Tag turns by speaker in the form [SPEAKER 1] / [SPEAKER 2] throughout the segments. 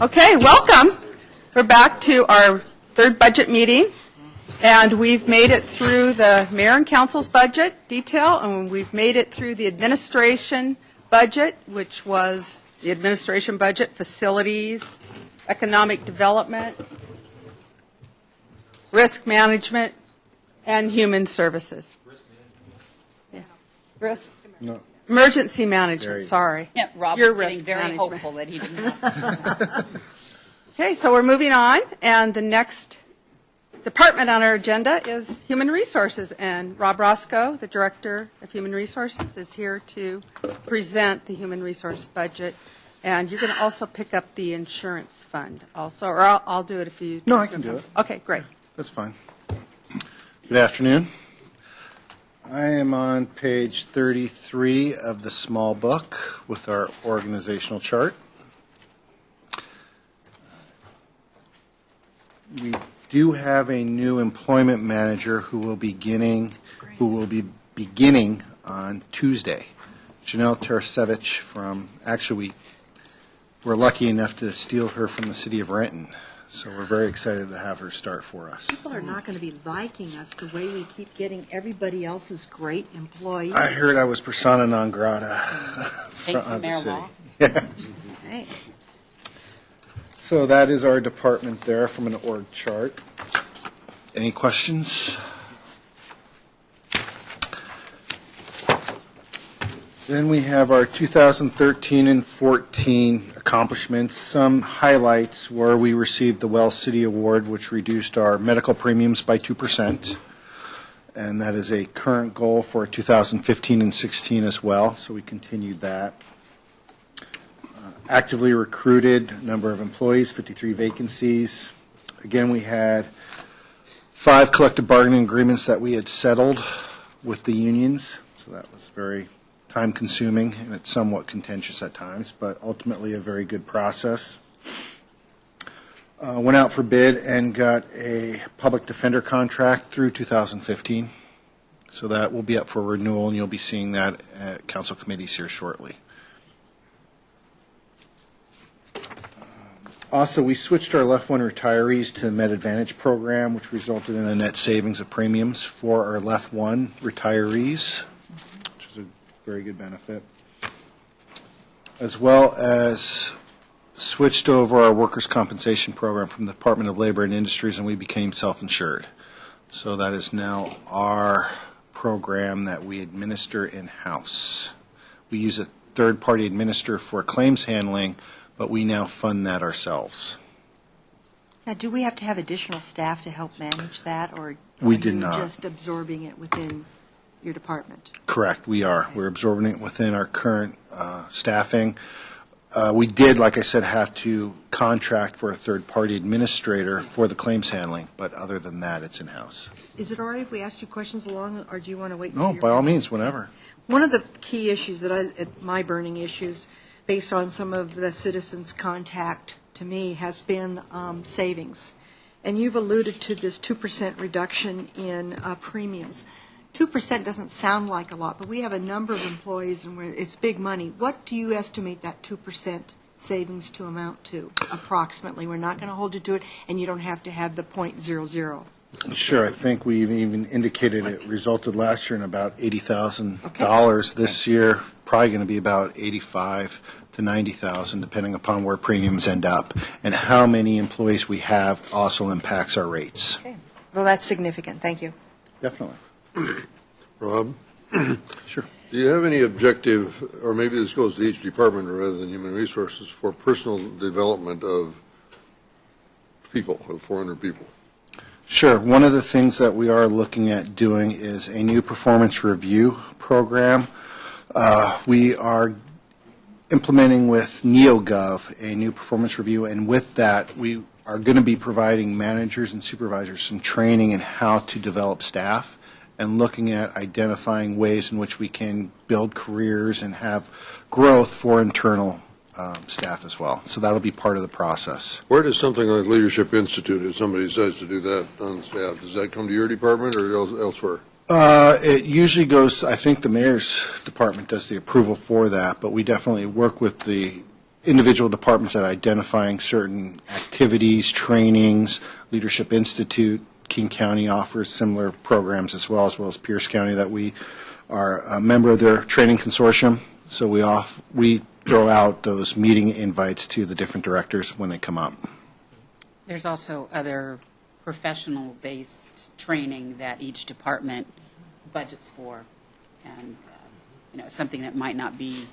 [SPEAKER 1] Okay, welcome. We're back to our third budget meeting, and we've made it through the mayor and council's budget detail, and we've made it through the administration budget, which was the administration budget, facilities, economic development, risk management, and human services. Yeah. Risk?
[SPEAKER 2] No.
[SPEAKER 1] Emergency management, sorry.
[SPEAKER 3] Yeah, Rob
[SPEAKER 1] Your
[SPEAKER 3] was getting
[SPEAKER 1] risk
[SPEAKER 3] very
[SPEAKER 1] management.
[SPEAKER 3] hopeful that he didn't have.
[SPEAKER 1] Okay, so we're moving on, and the next department on our agenda is Human Resources, and Rob Roscoe, the Director of Human Resources, is here to present the Human Resource budget, and you're going to also pick up the insurance fund also, or I'll do it if you...
[SPEAKER 2] No, I can do it.
[SPEAKER 1] Okay, great.
[SPEAKER 2] That's fine. Good afternoon. I am on page 33 of the small book with our organizational chart. We do have a new employment manager who will be beginning on Tuesday. Janelle Tarasevich from, actually, we're lucky enough to steal her from the city of Renton. So we're very excited to have her start for us.
[SPEAKER 4] People are not going to be liking us the way we keep getting everybody else's great employees.
[SPEAKER 2] I heard I was persona non grata.
[SPEAKER 3] Thank you, Mayor Law.
[SPEAKER 2] Yeah.
[SPEAKER 4] Hey.
[SPEAKER 2] So that is our department there from an org chart. Any questions? Then we have our 2013 and 14 accomplishments. Some highlights were we received the Well City Award, which reduced our medical premiums by 2%. And that is a current goal for 2015 and 16 as well, so we continued that. Actively recruited number of employees, 53 vacancies. Again, we had 5 collective bargaining agreements that we had settled with the unions, so that was very time-consuming, and it's somewhat contentious at times, but ultimately a very good process. Went out for bid and got a public defender contract through 2015, so that will be up for renewal, and you'll be seeing that at council committees here shortly. Also, we switched our Left One retirees to the Med Advantage program, which resulted in a net savings of premiums for our Left One retirees, which is a very good benefit, as well as switched over our workers' compensation program from the Department of Labor and Industries, and we became self-insured. So that is now our program that we administer in-house. We use a third-party administrator for claims handling, but we now fund that ourselves.
[SPEAKER 4] Now, do we have to have additional staff to help manage that, or
[SPEAKER 2] We did not.
[SPEAKER 4] Are you just absorbing it within your department?
[SPEAKER 2] Correct, we are. We're absorbing it within our current staffing. We did, like I said, have to contract for a third-party administrator for the claims handling, but other than that, it's in-house.
[SPEAKER 4] Is it all right if we ask you questions along, or do you want to wait?
[SPEAKER 2] No,
[SPEAKER 4] until
[SPEAKER 2] by all
[SPEAKER 4] you're
[SPEAKER 2] means, whenever.
[SPEAKER 4] One of the key issues my burning issues, based on some of the citizens' contact to me, has been savings. And you've alluded to this 2% reduction in premiums. 2% doesn't sound like a lot, but we have a number of employees, and it's big money. What do you estimate that 2% savings to amount to, approximately? We're not going to hold you to it, and you don't have to have the .00.
[SPEAKER 2] Sure, I think we even indicated it resulted last year in about $80,000. This year, probably going to be about $85,000 to $90,000, depending upon where premiums end up. And how many employees we have also impacts our rates.
[SPEAKER 4] Okay. Well, that's significant. Thank you.
[SPEAKER 2] Definitely.
[SPEAKER 5] Rob?
[SPEAKER 2] Sure.
[SPEAKER 5] Do you have any objective, or maybe this goes to each department rather than human resources, for personal development of people, of 400 people?
[SPEAKER 2] Sure. One of the things that we are looking at doing is a new performance review program. We are implementing with NeoGov a new performance review, and with that, we are going to be providing managers and supervisors some training in how to develop staff and looking at identifying ways in which we can build careers and have growth for internal staff as well. So that'll be part of the process.
[SPEAKER 5] Where does something like Leadership Institute, if somebody decides to do that on staff, does that come to your department or elsewhere?
[SPEAKER 2] It usually goes, I think the mayor's department does the approval for that, but we definitely work with the individual departments at identifying certain activities, trainings. Leadership Institute, King County offers similar programs as well as Pierce County, that we are a member of their training consortium. So we throw out those meeting invites to the different directors when they come up.
[SPEAKER 3] There's also other professional-based training that each department budgets for, and something that might not be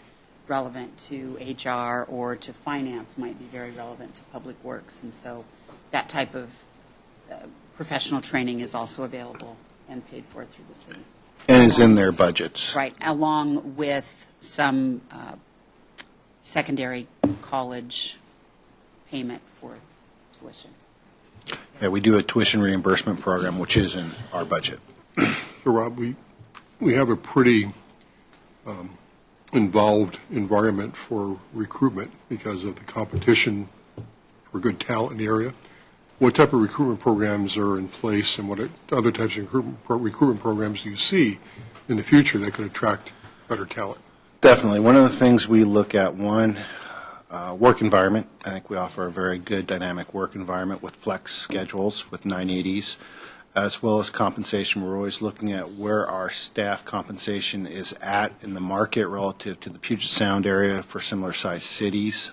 [SPEAKER 3] relevant to HR or to finance might be very relevant to public works, and so that type of professional training is also available and paid for through the cities.
[SPEAKER 2] And is in their budgets.
[SPEAKER 3] Right, along with some secondary college payment for tuition.
[SPEAKER 2] Yeah, we do a tuition reimbursement program, which is in our budget.
[SPEAKER 6] So, Rob, we have a pretty involved environment for recruitment because of the competition for good talent in the area. What type of recruitment programs are in place, and what other types of recruitment programs do you see in the future that could attract better talent?
[SPEAKER 2] Definitely. One of the things we look at, work environment. I think we offer a very good dynamic work environment with flex schedules, with 980s, as well as compensation. We're always looking at where our staff compensation is at in the market relative to the Puget Sound area for similar sized cities.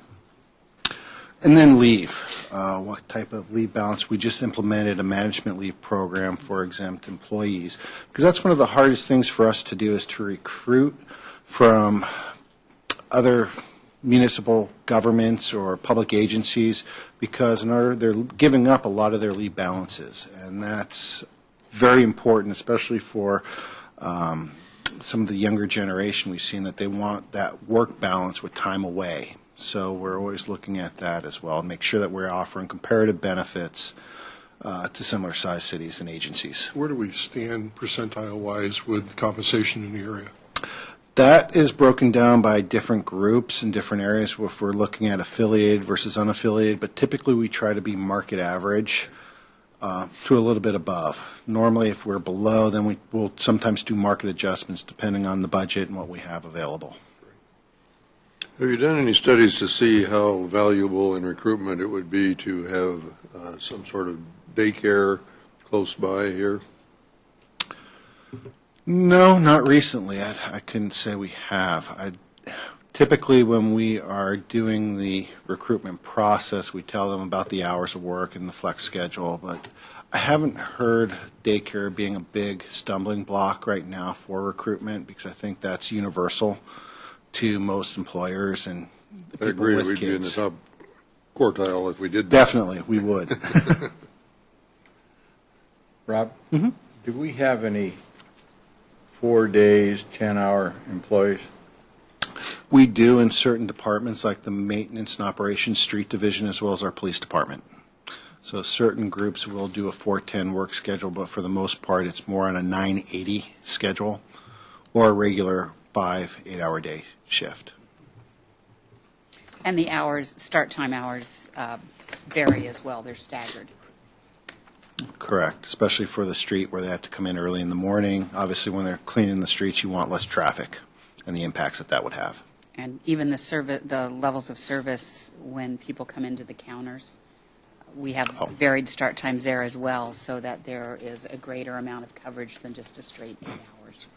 [SPEAKER 2] And then leave. What type of leave balance? We just implemented a management leave program for exempt employees, because that's one of the hardest things for us to do, is to recruit from other municipal governments or public agencies, because they're giving up a lot of their leave balances, and that's very important, especially for some of the younger generation. We've seen that they want that work balance with time away. So we're always looking at that as well, and make sure that we're offering comparative benefits to similar sized cities and agencies.
[SPEAKER 6] Where do we stand percentile-wise with compensation in the area?
[SPEAKER 2] That is broken down by different groups in different areas, if we're looking at affiliated versus unaffiliated, but typically we try to be market average to a little bit above. Normally, if we're below, then we'll sometimes do market adjustments depending on the budget and what we have available.
[SPEAKER 5] Have you done any studies to see how valuable in recruitment it would be to have some sort of daycare close by here?
[SPEAKER 2] No, not recently. I couldn't say we have. Typically, when we are doing the recruitment process, we tell them about the hours of work and the flex schedule, but I haven't heard daycare being a big stumbling block right now for recruitment, because I think that's universal to most employers and the people
[SPEAKER 5] I agree.
[SPEAKER 2] with
[SPEAKER 5] We'd
[SPEAKER 2] kids.
[SPEAKER 5] be in the top quartile if we did that.
[SPEAKER 2] Definitely, we would.
[SPEAKER 7] Rob, do we have any 4 days, 10-hour employees?
[SPEAKER 2] We do in certain departments, like the maintenance and operations street division, as well as our police department. So certain groups will do a 410 work schedule, but for the most part, it's more on a 980 schedule or a regular 5 8-hour day shift.
[SPEAKER 3] And the hours, start time hours vary as well. They're staggered.
[SPEAKER 2] Correct, especially for the street where they have to come in early in the morning. Obviously, when they're cleaning the streets, you want less traffic and the impacts that would have.
[SPEAKER 3] And even the levels of service when people come into the counters, we have varied start times there as well, so that there is a greater amount of coverage than just a straight 8 hours.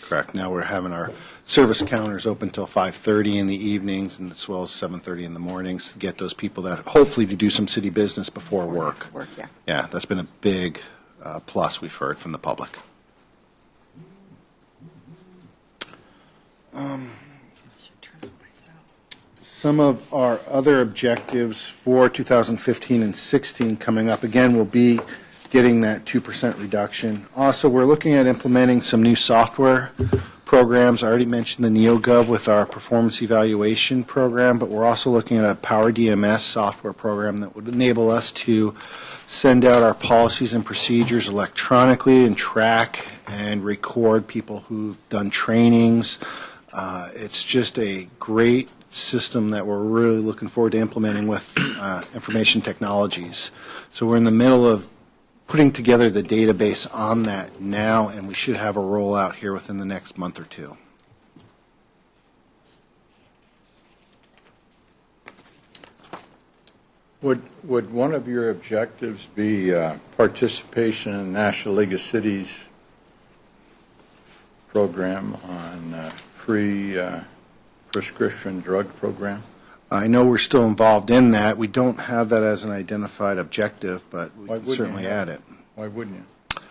[SPEAKER 2] Correct. Now we're having our service counters open till 5:30 in the evenings, and as well as 7:30 in the mornings, to get those people that hopefully to do some city business before work.
[SPEAKER 3] Yeah.
[SPEAKER 2] Yeah, that's been a big plus we've heard from the public. Some of our other objectives for 2015 and 16 coming up, again, will be getting that 2% reduction. Also, we're looking at implementing some new software programs. I already mentioned the NeoGov with our performance evaluation program, but we're also looking at a Power DMS software program that would enable us to send out our policies and procedures electronically and track and record people who've done trainings. It's just a great system that we're really looking forward to implementing with information technologies. So we're in the middle of putting together the database on that now, and we should have a rollout here within the next month or two.
[SPEAKER 7] Would one of your objectives be participation in National League of Cities program on free prescription drug program?
[SPEAKER 2] I know we're still involved in that. We don't have that as an identified objective, but we
[SPEAKER 7] Why
[SPEAKER 2] can
[SPEAKER 7] wouldn't
[SPEAKER 2] certainly
[SPEAKER 7] you?
[SPEAKER 2] add it.
[SPEAKER 7] Why wouldn't you?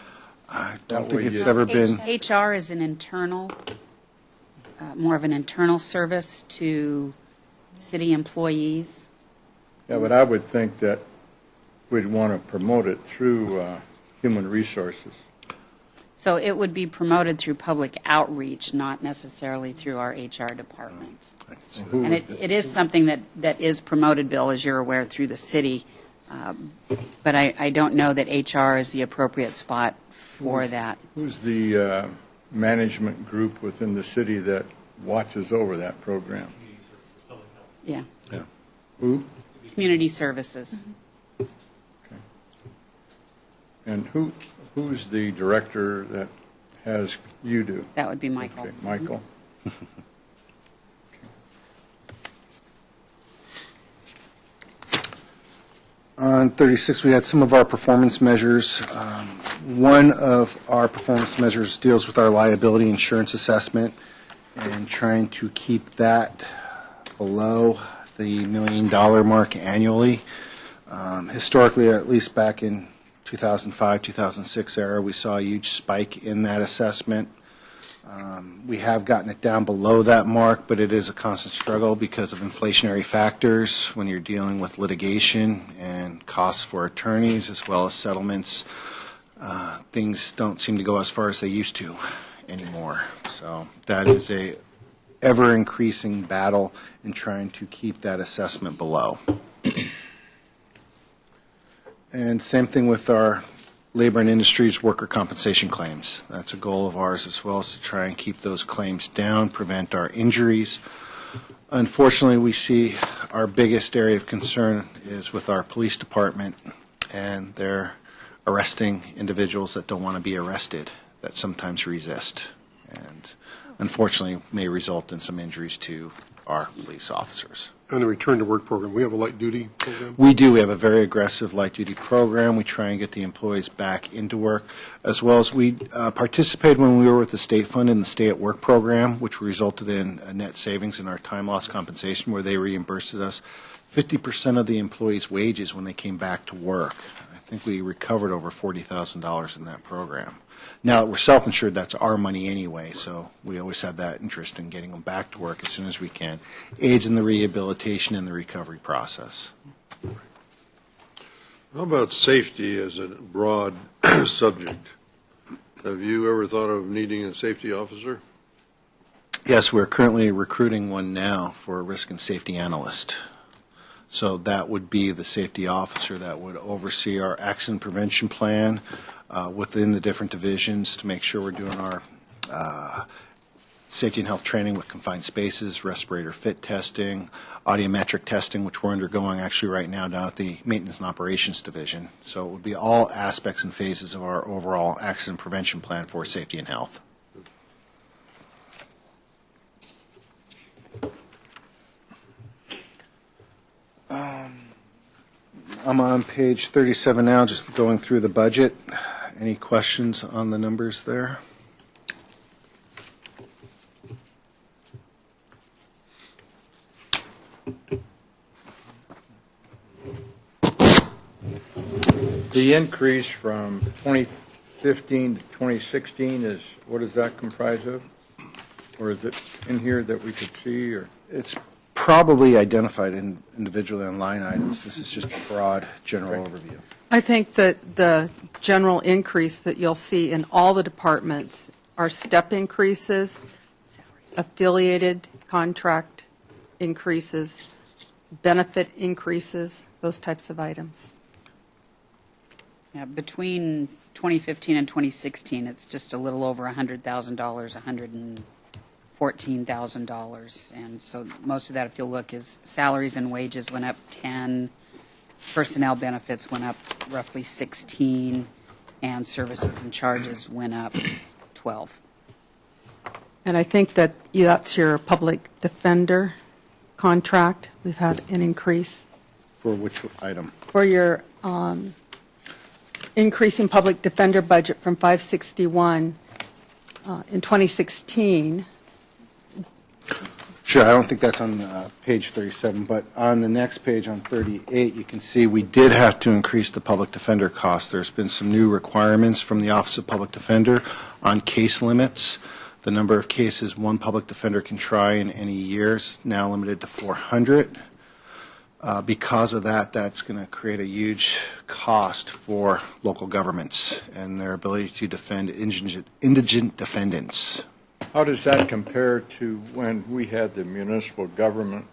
[SPEAKER 2] I
[SPEAKER 7] That
[SPEAKER 2] don't
[SPEAKER 7] way
[SPEAKER 2] think it's
[SPEAKER 7] you-
[SPEAKER 2] ever been,
[SPEAKER 3] HR is an internal, more of an internal service to city employees.
[SPEAKER 7] Yeah, but I would think that we'd want to promote it through human resources.
[SPEAKER 3] So it would be promoted through public outreach, not necessarily through our HR department.
[SPEAKER 7] Who
[SPEAKER 3] And
[SPEAKER 7] would-
[SPEAKER 3] it is something that is promoted, Bill, as you're aware, through the city. But I don't know that HR is the appropriate spot for that.
[SPEAKER 7] Who's the management group within the city that watches over that program?
[SPEAKER 3] Yeah.
[SPEAKER 7] Who?
[SPEAKER 3] Community services.
[SPEAKER 7] And who's the director that has you do?
[SPEAKER 3] That would be Michael.
[SPEAKER 7] Okay, Michael?
[SPEAKER 2] on 36, we had some of our performance measures. One of our performance measures deals with our liability insurance assessment and trying to keep that below the $1 million mark annually. Historically, at least back in 2005, 2006 era, we saw a huge spike in that assessment. We have gotten it down below that mark, but it is a constant struggle because of inflationary factors when you're dealing with litigation and costs for attorneys as well as settlements. Things don't seem to go as far as they used to anymore. So that is a ever-increasing battle in trying to keep that assessment below. And same thing with our labor and industries worker compensation claims. That's a goal of ours as well, is to try and keep those claims down, prevent our injuries. Unfortunately, we see our biggest area of concern is with our police department, and they're arresting individuals that don't want to be arrested, that sometimes resist, and unfortunately may result in some injuries to our police officers.
[SPEAKER 6] On the return to work program, we have a light duty program?
[SPEAKER 2] We do. We have a very aggressive light-duty program. We try and get the employees back into work, as well as we participated when we were with the state fund in the Stay at Work program, which resulted in a net savings in our time loss compensation, where they reimbursed us 50% of the employees' wages when they came back to work. I think we recovered over $40,000 in that program. Now that we're self-insured, that's our money anyway, so we always have that interest in getting them back to work as soon as we can. Aids in the rehabilitation and the recovery process.
[SPEAKER 5] How about safety as a broad subject? Have you ever thought of needing a safety officer?
[SPEAKER 2] Yes, we're currently recruiting one now for a risk and safety analyst. So that would be the safety officer that would oversee our accident prevention plan within the different divisions to make sure we're doing our safety and health training with confined spaces, respirator fit testing, audiometric testing, which we're undergoing actually right now down at the maintenance and operations division. So it would be all aspects and phases of our overall accident prevention plan for safety and health. I'm on page 37 now, just going through the budget. Any questions on the numbers there?
[SPEAKER 7] The increase from 2015 to 2016 is, what does that comprise of? Or is it in here that we could see, or?
[SPEAKER 2] It's probably identified individually on line items. This is just a broad general overview.
[SPEAKER 1] I think that the general increase that you'll see in all the departments are step increases, affiliated contract increases, benefit increases, those types of items.
[SPEAKER 3] Yeah, between 2015 and 2016, it's just a little over $100,000, $114,000. And so most of that, if you'll look, is salaries and wages went up 10, personnel benefits went up roughly 16, and services and charges went up 12.
[SPEAKER 1] And I think that that's your public defender contract. We've had an increase.
[SPEAKER 2] For which item?
[SPEAKER 1] For your increasing public defender budget from 561 in 2016.
[SPEAKER 2] Sure, I don't think that's on page 37, but on the next page, on 38, you can see we did have to increase the public defender cost. There's been some new requirements from the Office of Public Defender on case limits. The number of cases one public defender can try in any year is now limited to 400. Because of that, that's going to create a huge cost for local governments and their ability to defend indigent defendants.
[SPEAKER 7] How does that compare to when we had the municipal government,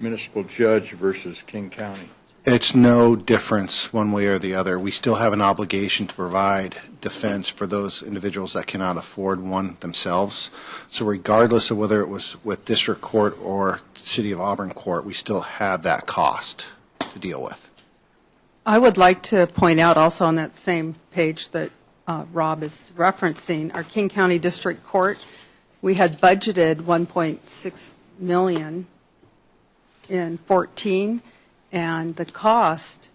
[SPEAKER 7] municipal judge versus King County?
[SPEAKER 2] It's no difference one way or the other. We still have an obligation to provide defense for those individuals that cannot afford one themselves. So regardless of whether it was with district court or City of Auburn court, we still have that cost to deal with.
[SPEAKER 1] I would like to point out also on that same page that Rob is referencing, our King County District Court, we had budgeted $1.6 million in 14, and the cost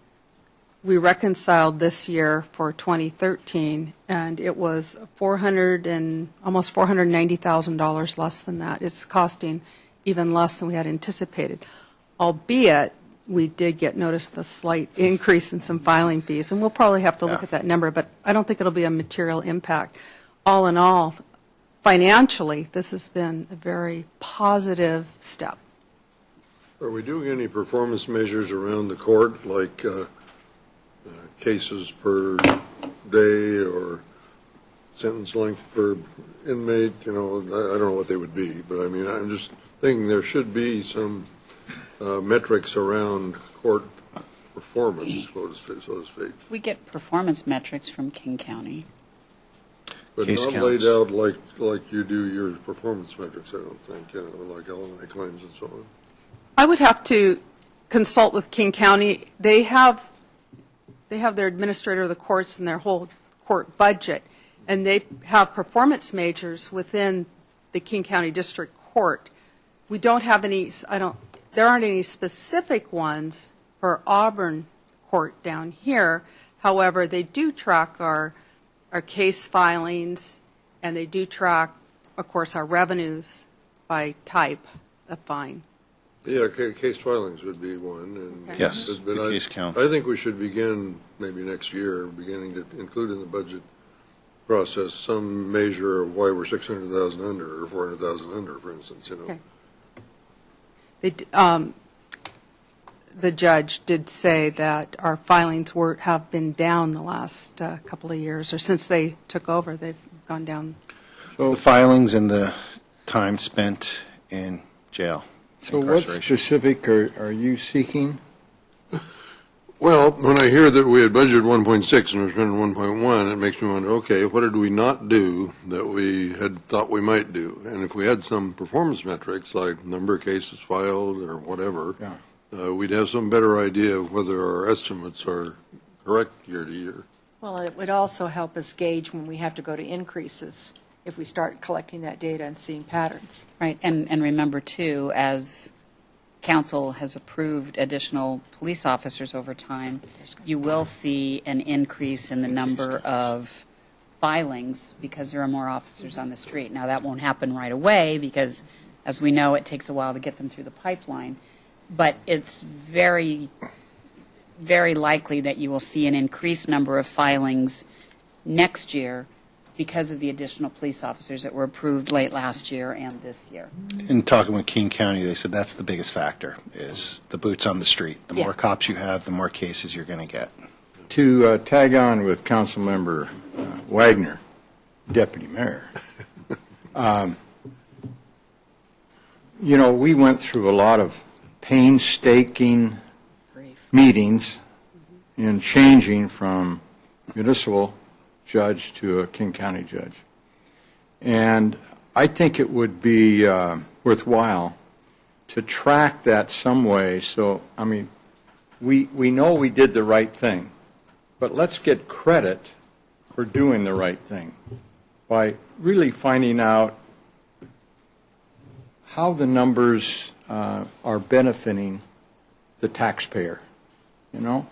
[SPEAKER 1] we reconciled this year for 2013, and it was almost $490,000 less than that. It's costing even less than we had anticipated, albeit we did get notice of a slight increase in some filing fees, and we'll probably have to look at that number, but I don't think it'll be a material impact. All in all, financially, this has been a very positive step.
[SPEAKER 5] Are we doing any performance measures around the court, like cases per day or sentence length per inmate? I don't know what they would be, but I mean, I'm just thinking there should be some metrics around court performance, so to speak.
[SPEAKER 3] We get performance metrics from King County.
[SPEAKER 5] But
[SPEAKER 2] Case
[SPEAKER 5] not
[SPEAKER 2] counts.
[SPEAKER 5] laid out like you do your performance metrics, I don't think, like LMI claims and so on.
[SPEAKER 1] I would have to consult with King County. They have their administrator of the courts and their whole court budget, and they have performance measures within the King County District Court. We don't have any, there aren't any specific ones for Auburn Court down here. However, they do track our case filings, and they do track, of course, our revenues by type of fine.
[SPEAKER 5] Yeah, case filings would be one. And
[SPEAKER 1] Okay.
[SPEAKER 2] Yes,
[SPEAKER 5] but
[SPEAKER 2] the case count.
[SPEAKER 5] I think we should begin, maybe next year, beginning to include in the budget process some measure of why we're 600,000 under or 400,000 under, for instance,
[SPEAKER 1] Okay. The judge did say that our filings have been down the last couple of years, or since they took over, they've gone down.
[SPEAKER 2] The filings and the time spent in jail.
[SPEAKER 7] So what
[SPEAKER 2] Incarceration.
[SPEAKER 7] specific are you seeking?
[SPEAKER 5] Well, when I hear that we had budgeted 1.6 and we're spending 1.1, it makes me wonder, okay, what did we not do that we had thought we might do? And if we had some performance metrics, like number of cases filed or whatever, we'd have some better idea of whether our estimates are correct year to year.
[SPEAKER 4] Well, it would also help us gauge when we have to go to increases, if we start collecting that data and seeing patterns.
[SPEAKER 3] Right, and remember, too, as council has approved additional police officers over time, you will see an increase in the number of filings because there are more officers on the street. Now, that won't happen right away because, as we know, it takes a while to get them through the pipeline. But it's very, very likely that you will see an increased number of filings next year because of the additional police officers that were approved late last year and this year.
[SPEAKER 2] In talking with King County, they said that's the biggest factor, is the boots on the street. The more cops you have, the more cases you're going to get.
[SPEAKER 7] To tag on with Councilmember Wagner, Deputy Mayor, we went through a lot of painstaking meetings in changing from municipal judge to a King County judge. And I think it would be worthwhile to track that some way. So, I mean, we know we did the right thing, but let's get credit for doing the right thing by really finding out how the numbers are benefiting the taxpayer, you know?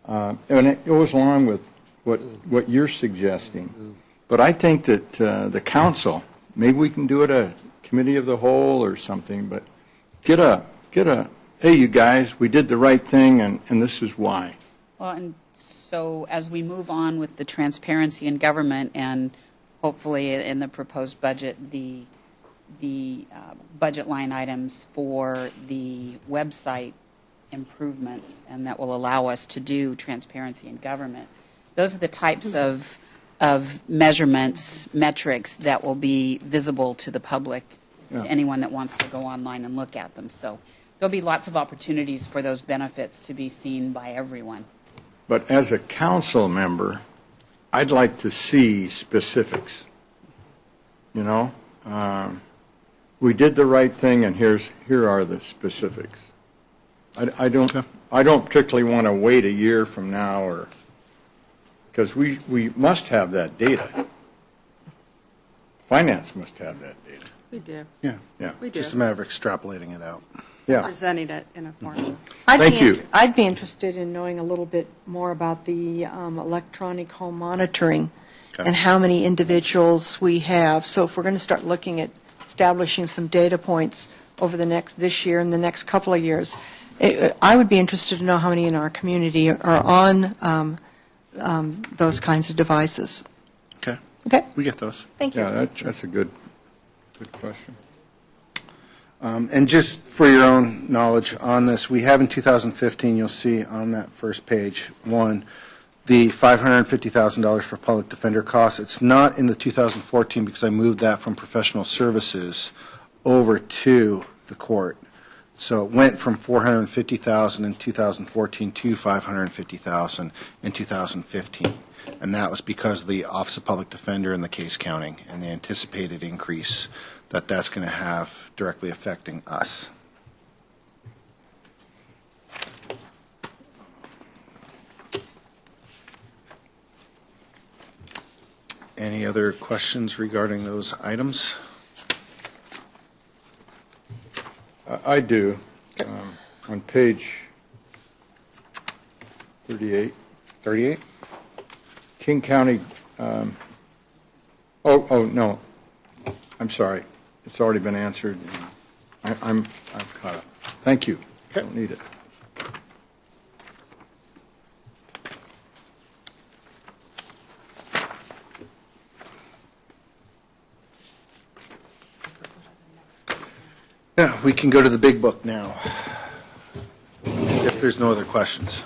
[SPEAKER 7] And it goes along with what you're suggesting. But I think that the council, maybe we can do it a committee of the whole or something, but get a, hey, you guys, we did the right thing, and this is why.
[SPEAKER 3] Well, and so as we move on with the transparency in government and hopefully in the proposed budget, the budget line items for the website improvements, and that will allow us to do transparency in government. Those are the types of measurements, metrics that will be visible to the public,
[SPEAKER 7] Yeah.
[SPEAKER 3] to anyone that wants to go online and look at them. So there'll be lots of opportunities for those benefits to be seen by everyone.
[SPEAKER 7] But as a council member, I'd like to see specifics. You know, we did the right thing, and here are the specifics. I don't particularly want to wait a year from now, or because we must have that data. Finance must have that data.
[SPEAKER 1] We do.
[SPEAKER 2] Yeah.
[SPEAKER 7] Yeah.
[SPEAKER 1] We do.
[SPEAKER 2] Just a matter of extrapolating it out.
[SPEAKER 7] Yeah.
[SPEAKER 1] Presenting it in a form.
[SPEAKER 7] Thank you.
[SPEAKER 4] I'd be interested in knowing a little bit more about the electronic home monitoring
[SPEAKER 2] Okay.
[SPEAKER 4] and how many individuals we have. So if we're going to start looking at establishing some data points over this year and the next couple of years, I would be interested to know how many in our community are on those kinds of devices.
[SPEAKER 2] Okay.
[SPEAKER 4] Okay,
[SPEAKER 2] We get those.
[SPEAKER 4] thank you.
[SPEAKER 7] Yeah, that's a good question.
[SPEAKER 2] And just for your own knowledge on this, we have in 2015, you'll see on that first page, one, the $550,000 for public defender costs. It's not in the 2014 because I moved that from professional services over to the court. So it went from $450,000 in 2014 to $550,000 in 2015. And that was because of the Office of Public Defender and the case counting and the anticipated increase that's going to have directly affecting us. Any other questions regarding those items?
[SPEAKER 7] I do. On page 38,
[SPEAKER 2] 38?
[SPEAKER 7] King County, no, I'm sorry. It's already been answered. I'm caught up. Thank you.
[SPEAKER 2] Okay.
[SPEAKER 7] Don't need it.
[SPEAKER 2] Yeah, we can go to the big book now, if there's no other questions.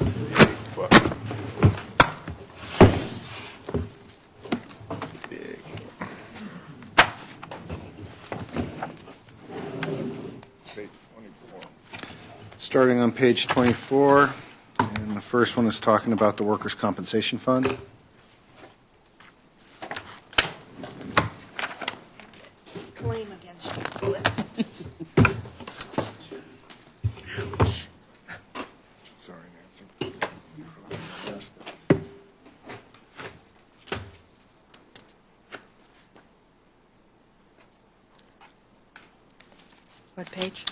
[SPEAKER 2] Starting on page 24, and the first one is talking about the workers' compensation fund.
[SPEAKER 4] Claim against you.
[SPEAKER 7] Sorry, Nancy.
[SPEAKER 4] What page?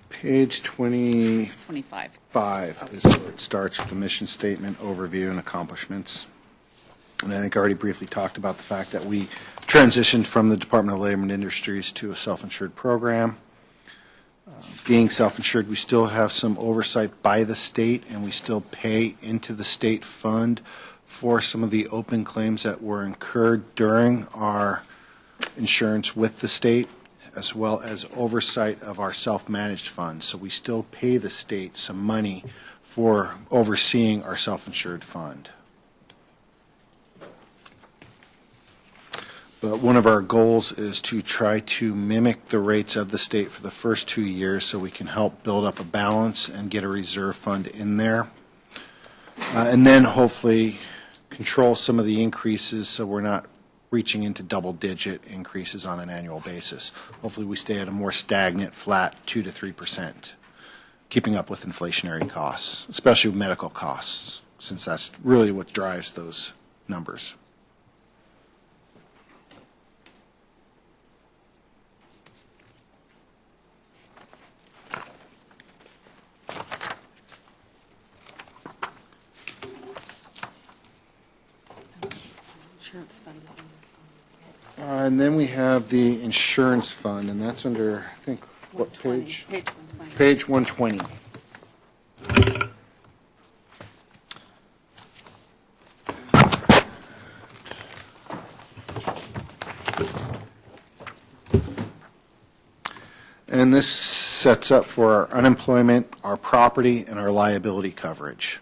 [SPEAKER 2] Page 25
[SPEAKER 3] 25.
[SPEAKER 2] is where it starts with the mission statement, overview, and accomplishments. And I think I already briefly talked about the fact that we transitioned from the Department of Labor and Industries to a self-insured program. Being self-insured, we still have some oversight by the state, and we still pay into the state fund for some of the open claims that were incurred during our insurance with the state, as well as oversight of our self-managed funds. So we still pay the state some money for overseeing our self-insured fund. But one of our goals is to try to mimic the rates of the state for the first 2 years so we can help build up a balance and get a reserve fund in there. And then hopefully control some of the increases so we're not reaching into double-digit increases on an annual basis. Hopefully we stay at a more stagnant, flat 2 to 3%, keeping up with inflationary costs, especially medical costs, since that's really what drives those numbers.
[SPEAKER 1] insurance fund is under.
[SPEAKER 2] And then we have the insurance fund, and that's under, I think, what
[SPEAKER 1] 120,
[SPEAKER 2] page?
[SPEAKER 1] Page 120.
[SPEAKER 2] Page 120. And this sets up for our unemployment, our property, and our liability coverage.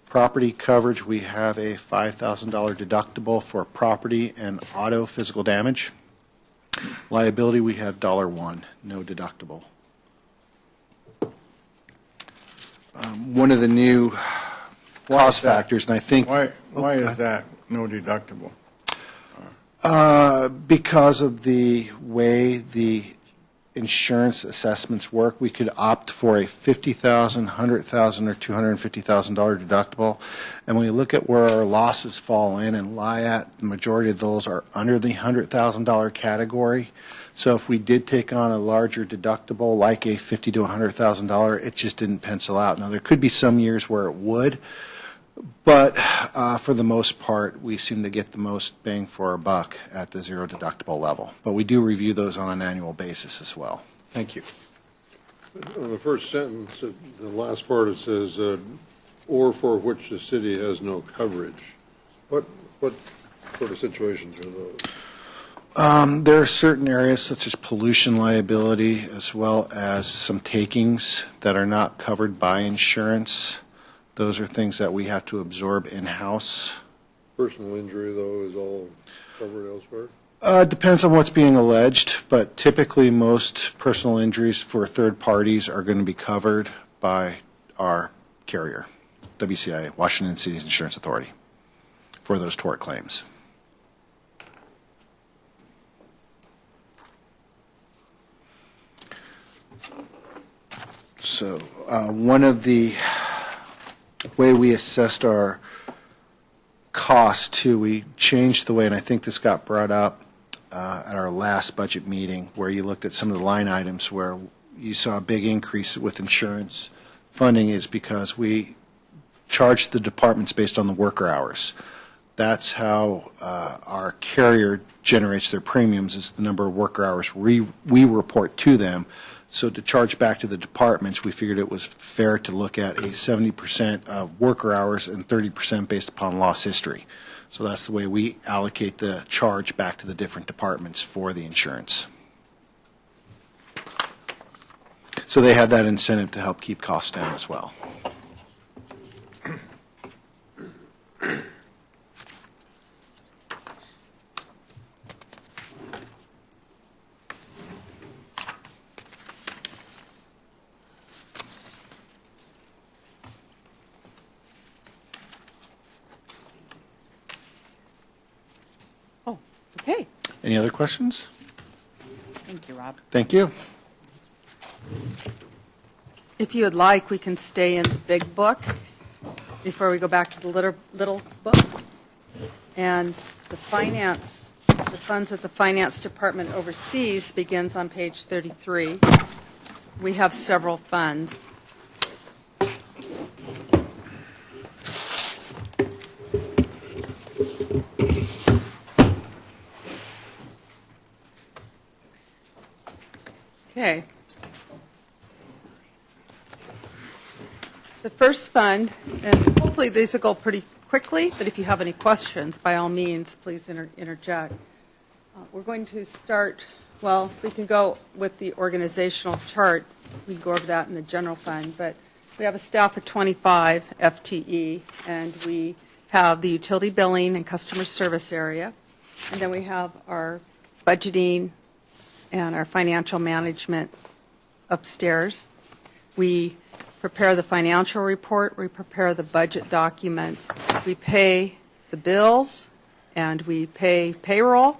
[SPEAKER 2] Property coverage, we have a $5,000 deductible for property and auto physical damage. Liability, we have $1, no deductible. One of the new cost factors, and I think...
[SPEAKER 7] Why is that no deductible?
[SPEAKER 2] Because of the way the insurance assessments work, we could opt for a $50,000, $100,000, or $250,000 deductible. And when we look at where our losses fall in and lie at, the majority of those are under the $100,000 category. So if we did take on a larger deductible, like a $50,000 to $100,000, it just didn't pencil out. Now, there could be some years where it would, but for the most part, we seem to get the most bang for our buck at the zero deductible level. But we do review those on an annual basis as well.
[SPEAKER 7] Thank you.
[SPEAKER 5] On the first sentence, the last part, it says, or for which the city has no coverage. What sort of situations are those?
[SPEAKER 2] There are certain areas such as pollution liability, as well as some takings that are not covered by insurance. Those are things that we have to absorb in-house.
[SPEAKER 5] Personal injury, though, is all covered elsewhere?
[SPEAKER 2] Depends on what's being alleged, but typically most personal injuries for third parties are going to be covered by our carrier, WCIA, Washington Cities Insurance Authority, for those tort claims. So one of the way we assessed our costs too, we changed the way, and I think this got brought up at our last budget meeting, where you looked at some of the line items where you saw a big increase with insurance funding, is because we charged the departments based on the worker hours. That's how our carrier generates their premiums, is the number of worker hours we report to them. So to charge back to the departments, we figured it was fair to look at a 70% of worker hours and 30% based upon loss history. So that's the way we allocate the charge back to the different departments for the insurance. So they have that incentive to help keep costs down as well.
[SPEAKER 1] Okay.
[SPEAKER 2] Any other questions?
[SPEAKER 3] Thank you, Rob.
[SPEAKER 2] Thank you.
[SPEAKER 1] If you would like, we can stay in the big book before we go back to the little book. And the funds that the finance department oversees begins on page 33. We have several funds. Okay. The first fund, and hopefully these will go pretty quickly, but if you have any questions, by all means, please interject. We're going to start, well, we can go with the organizational chart. We can go over that in the general fund, but we have a staff of 25 FTE, and we have the utility billing and customer service area, and then we have our budgeting and our financial management upstairs. We prepare the financial report, we prepare the budget documents, we pay the bills, and we pay payroll.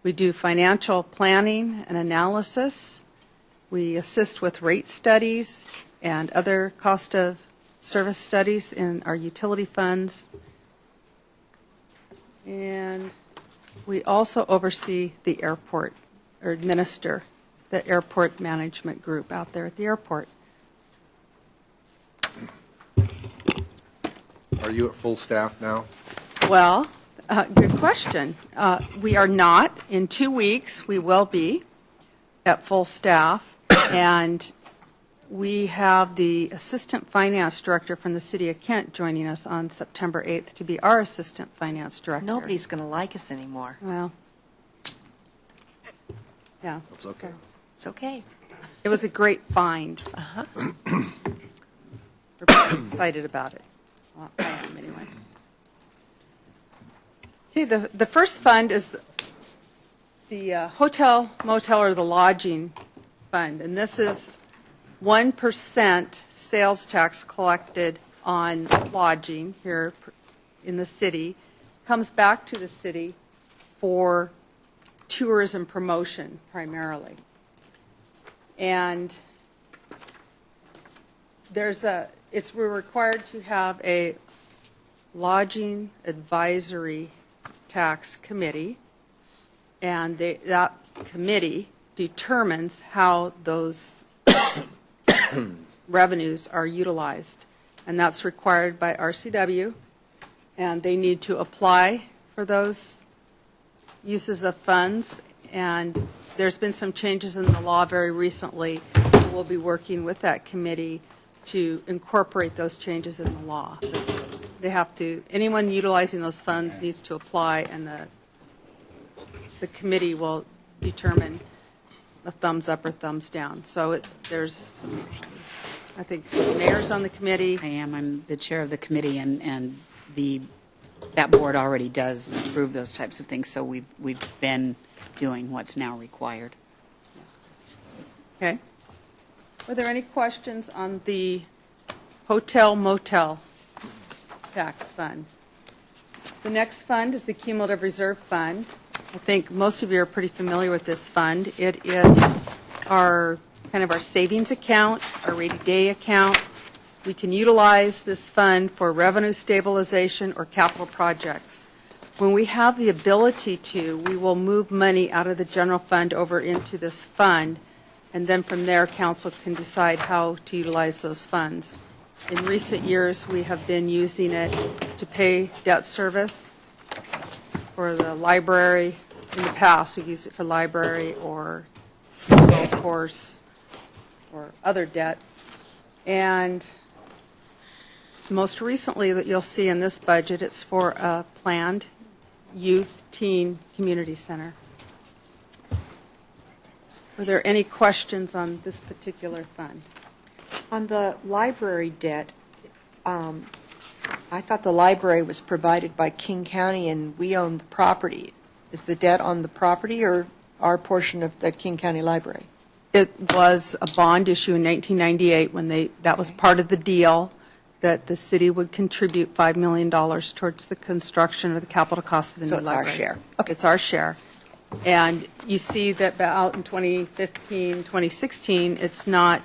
[SPEAKER 1] We do financial planning and analysis. We assist with rate studies and other cost of service studies in our utility funds. And we also oversee the airport, or administer the airport management group out there at the airport.
[SPEAKER 8] Are you at full staff now?
[SPEAKER 1] Well, Good question. We are not. In 2 weeks, we will be at full staff, and we have the Assistant Finance Director from the City of Kent joining us on September 8th to be our Assistant Finance Director.
[SPEAKER 4] Nobody's going to like us anymore.
[SPEAKER 1] Well, yeah.
[SPEAKER 2] That's okay.
[SPEAKER 4] It's okay.
[SPEAKER 1] It was a great find. We're pretty excited about it. Well, I am, anyway. Okay, the first fund is the hotel, motel, or the lodging fund, and this is 1% sales tax collected on lodging here in the city, comes back to the city for tourism promotion primarily. And we're required to have a lodging advisory tax committee, and that committee determines how those revenues are utilized. And that's required by RCW, and they need to apply for those uses of funds. And there's been some changes in the law very recently. We'll be working with that committee to incorporate those changes in the law. They have to, anyone utilizing those funds needs to apply, and the committee will determine a thumbs up or thumbs down. So there's, I think, the mayor's on the committee.
[SPEAKER 3] I am. I'm the chair of the committee, and that board already does approve those types of things, so we've been doing what's now required.
[SPEAKER 1] Okay. Were there any questions on the hotel motel tax fund? The next fund is the cumulative reserve fund. I think most of you are pretty familiar with this fund. It is our savings account, our rainy day account. We can utilize this fund for revenue stabilization or capital projects. When we have the ability to, we will move money out of the general fund over into this fund, and then from there, council can decide how to utilize those funds. In recent years, we have been using it to pay debt service for the library. In the past, we've used it for library or golf course or other debt. And most recently that you'll see in this budget, it's for a planned youth teen community center. Were there any questions on this particular fund?
[SPEAKER 4] On the library debt, I thought the library was provided by King County and we own the property. Is the debt on the property or our portion of the King County Library?
[SPEAKER 1] It was a bond issue in 1998 when that was part of the deal, that the city would contribute $5 million towards the construction of the capital cost of the new library.
[SPEAKER 4] So it's our share.
[SPEAKER 1] Okay. It's our share. And you see that out in 2015, 2016, it's not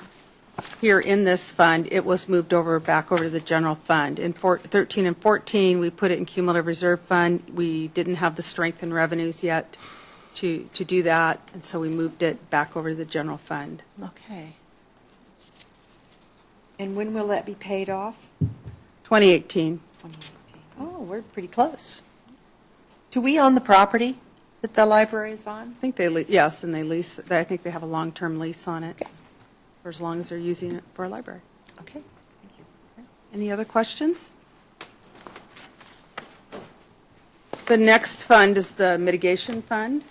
[SPEAKER 1] here in this fund. It was moved back over to the general fund. In 13 and 14, we put it in cumulative reserve fund. We didn't have the strength in revenues yet to do that, and so we moved it back over to the general fund.
[SPEAKER 4] Okay. And when will that be paid off?
[SPEAKER 1] 2018.
[SPEAKER 4] 2018. Oh, we're pretty close. Do we own the property that the library is on?
[SPEAKER 1] I think yes, and they lease. I think they have a long-term lease on it for as long as they're using it for a library.
[SPEAKER 4] Okay. Thank you.
[SPEAKER 1] Any other questions? The next fund is the mitigation fund.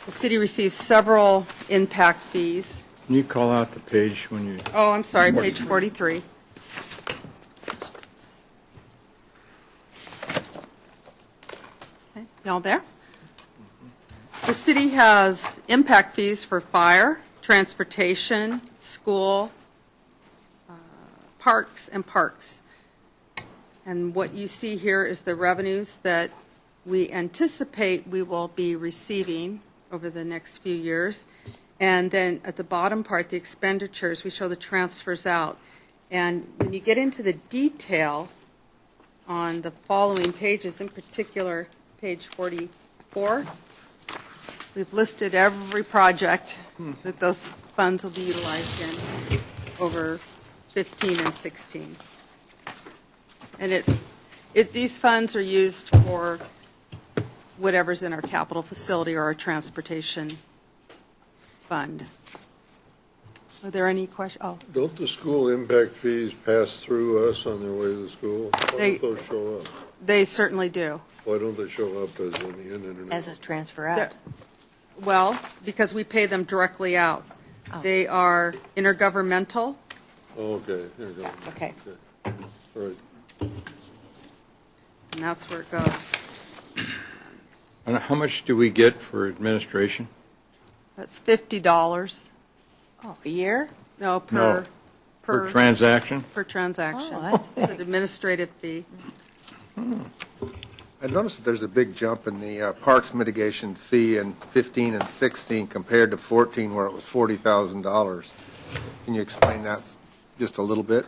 [SPEAKER 1] The city receives several impact fees.
[SPEAKER 7] Can you call out the page when you...
[SPEAKER 1] Oh, I'm sorry, page 43. Okay, y'all there? The city has impact fees for fire, transportation, school, parks, and parks. And what you see here is the revenues that we anticipate we will be receiving over the next few years. And then at the bottom part, the expenditures, we show the transfers out. And when you get into the detail on the following pages, in particular, page 44, we've listed every project that those funds will be utilized in over 15 and 16. And These funds are used for whatever's in our capital facility or our transportation fund. Are there any questions? Oh,
[SPEAKER 5] Don't the school impact fees pass through us on their way to the school? Why
[SPEAKER 1] They-
[SPEAKER 5] don't those show up?
[SPEAKER 1] they certainly do.
[SPEAKER 5] Why don't they show up as an in
[SPEAKER 4] As a transfer out.
[SPEAKER 1] Well, because we pay them directly out.
[SPEAKER 4] Oh.
[SPEAKER 1] They are intergovernmental.
[SPEAKER 5] Oh, okay, here you go.
[SPEAKER 4] Okay.
[SPEAKER 5] All right.
[SPEAKER 1] And that's where it goes.
[SPEAKER 7] And how much do we get for administration?
[SPEAKER 1] That's $50.
[SPEAKER 4] Oh, a year?
[SPEAKER 1] No,
[SPEAKER 7] No. Per
[SPEAKER 1] per
[SPEAKER 7] transaction?
[SPEAKER 1] transaction.
[SPEAKER 4] Oh, that's
[SPEAKER 1] It's an administrative fee.
[SPEAKER 8] I noticed that there's a big jump in the parks mitigation fee in 15 and 16 compared to 14 where it was $40,000. Can you explain that just a little bit?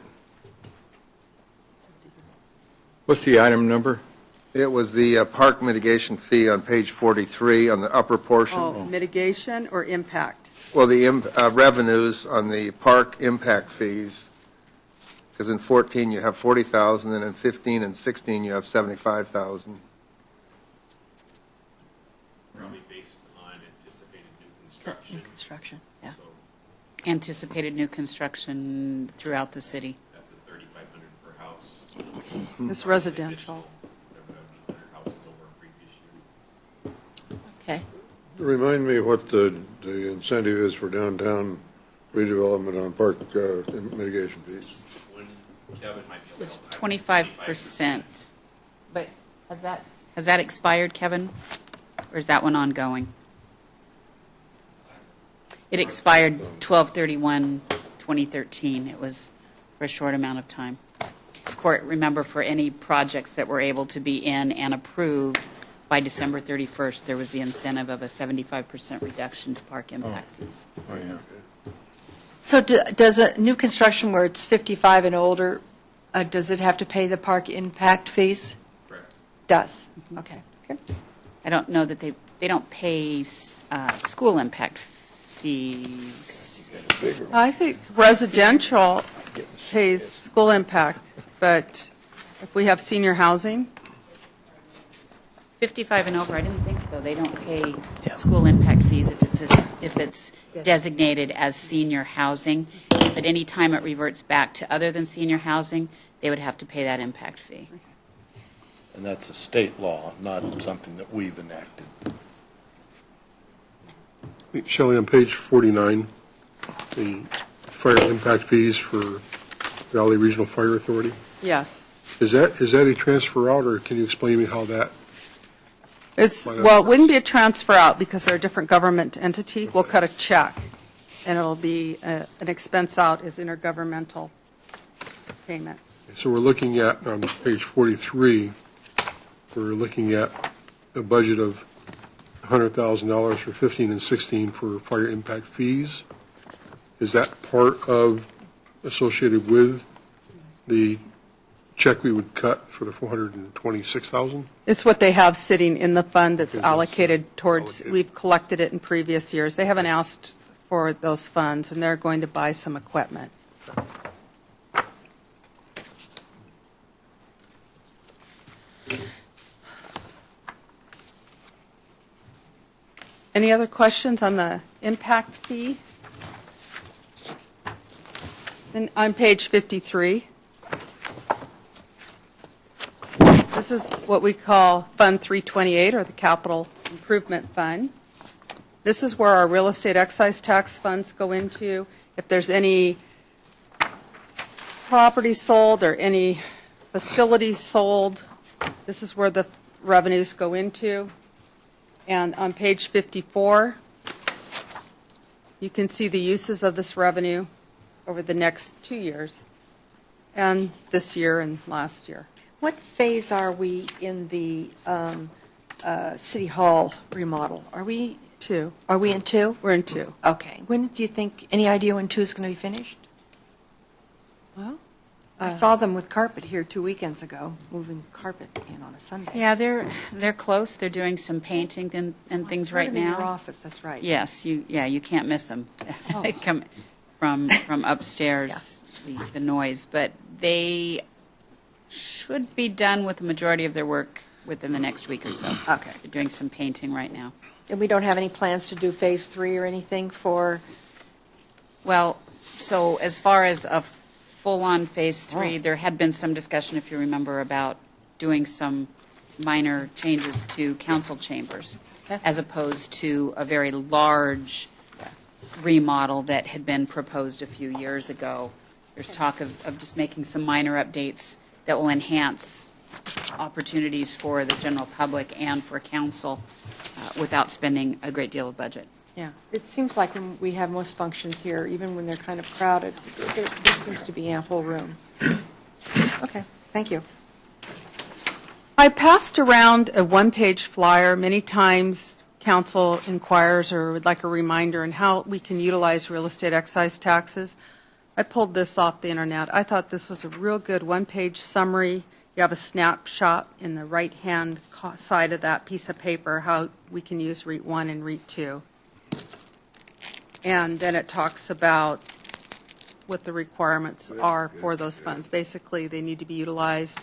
[SPEAKER 7] What's the item number?
[SPEAKER 8] It was the park mitigation fee on page 43 on the upper portion.
[SPEAKER 1] Oh, mitigation or impact?
[SPEAKER 8] Well, the revenues on the park impact fees, because in 14 you have 40,000 and in 15 and 16 you have 75,000.
[SPEAKER 9] Probably based on anticipated new construction.
[SPEAKER 4] Construction, yeah.
[SPEAKER 9] So
[SPEAKER 3] Anticipated new construction throughout the city.
[SPEAKER 9] at the 3,500 per house.
[SPEAKER 1] It's residential.
[SPEAKER 9] Whatever that 100 houses over a previous year.
[SPEAKER 4] Okay.
[SPEAKER 5] Remind me what the incentive is for downtown redevelopment on park mitigation fees.
[SPEAKER 9] When Kevin might be able to.
[SPEAKER 3] It's
[SPEAKER 9] help.
[SPEAKER 3] 25%. But has that expired, Kevin? Or is that one ongoing? It expired 12/31/2013. It was for a short amount of time. Remember, for any projects that were able to be in and approved by December 31st, there was the incentive of a 75% reduction to park impact fees.
[SPEAKER 7] Oh, yeah.
[SPEAKER 4] So does a new construction where it's 55 and older, does it have to pay the park impact fees?
[SPEAKER 9] Correct.
[SPEAKER 4] Does, okay.
[SPEAKER 3] I don't know that they don't pay school impact fees.
[SPEAKER 1] I think residential pays school impact, but if we have senior housing,
[SPEAKER 3] 55 and over, I didn't think so. They don't pay school impact fees if it's designated as senior housing. If at any time it reverts back to other than senior housing, they would have to pay that impact fee.
[SPEAKER 10] And that's a state law, not something that we've enacted.
[SPEAKER 6] Shelley, on page 49, the fire impact fees for Valley Regional Fire Authority,
[SPEAKER 1] yes.
[SPEAKER 6] is that a transfer out, or can you explain to me how that?
[SPEAKER 1] Well, it wouldn't be a transfer out because they're a different government entity. We'll cut a check, and it'll be an expense out as intergovernmental payment.
[SPEAKER 6] So we're looking at, on page 43, we're looking at a budget of $100,000 for 15 and 16 for fire impact fees. Is that part of, associated with the check we would cut for the $426,000?
[SPEAKER 1] It's what they have sitting in the fund that's
[SPEAKER 6] Okay, that's
[SPEAKER 1] allocated towards,
[SPEAKER 6] allocated.
[SPEAKER 1] we've collected it in previous years. They haven't asked for those funds, and they're going to buy some equipment. Any other questions on the impact fee? And on page 53, this is what we call Fund 328, or the Capital Improvement Fund. This is where our real estate excise tax funds go into. If there's any property sold or any facility sold, this is where the revenues go into. And on page 54, you can see the uses of this revenue over the next 2 years, and this year and last year.
[SPEAKER 4] What phase are we in the City Hall remodel? Are we in 2?
[SPEAKER 1] We're in 2.
[SPEAKER 4] Okay. When do you think, any idea when 2 is going to be finished?
[SPEAKER 1] Well,
[SPEAKER 4] I saw them with carpet here 2 weekends ago, moving carpet in on a Sunday.
[SPEAKER 3] Yeah, they're close. They're doing some painting and things right
[SPEAKER 4] In your
[SPEAKER 3] now.
[SPEAKER 4] office, that's right.
[SPEAKER 3] Yes, you can't miss them.
[SPEAKER 4] Oh.
[SPEAKER 3] They come from upstairs, the noise. But they should be done with the majority of their work within the next week or so.
[SPEAKER 4] Okay.
[SPEAKER 3] They're doing some painting right now.
[SPEAKER 4] And we don't have any plans to do Phase 3 or anything for,
[SPEAKER 3] Well, so as far as a full-on Phase 3, there had been some discussion, if you remember, about doing some minor changes to council chambers, as opposed to a very large remodel that had been proposed a few years ago. There's talk of just making some minor updates that will enhance opportunities for the general public and for council without spending a great deal of budget.
[SPEAKER 4] yeah. It seems like when we have most functions here, even when they're kind of crowded, there seems to be ample room. Okay, thank you.
[SPEAKER 1] I passed around a one-page flyer. Many times, council inquires or would like a reminder on how we can utilize real estate excise taxes. I pulled this off the internet. I thought this was a real good one-page summary. You have a snapshot in the right-hand side of that piece of paper, how we can use REIT 1 and REIT 2. And then it talks about what the requirements are for those funds. Basically, they need to be utilized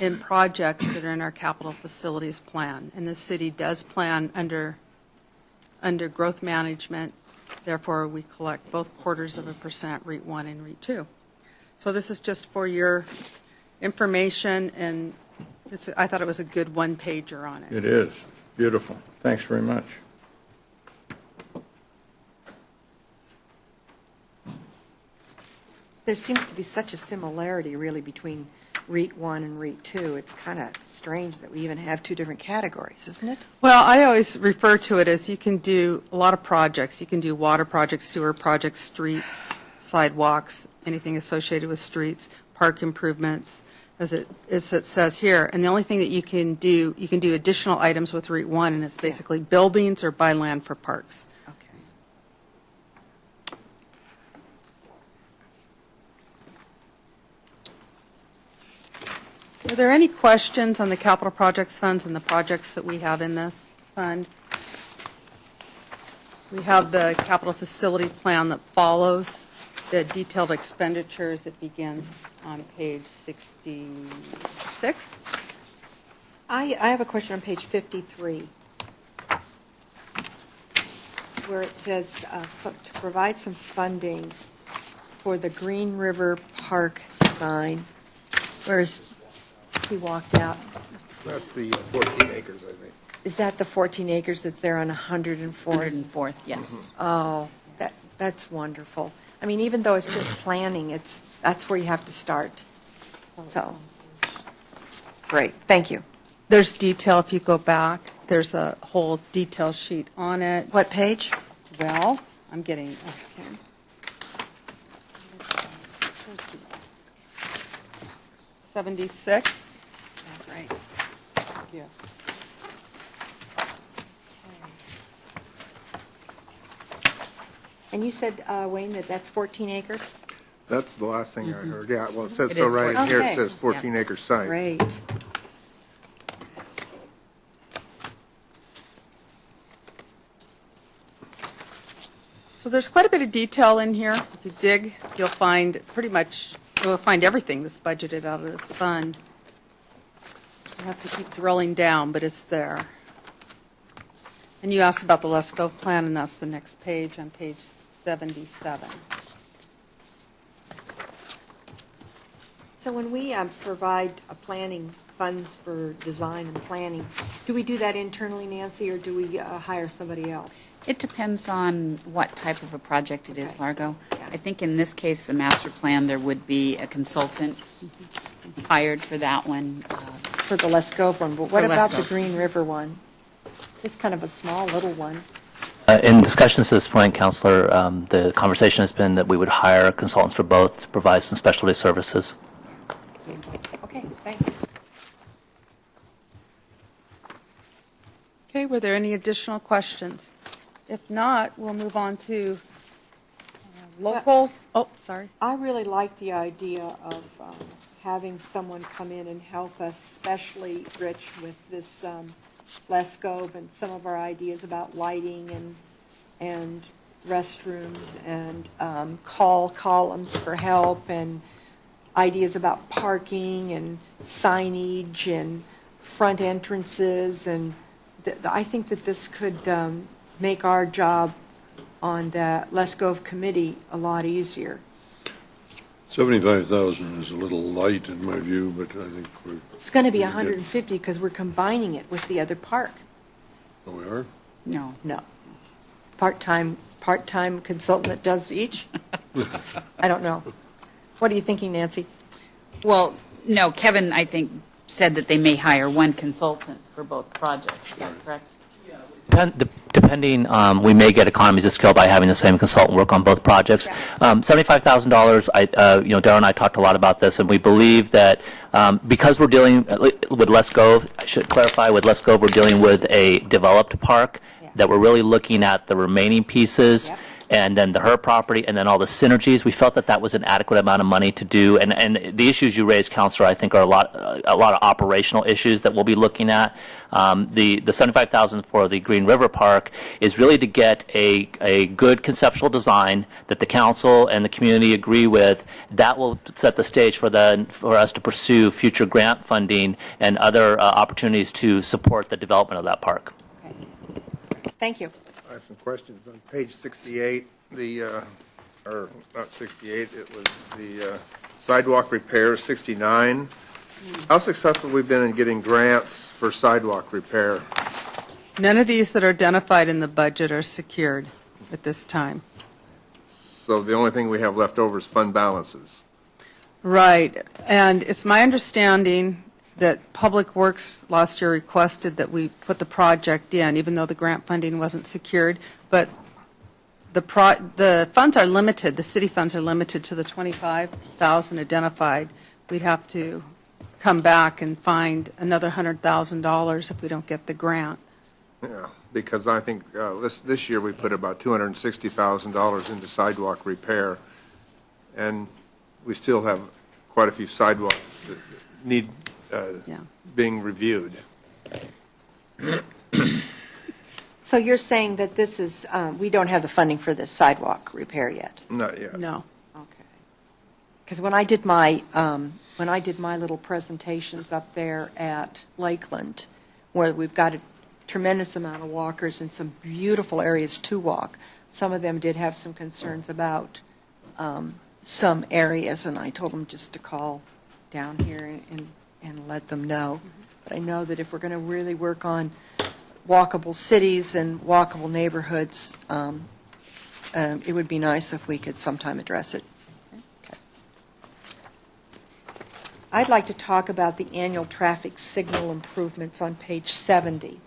[SPEAKER 1] in projects that are in our capital facilities plan. And the city does plan under growth management. Therefore, we collect both 0.25% REIT 1 and REIT 2. So this is just for your information, and I thought it was a good one-pager on it.
[SPEAKER 7] It is. Beautiful. Thanks very much.
[SPEAKER 4] There seems to be such a similarity, really, between REIT 1 and REIT 2. It's kind of strange that we even have two different categories, isn't it?
[SPEAKER 1] Well, I always refer to it as you can do a lot of projects. You can do water projects, sewer projects, streets, sidewalks, anything associated with streets, park improvements, as it says here. And the only thing that you can do additional items with REIT 1, and it's basically buildings or buy land for parks.
[SPEAKER 4] Okay.
[SPEAKER 1] Are there any questions on the capital projects funds and the projects that we have in this fund? We have the capital facility plan that follows the detailed expenditures. It begins on page 66.
[SPEAKER 4] I have a question on page 53, where it says to provide some funding for the Green River Park design. Where's he walked out?
[SPEAKER 8] That's the 14 acres, I think.
[SPEAKER 4] Is that the 14 acres that's there on 104th?
[SPEAKER 3] 104th, yes.
[SPEAKER 4] Oh, that's wonderful. I mean, even though it's just planning, that's where you have to start. So, great, thank you.
[SPEAKER 1] There's detail if you go back. There's a whole detail sheet on it.
[SPEAKER 4] What page?
[SPEAKER 1] Well, I'm getting, okay. 76.
[SPEAKER 4] Right.
[SPEAKER 1] Thank you.
[SPEAKER 4] And you said, Wayne, that that's 14 acres?
[SPEAKER 8] That's the last thing I heard, yeah. Well, it says
[SPEAKER 3] It
[SPEAKER 8] so
[SPEAKER 3] is
[SPEAKER 8] right
[SPEAKER 3] 14.
[SPEAKER 8] here, it
[SPEAKER 4] Okay.
[SPEAKER 8] says 14-acre site.
[SPEAKER 4] Great.
[SPEAKER 1] So there's quite a bit of detail in here. If you dig, you'll find everything that's budgeted out of this fund. You have to keep drilling down, but it's there. And you asked about the Lesko plan, and that's the next page, on page 77.
[SPEAKER 4] So when we provide planning funds for design and planning, do we do that internally, Nancy, or do we hire somebody else?
[SPEAKER 3] It depends on what type of a project it is,
[SPEAKER 4] Okay.
[SPEAKER 3] Largo.
[SPEAKER 4] Yeah.
[SPEAKER 3] I think in this case, the master plan, there would be a consultant hired for that one.
[SPEAKER 4] For the Lesko one, but what
[SPEAKER 3] For
[SPEAKER 4] about the
[SPEAKER 3] Lesko.
[SPEAKER 4] Green River one? It's kind of a small, little one.
[SPEAKER 11] In discussions to this point, Counselor, the conversation has been that we would hire consultants for both to provide some specialty services.
[SPEAKER 4] Okay, thanks.
[SPEAKER 1] Okay, were there any additional questions? If not, we'll move on to local, sorry.
[SPEAKER 4] I really like the idea of having someone come in and help us, especially Rich, with this Lesko and some of our ideas about lighting and restrooms and call columns for help and ideas about parking and signage and front entrances, and I think that this could make our job on the Les Gove committee a lot easier.
[SPEAKER 5] 75,000 is a little light in my view, but I think we're.
[SPEAKER 4] It's going to be
[SPEAKER 5] we get-
[SPEAKER 4] 150 because we're combining it with the other park.
[SPEAKER 5] Oh, we are?
[SPEAKER 3] No.
[SPEAKER 4] No. Part-time consultant that does each? I don't know. What are you thinking, Nancy?
[SPEAKER 3] Well, no, Kevin, I think, said that they may hire one consultant for both projects, is that correct?
[SPEAKER 11] Depending, we may get economies of scale by having the same consultant work on both projects. $75,000, Darrell and I talked a lot about this, and we believe that because we're dealing with Les Gove, I should clarify, with Les Gove, we're dealing with a developed park, that we're really looking at the remaining pieces, and then her property, and then all the synergies. We felt that that was an adequate amount of money to do, and the issues you raised, Counselor, I think are a lot of operational issues that we'll be looking at. The $75,000 for the Green River Park is really to get a good conceptual design that the council and the community agree with. That will set the stage for us to pursue future grant funding and other opportunities to support the development of that park.
[SPEAKER 4] Thank you.
[SPEAKER 8] I have some questions. On page 68, or not 68, it was the sidewalk repair, 69. How successful we've been in getting grants for sidewalk repair?
[SPEAKER 1] None of these that are identified in the budget are secured at this time.
[SPEAKER 8] So the only thing we have left over is fund balances.
[SPEAKER 1] Right, and it's my understanding that Public Works last year requested that we put the project in, even though the grant funding wasn't secured, but the funds are limited, the city funds are limited to the $25,000 identified. We'd have to come back and find another $100,000 if we don't get the grant.
[SPEAKER 8] Yeah, because I think this year we put about $260,000 into sidewalk repair, and we still have quite a few sidewalks that need being reviewed.
[SPEAKER 4] So you're saying that this is, we don't have the funding for this sidewalk repair yet?
[SPEAKER 8] Not yet.
[SPEAKER 1] No.
[SPEAKER 4] Okay. Because when I did my little presentations up there at Lakeland, where we've got a tremendous amount of walkers and some beautiful areas to walk, some of them did have some concerns about some areas, and I told them just to call down here and let them know. But I know that if we're going to really work on walkable cities and walkable neighborhoods, it would be nice if we could sometime address it. Okay. I'd like to talk about the annual traffic signal improvements on page 70.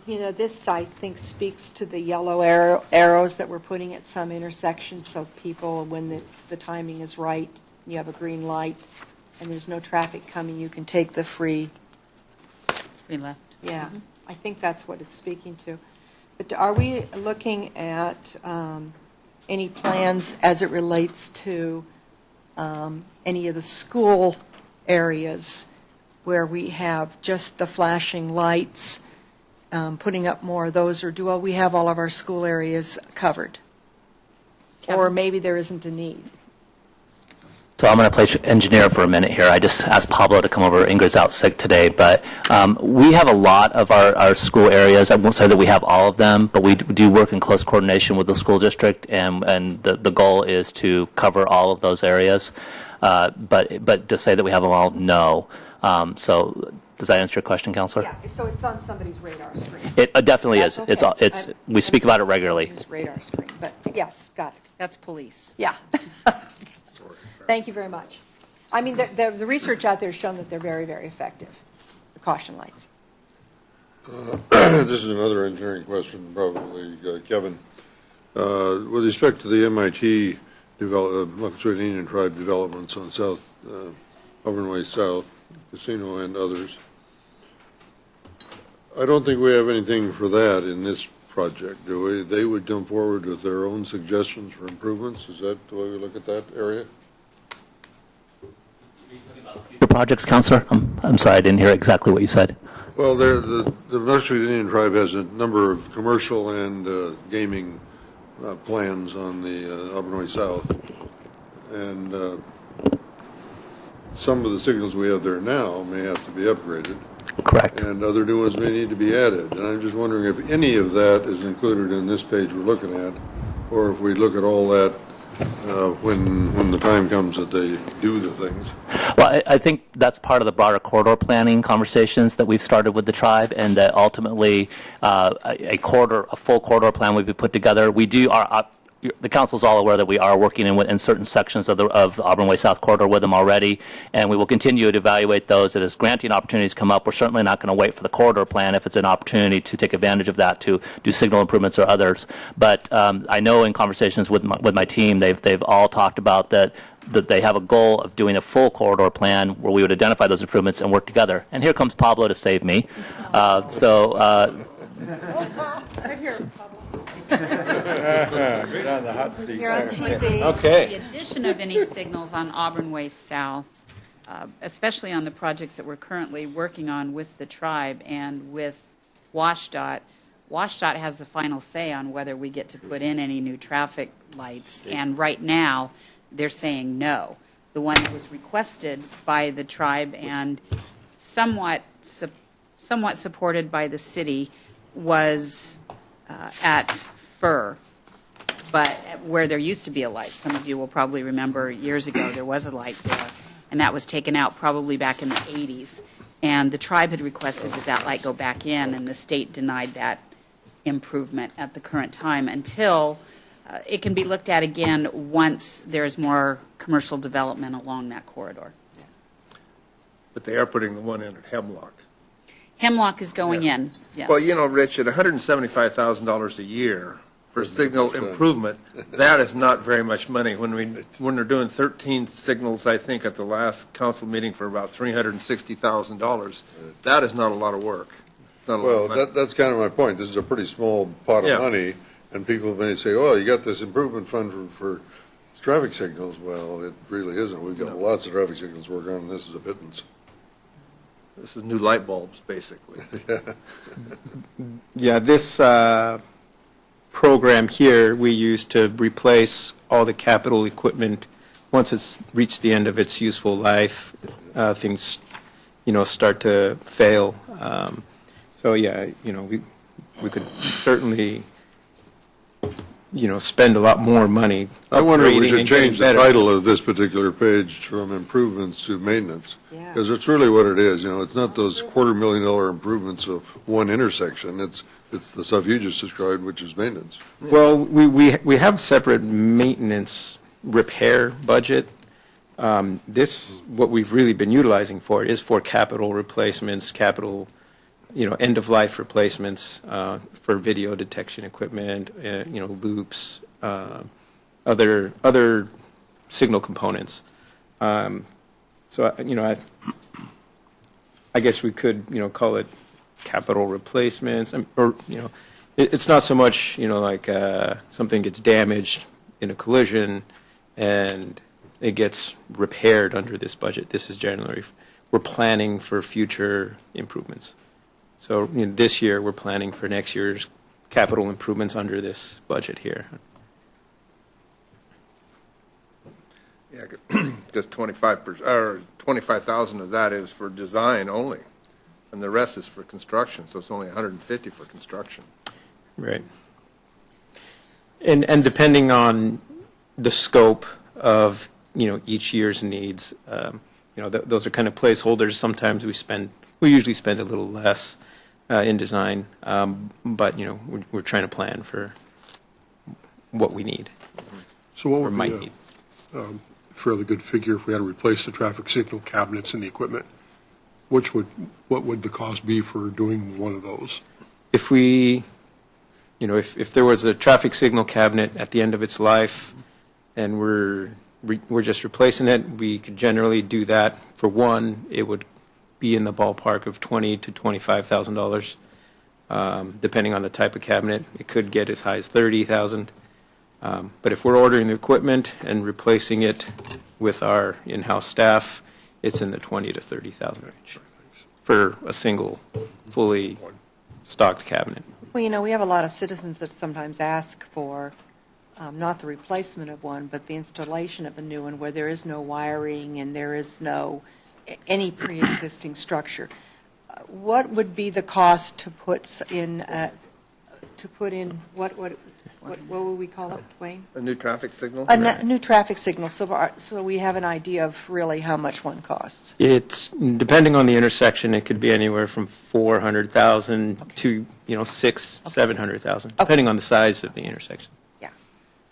[SPEAKER 4] You know, this, I think, speaks to the yellow arrows that we're putting at some intersections, so people, when the timing is right, you have a green light, and there's no traffic coming, you can take the free.
[SPEAKER 3] Free left.
[SPEAKER 4] Yeah, I think that's what it's speaking to. But are we looking at any plans as it relates to any of the school areas where we have just the flashing lights, putting up more of those, or do we have all of our school areas covered? Or maybe there isn't a need?
[SPEAKER 11] So I'm going to play engineer for a minute here. I just asked Pablo to come over. Ingrid's out sick today, but we have a lot of our school areas. I won't say that we have all of them, but we do work in close coordination with the school district, and the goal is to cover all of those areas. But to say that we have them all, no. So does that answer your question, Counselor?
[SPEAKER 4] Yeah, so it's on somebody's radar screen.
[SPEAKER 11] It definitely
[SPEAKER 4] That's
[SPEAKER 11] is.
[SPEAKER 4] okay.
[SPEAKER 11] We speak about it regularly.
[SPEAKER 4] Use radar screen, but yes, got it.
[SPEAKER 3] That's police.
[SPEAKER 4] Yeah. Thank you very much. I mean, the research out there has shown that they're very, very effective, the caution lights.
[SPEAKER 5] This is another engineering question, probably, Kevin. With respect to the MIT Muckasoit Indian Tribe developments on South, Auburn Way South, Casino and others, I don't think we have anything for that in this project, do we? They would come forward with their own suggestions for improvements? Is that the way we look at that area?
[SPEAKER 11] Your projects, Counselor? I'm sorry, I didn't hear exactly what you said.
[SPEAKER 5] Well, the Musqueam Indian Tribe has a number of commercial and gaming plans on the Auburn Way South, and some of the signals we have there now may have to be upgraded.
[SPEAKER 11] Correct.
[SPEAKER 5] And other new ones may need to be added. And I'm just wondering if any of that is included in this page we're looking at, or if we look at all that when the time comes that they do the things.
[SPEAKER 11] Well, I think that's part of the broader corridor planning conversations that we've started with the tribe, and that ultimately a full corridor plan would be put together. We do the council's all aware that we are working in certain sections of the Auburn Way South corridor with them already, and we will continue to evaluate those. And as granting opportunities come up, we're certainly not going to wait for the corridor plan if it's an opportunity to take advantage of that to do signal improvements or others. But I know in conversations with my team, they've all talked about that they have a goal of doing a full corridor plan where we would identify those improvements and work together. And here comes Pablo to save me.
[SPEAKER 1] Right here, Pablo.
[SPEAKER 7] Get on the hot seat.
[SPEAKER 4] You're on TV.
[SPEAKER 7] Okay.
[SPEAKER 3] The addition of any signals on Auburn Way South, especially on the projects that we're currently working on with the tribe and with WashDOT, WashDOT has the final say on whether we get to put in any new traffic lights. And right now, they're saying no. The one that was requested by the tribe and somewhat supported by the city was at Fur, but where there used to be a light. Some of you will probably remember years ago there was a light there, and that was taken out probably back in the 80s. And the tribe had requested that light go back in, and the state denied that improvement at the current time until it can be looked at again once there's more commercial development along that corridor.
[SPEAKER 8] But they are putting the one in at Hemlock.
[SPEAKER 3] Hemlock is going in, yes.
[SPEAKER 8] Well, you know, Rich, at $175,000 a year for signal improvement, that is not very much money. When they're doing 13 signals, I think, at the last council meeting for about $360,000, that is not a lot of work. Not a lot
[SPEAKER 5] Well,
[SPEAKER 8] of money.
[SPEAKER 5] that's kind of my point. This is a pretty small pot
[SPEAKER 8] Yeah.
[SPEAKER 5] of money, and people may say, oh, you got this improvement fund for traffic signals. Well, it really isn't. We've got lots of traffic signals to work on, and this is a pittance.
[SPEAKER 8] This is new light bulbs, basically.
[SPEAKER 12] Yeah, this program here, we use to replace all the capital equipment. Once it's reached the end of its useful life, things, start to fail. So, yeah, we could certainly, spend a lot more money.
[SPEAKER 5] I wonder if we
[SPEAKER 12] upgrading
[SPEAKER 5] should
[SPEAKER 12] and getting
[SPEAKER 5] change the
[SPEAKER 12] better.
[SPEAKER 5] title of this particular page from improvements to maintenance.
[SPEAKER 4] Yeah.
[SPEAKER 5] Because it's really what it is, it's not those $250,000 improvements of one intersection, it's the stuff you just described, which is maintenance.
[SPEAKER 12] Well, we have separate maintenance repair budget. What we've really been utilizing for it is for capital replacements, capital, end-of-life replacements for video detection equipment, loops, other signal components. So, I guess we could, call it capital replacements, or, it's not so much, like something gets damaged in a collision and it gets repaired under this budget. This is generally, we're planning for future improvements. So this year, we're planning for next year's capital improvements under this budget here.
[SPEAKER 8] Yeah, just 25%, or 25,000 of that is for design only, and the rest is for construction, so it's only 150 for construction.
[SPEAKER 12] Right. And depending on the scope of, each year's needs, those are kind of placeholders. Sometimes we usually spend a little less in design, but, we're trying to plan for what we need.
[SPEAKER 6] So what
[SPEAKER 12] Or
[SPEAKER 6] would
[SPEAKER 12] might
[SPEAKER 6] be
[SPEAKER 12] need.
[SPEAKER 6] a fairly good figure if we had to replace the traffic signal cabinets and the equipment? What would the cost be for doing one of those?
[SPEAKER 12] If we, if there was a traffic signal cabinet at the end of its life and we're just replacing it, we could generally do that. For one, it would be in the ballpark of $20,000 to $25,000, depending on the type of cabinet. It could get as high as $30,000. But if we're ordering the equipment and replacing it with our in-house staff, it's in the $20,000 to $30,000 range. for a single, fully stocked cabinet.
[SPEAKER 4] Well, we have a lot of citizens that sometimes ask for not the replacement of one, but the installation of a new one where there is no wiring and there is no any pre-existing structure. What would be the cost to put in what would we call it, Wayne?
[SPEAKER 8] A new traffic signal?
[SPEAKER 4] A new traffic signal, so we have an idea of really how much one costs.
[SPEAKER 12] It's, depending on the intersection, it could be anywhere from 400,000 to, 700,000, depending on the size of the intersection.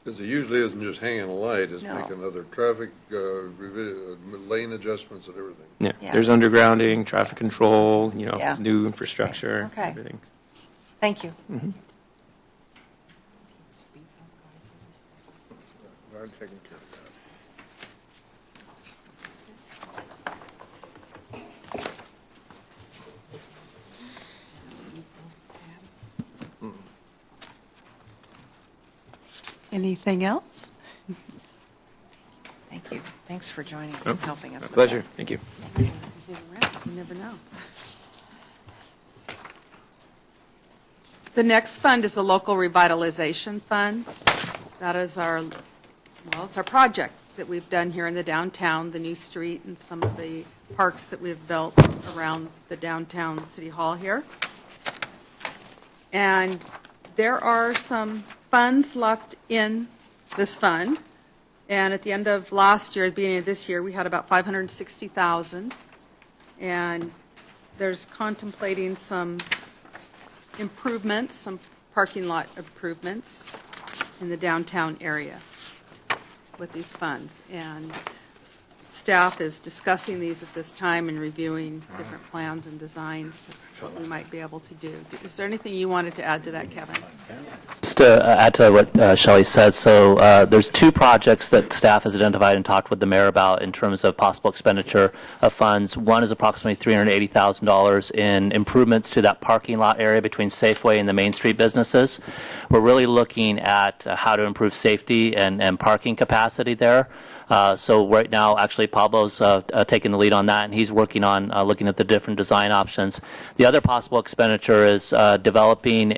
[SPEAKER 5] Because it usually isn't just hanging a light, it's
[SPEAKER 4] No.
[SPEAKER 5] making other traffic, lane adjustments and everything.
[SPEAKER 12] Yeah,
[SPEAKER 4] Yeah.
[SPEAKER 12] there's undergrounding, traffic control,
[SPEAKER 4] Yeah.
[SPEAKER 12] new infrastructure,
[SPEAKER 4] Okay.
[SPEAKER 12] everything.
[SPEAKER 4] Thank you.
[SPEAKER 8] I'm taking care of that.
[SPEAKER 1] Anything else?
[SPEAKER 4] Thank you. Thanks for joining us and helping us
[SPEAKER 12] My
[SPEAKER 4] with
[SPEAKER 12] pleasure.
[SPEAKER 4] that.
[SPEAKER 12] Thank you.
[SPEAKER 1] You never know. The next fund is the Local Revitalization Fund. That is it's our project that we've done here in the downtown, the new street and some of the parks that we've built around the downtown city hall here. And there are some funds locked in this fund. And at the end of last year, at the beginning of this year, we had about $560,000. And there's contemplating some improvements, some parking lot improvements in the downtown area with these funds. And staff is discussing these at this time and reviewing different plans and designs of what we might be able to do. Is there anything you wanted to add to that, Kevin?
[SPEAKER 11] Just to add to what Shelley said, so there's two projects that staff has identified and talked with the mayor about in terms of possible expenditure of funds. One is approximately $380,000 in improvements to that parking lot area between Safeway and the Main Street businesses. We're really looking at how to improve safety and parking capacity there. So right now, actually, Pablo's taking the lead on that, and he's working on looking at the different design options. The other possible expenditure is developing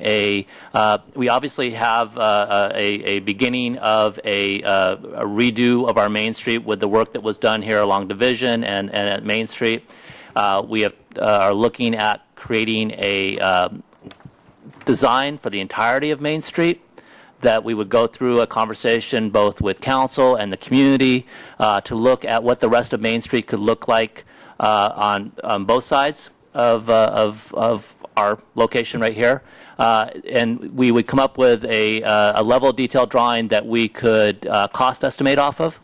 [SPEAKER 11] we obviously have a beginning of a redo of our Main Street with the work that was done here along Division and at Main Street. We are looking at creating a design for the entirety of Main Street, that we would go through a conversation both with council and the community to look at what the rest of Main Street could look like on both sides of our location right here. And we would come up with a level of detailed drawing that we could cost estimate off of.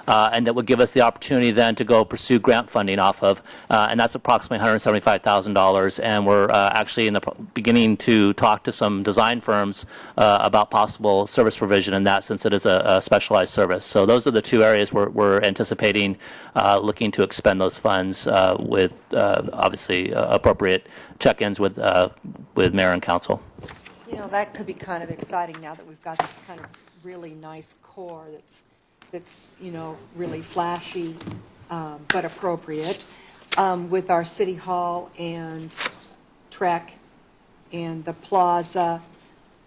[SPEAKER 11] And that would give us the opportunity then to go pursue grant funding off of, and that's approximately $175,000. And we're actually in the beginning to talk to some design firms about possible service provision in that, since it is a specialized service. So those are the two areas we're anticipating looking to expend those funds with obviously appropriate check-ins with mayor and council.
[SPEAKER 4] That could be kind of exciting now that we've got this kind of really nice core that's really flashy, but appropriate, with our city hall and Trek and the plaza.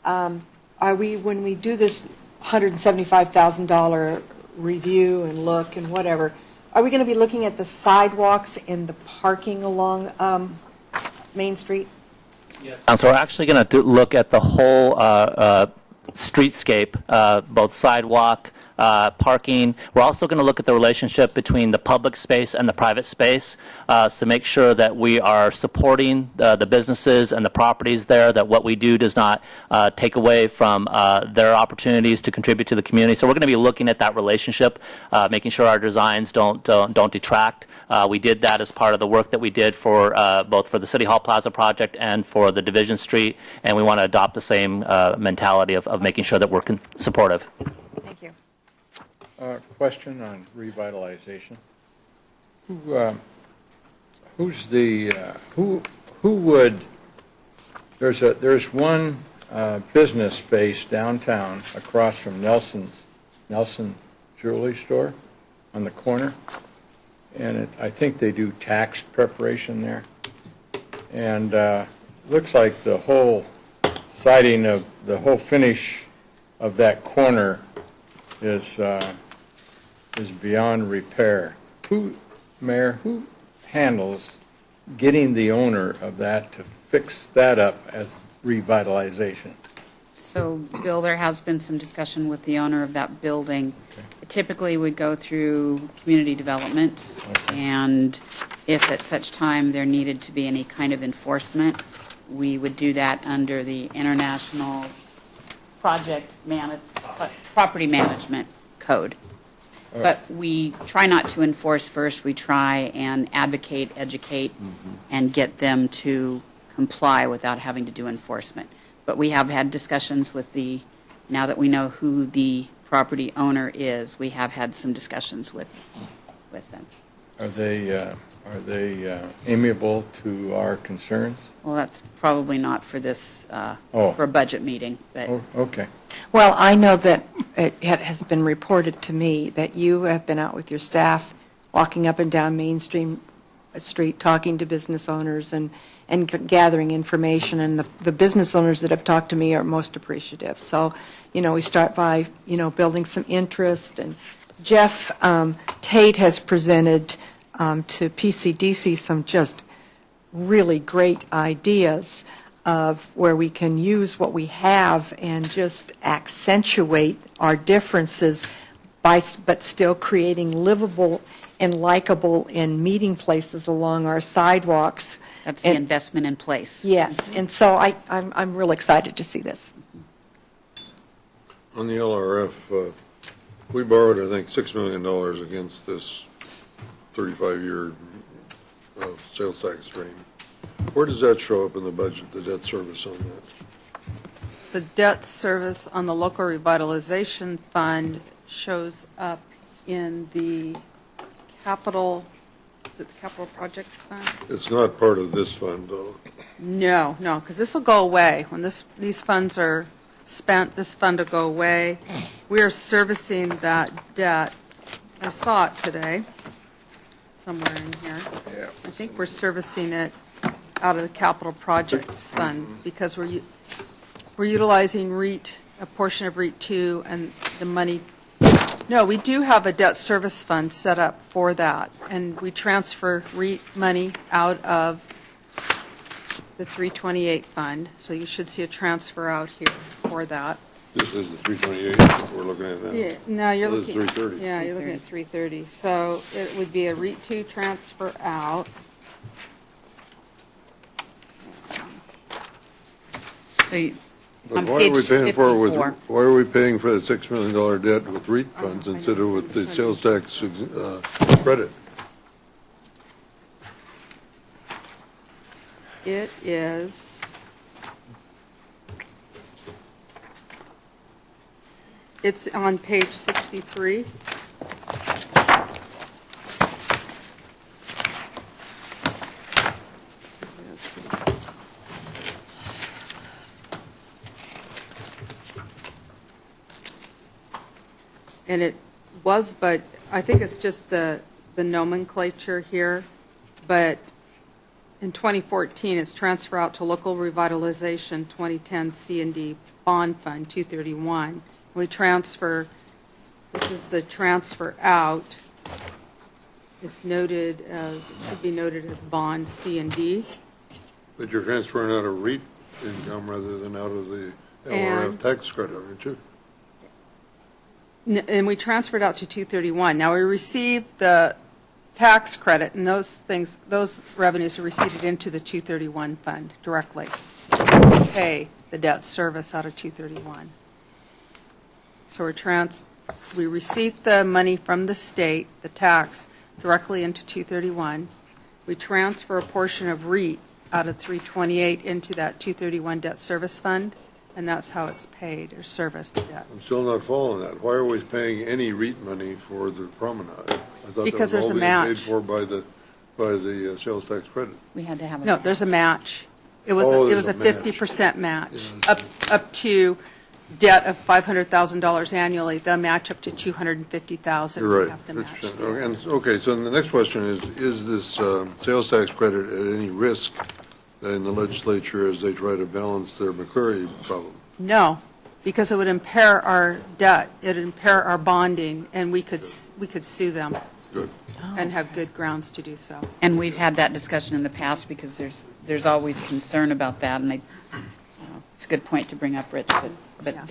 [SPEAKER 4] When we do this $175,000 review and look and whatever, are we going to be looking at the sidewalks and the parking along Main Street?
[SPEAKER 11] Yes. So we're actually going to look at the whole streetscape, both sidewalk, parking. We're also going to look at the relationship between the public space and the private space to make sure that we are supporting the businesses and the properties there, that what we do does not take away from their opportunities to contribute to the community. So we're going to be looking at that relationship, making sure our designs don't detract. We did that as part of the work that we did for both for the City Hall Plaza project and for the Division Street, and we want to adopt the same mentality of making sure that we're supportive.
[SPEAKER 4] Thank you.
[SPEAKER 7] Question on revitalization. There's one business face downtown across from Nelson Jewelry Store on the corner, and I think they do tax preparation there. And looks like the whole siding of, the whole finish of that corner is beyond repair. Mayor, who handles getting the owner of that to fix that up as revitalization?
[SPEAKER 3] So, Bill, there has been some discussion with the owner of that building. It typically would go through community development, and if at such time there needed to be any kind of enforcement, we would do that under the International Property Management Code. But we try not to enforce first. We try and advocate, educate, and get them to comply without having to do enforcement. But we have had discussions with now that we know who the property owner is, we have had some discussions with them.
[SPEAKER 7] Are they amiable to our concerns?
[SPEAKER 3] Well, that's probably not for this, for a budget meeting, but.
[SPEAKER 7] Oh, okay.
[SPEAKER 4] Well, I know that it has been reported to me that you have been out with your staff, walking up and down Main Street, talking to business owners and gathering information, and the business owners that have talked to me are most appreciative. So, we start by, building some interest, and Jeff Tate has presented to PCDC some just really great ideas of where we can use what we have and just accentuate our differences but still creating livable and likable and meeting places along our sidewalks.
[SPEAKER 3] That's the investment in place.
[SPEAKER 4] Yes, and so I'm real excited to see this.
[SPEAKER 5] On the LRF, we borrowed, I think, $6 million against this 35-year sales tax stream. Where does that show up in the budget, the debt service on that?
[SPEAKER 1] The debt service on the local revitalization fund shows up in the capital, is it the capital projects fund?
[SPEAKER 5] It's not part of this fund, though.
[SPEAKER 1] No, because this will go away. When these funds are spent, this fund will go away. We are servicing that debt. I saw it today, somewhere in here.
[SPEAKER 5] Yeah.
[SPEAKER 1] I think we're servicing it out of the capital projects funds because we're utilizing REIT, a portion of REIT 2, and the money. No, we do have a debt service fund set up for that, and we transfer REIT money out of the 328 fund, so you should see a transfer out here for that.
[SPEAKER 5] This is the 328 that we're looking at now.
[SPEAKER 1] Yeah, no, you're
[SPEAKER 5] Well, this is
[SPEAKER 1] looking.
[SPEAKER 5] 330.
[SPEAKER 1] Yeah, you're looking at 330. So it would be a REIT 2 transfer out.
[SPEAKER 3] So
[SPEAKER 5] But
[SPEAKER 3] on
[SPEAKER 5] why are
[SPEAKER 3] page
[SPEAKER 5] we paying for it with,
[SPEAKER 3] 54.
[SPEAKER 5] why are we paying for the $6 million debt with REIT funds instead of with the sales tax credit?
[SPEAKER 1] It is, it's on page 63. Let's see. And it was, but I think it's just the nomenclature here, but in 2014, it's transfer out to local revitalization 2010 C&D bond fund 231. We transfer, this is the transfer out. It's noted as, it should be noted as bond C&D.
[SPEAKER 5] But you're transferring out of REIT income rather than out of the LRF
[SPEAKER 1] And-
[SPEAKER 5] tax credit, aren't you?
[SPEAKER 1] And we transferred out to 231. Now, we received the tax credit, and those things, those revenues are received into the 231 fund directly. We pay the debt service out of 231. So we receive the money from the state, the tax, directly into 231. We transfer a portion of REIT out of 328 into that 231 debt service fund, and that's how it's paid or serviced, the debt.
[SPEAKER 5] I'm still not following that. Why are we paying any REIT money for the promenade? I thought
[SPEAKER 1] Because
[SPEAKER 5] that was
[SPEAKER 1] there's a
[SPEAKER 5] all being paid
[SPEAKER 1] match.
[SPEAKER 5] for by the sales tax credit.
[SPEAKER 3] We had to have a.
[SPEAKER 1] No, there's a match. It was,
[SPEAKER 5] Oh,
[SPEAKER 1] it was
[SPEAKER 5] there's
[SPEAKER 1] a
[SPEAKER 5] a match.
[SPEAKER 1] 50% match,
[SPEAKER 5] Yeah.
[SPEAKER 1] up to debt of $500,000 annually. They'll match up to $250,000.
[SPEAKER 5] You're
[SPEAKER 1] We
[SPEAKER 5] right.
[SPEAKER 1] have to match
[SPEAKER 5] 50%.
[SPEAKER 1] there.
[SPEAKER 5] Okay, so the next question is this sales tax credit at any risk in the legislature as they try to balance their McCleary problem?
[SPEAKER 1] No, because it would impair our debt, it would impair our bonding, and we could sue them.
[SPEAKER 5] Good.
[SPEAKER 1] And have good grounds to do so.
[SPEAKER 3] And we've had that discussion in the past because there's always concern about that, and it's a good point to bring up, Rich, but
[SPEAKER 1] Yeah.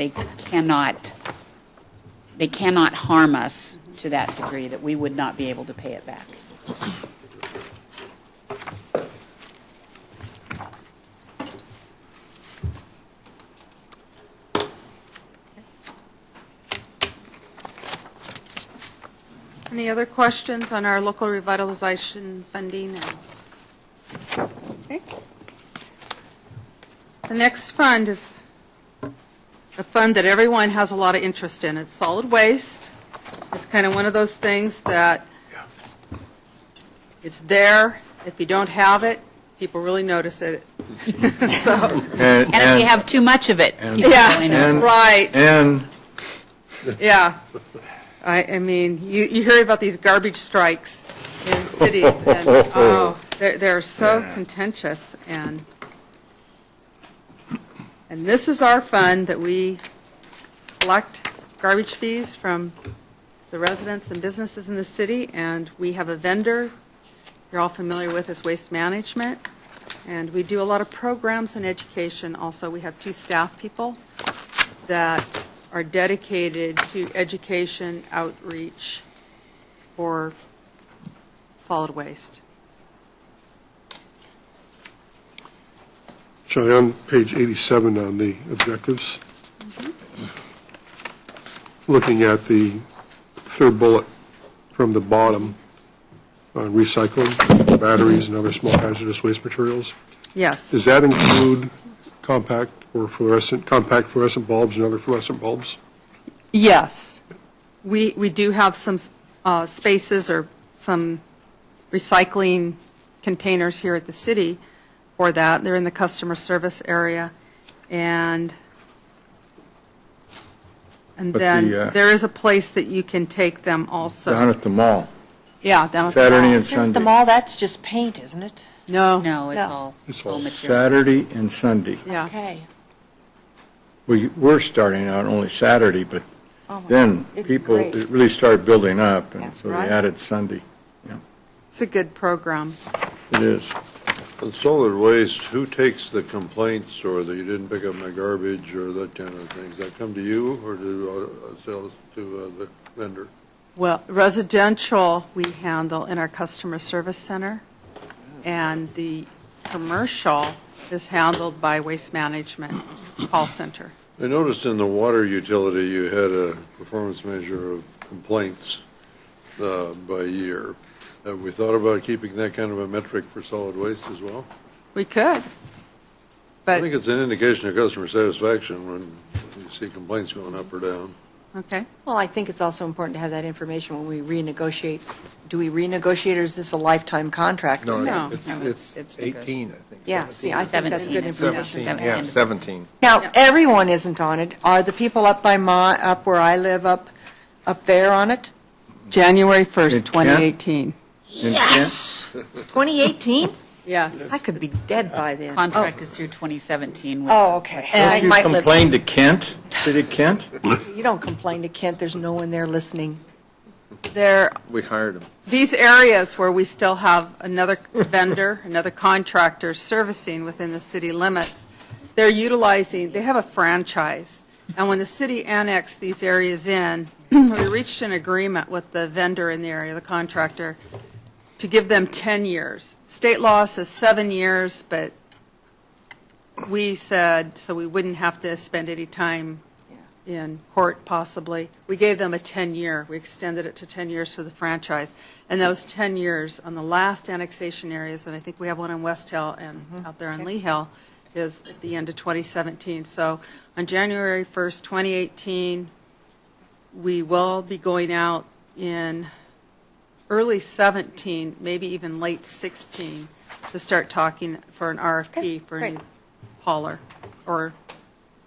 [SPEAKER 3] they cannot harm us to that degree that we would not be able to pay it back.
[SPEAKER 1] Any other questions on our local revitalization funding? Okay. The next fund is a fund that everyone has a lot of interest in. It's solid waste. It's kind of one of those things that it's there. If you don't have it, people really notice it. So,
[SPEAKER 3] And if you have too much of it, you
[SPEAKER 1] yeah,
[SPEAKER 3] really know.
[SPEAKER 1] right.
[SPEAKER 7] And
[SPEAKER 1] Yeah. I mean, you hear about these garbage strikes in cities, and, oh, they're so contentious, and this is our fund that we collect garbage fees from the residents and businesses in the city, and we have a vendor you're all familiar with as Waste Management, and we do a lot of programs and education also. We have 2 staff people that are dedicated to education outreach for solid waste.
[SPEAKER 6] Shelley, on page 87 on the objectives, looking at the third bullet from the bottom on recycling, batteries and other small hazardous waste materials,
[SPEAKER 1] Yes.
[SPEAKER 6] does that include compact fluorescent bulbs and other fluorescent bulbs?
[SPEAKER 1] Yes. We do have some spaces or some recycling containers here at the city for that. They're in the customer service area. And
[SPEAKER 7] But
[SPEAKER 1] then
[SPEAKER 7] the,
[SPEAKER 1] there is a place that you can take them also.
[SPEAKER 7] down at the mall,
[SPEAKER 1] Yeah, down at the
[SPEAKER 7] Saturday
[SPEAKER 1] mall.
[SPEAKER 7] and Sunday.
[SPEAKER 4] The mall, that's just paint, isn't it?
[SPEAKER 1] No.
[SPEAKER 3] No, it's
[SPEAKER 4] No.
[SPEAKER 3] all
[SPEAKER 6] It's all
[SPEAKER 3] material.
[SPEAKER 7] Saturday and Sunday.
[SPEAKER 1] Yeah.
[SPEAKER 4] Okay.
[SPEAKER 7] We're starting out only Saturday, but
[SPEAKER 4] Oh, my
[SPEAKER 7] then
[SPEAKER 4] goodness. It's
[SPEAKER 7] people,
[SPEAKER 4] great.
[SPEAKER 7] it really started building up,
[SPEAKER 4] Yeah.
[SPEAKER 7] and so
[SPEAKER 1] Right.
[SPEAKER 7] they added Sunday.
[SPEAKER 1] It's a good program.
[SPEAKER 7] It is.
[SPEAKER 5] On solid waste, who takes the complaints or that you didn't pick up my garbage or that kind of thing? Does that come to you or to the vendor?
[SPEAKER 1] Well, residential, we handle in our customer service center, and the commercial is handled by Waste Management call center.
[SPEAKER 5] I noticed in the water utility, you had a performance measure of complaints by year. Have we thought about keeping that kind of a metric for solid waste as well?
[SPEAKER 1] We could,
[SPEAKER 5] I
[SPEAKER 1] but,
[SPEAKER 5] think it's an indication of customer satisfaction when you see complaints going up or down.
[SPEAKER 1] okay.
[SPEAKER 4] Well, I think it's also important to have that information when we renegotiate. Do we renegotiate, or is this a lifetime contract?
[SPEAKER 1] No.
[SPEAKER 8] It's
[SPEAKER 3] It's
[SPEAKER 8] 18, I think.
[SPEAKER 4] Yeah, see, I think that's
[SPEAKER 3] 17
[SPEAKER 4] good
[SPEAKER 3] is
[SPEAKER 4] information.
[SPEAKER 3] 17.
[SPEAKER 8] Yeah, 17.
[SPEAKER 4] Now,
[SPEAKER 1] Yeah.
[SPEAKER 4] everyone isn't on it. Are the people up where I live, up there on it?
[SPEAKER 1] January 1st,
[SPEAKER 7] In Kent?
[SPEAKER 1] 2018.
[SPEAKER 4] Yes! 2018?
[SPEAKER 1] Yes.
[SPEAKER 4] I could be dead by then.
[SPEAKER 3] Contract is through 2017.
[SPEAKER 4] Oh, okay.
[SPEAKER 1] And
[SPEAKER 4] I
[SPEAKER 7] Don't you
[SPEAKER 4] might live-
[SPEAKER 7] complain to Kent, City of Kent?
[SPEAKER 4] You don't complain to Kent, there's no one there listening.
[SPEAKER 8] We hired them.
[SPEAKER 1] These areas where we still have another vendor, another contractor servicing within the city limits, they have a franchise. And when the city annexed these areas in, we reached an agreement with the vendor in the area, the contractor, to give them 10 years. State law says 7 years, but we said, so we wouldn't have to spend any time in court possibly. We gave them a 10-year. We extended it to 10 years for the franchise. And those 10 years on the last annexation areas, and I think we have one in West Hill and out there on Lee Hill, is at the end of 2017. So on January 1st, 2018, we will be going out in early 17, maybe even late 16, to start talking for an RFP
[SPEAKER 4] Okay,
[SPEAKER 1] for a
[SPEAKER 4] great.
[SPEAKER 1] new hauler, or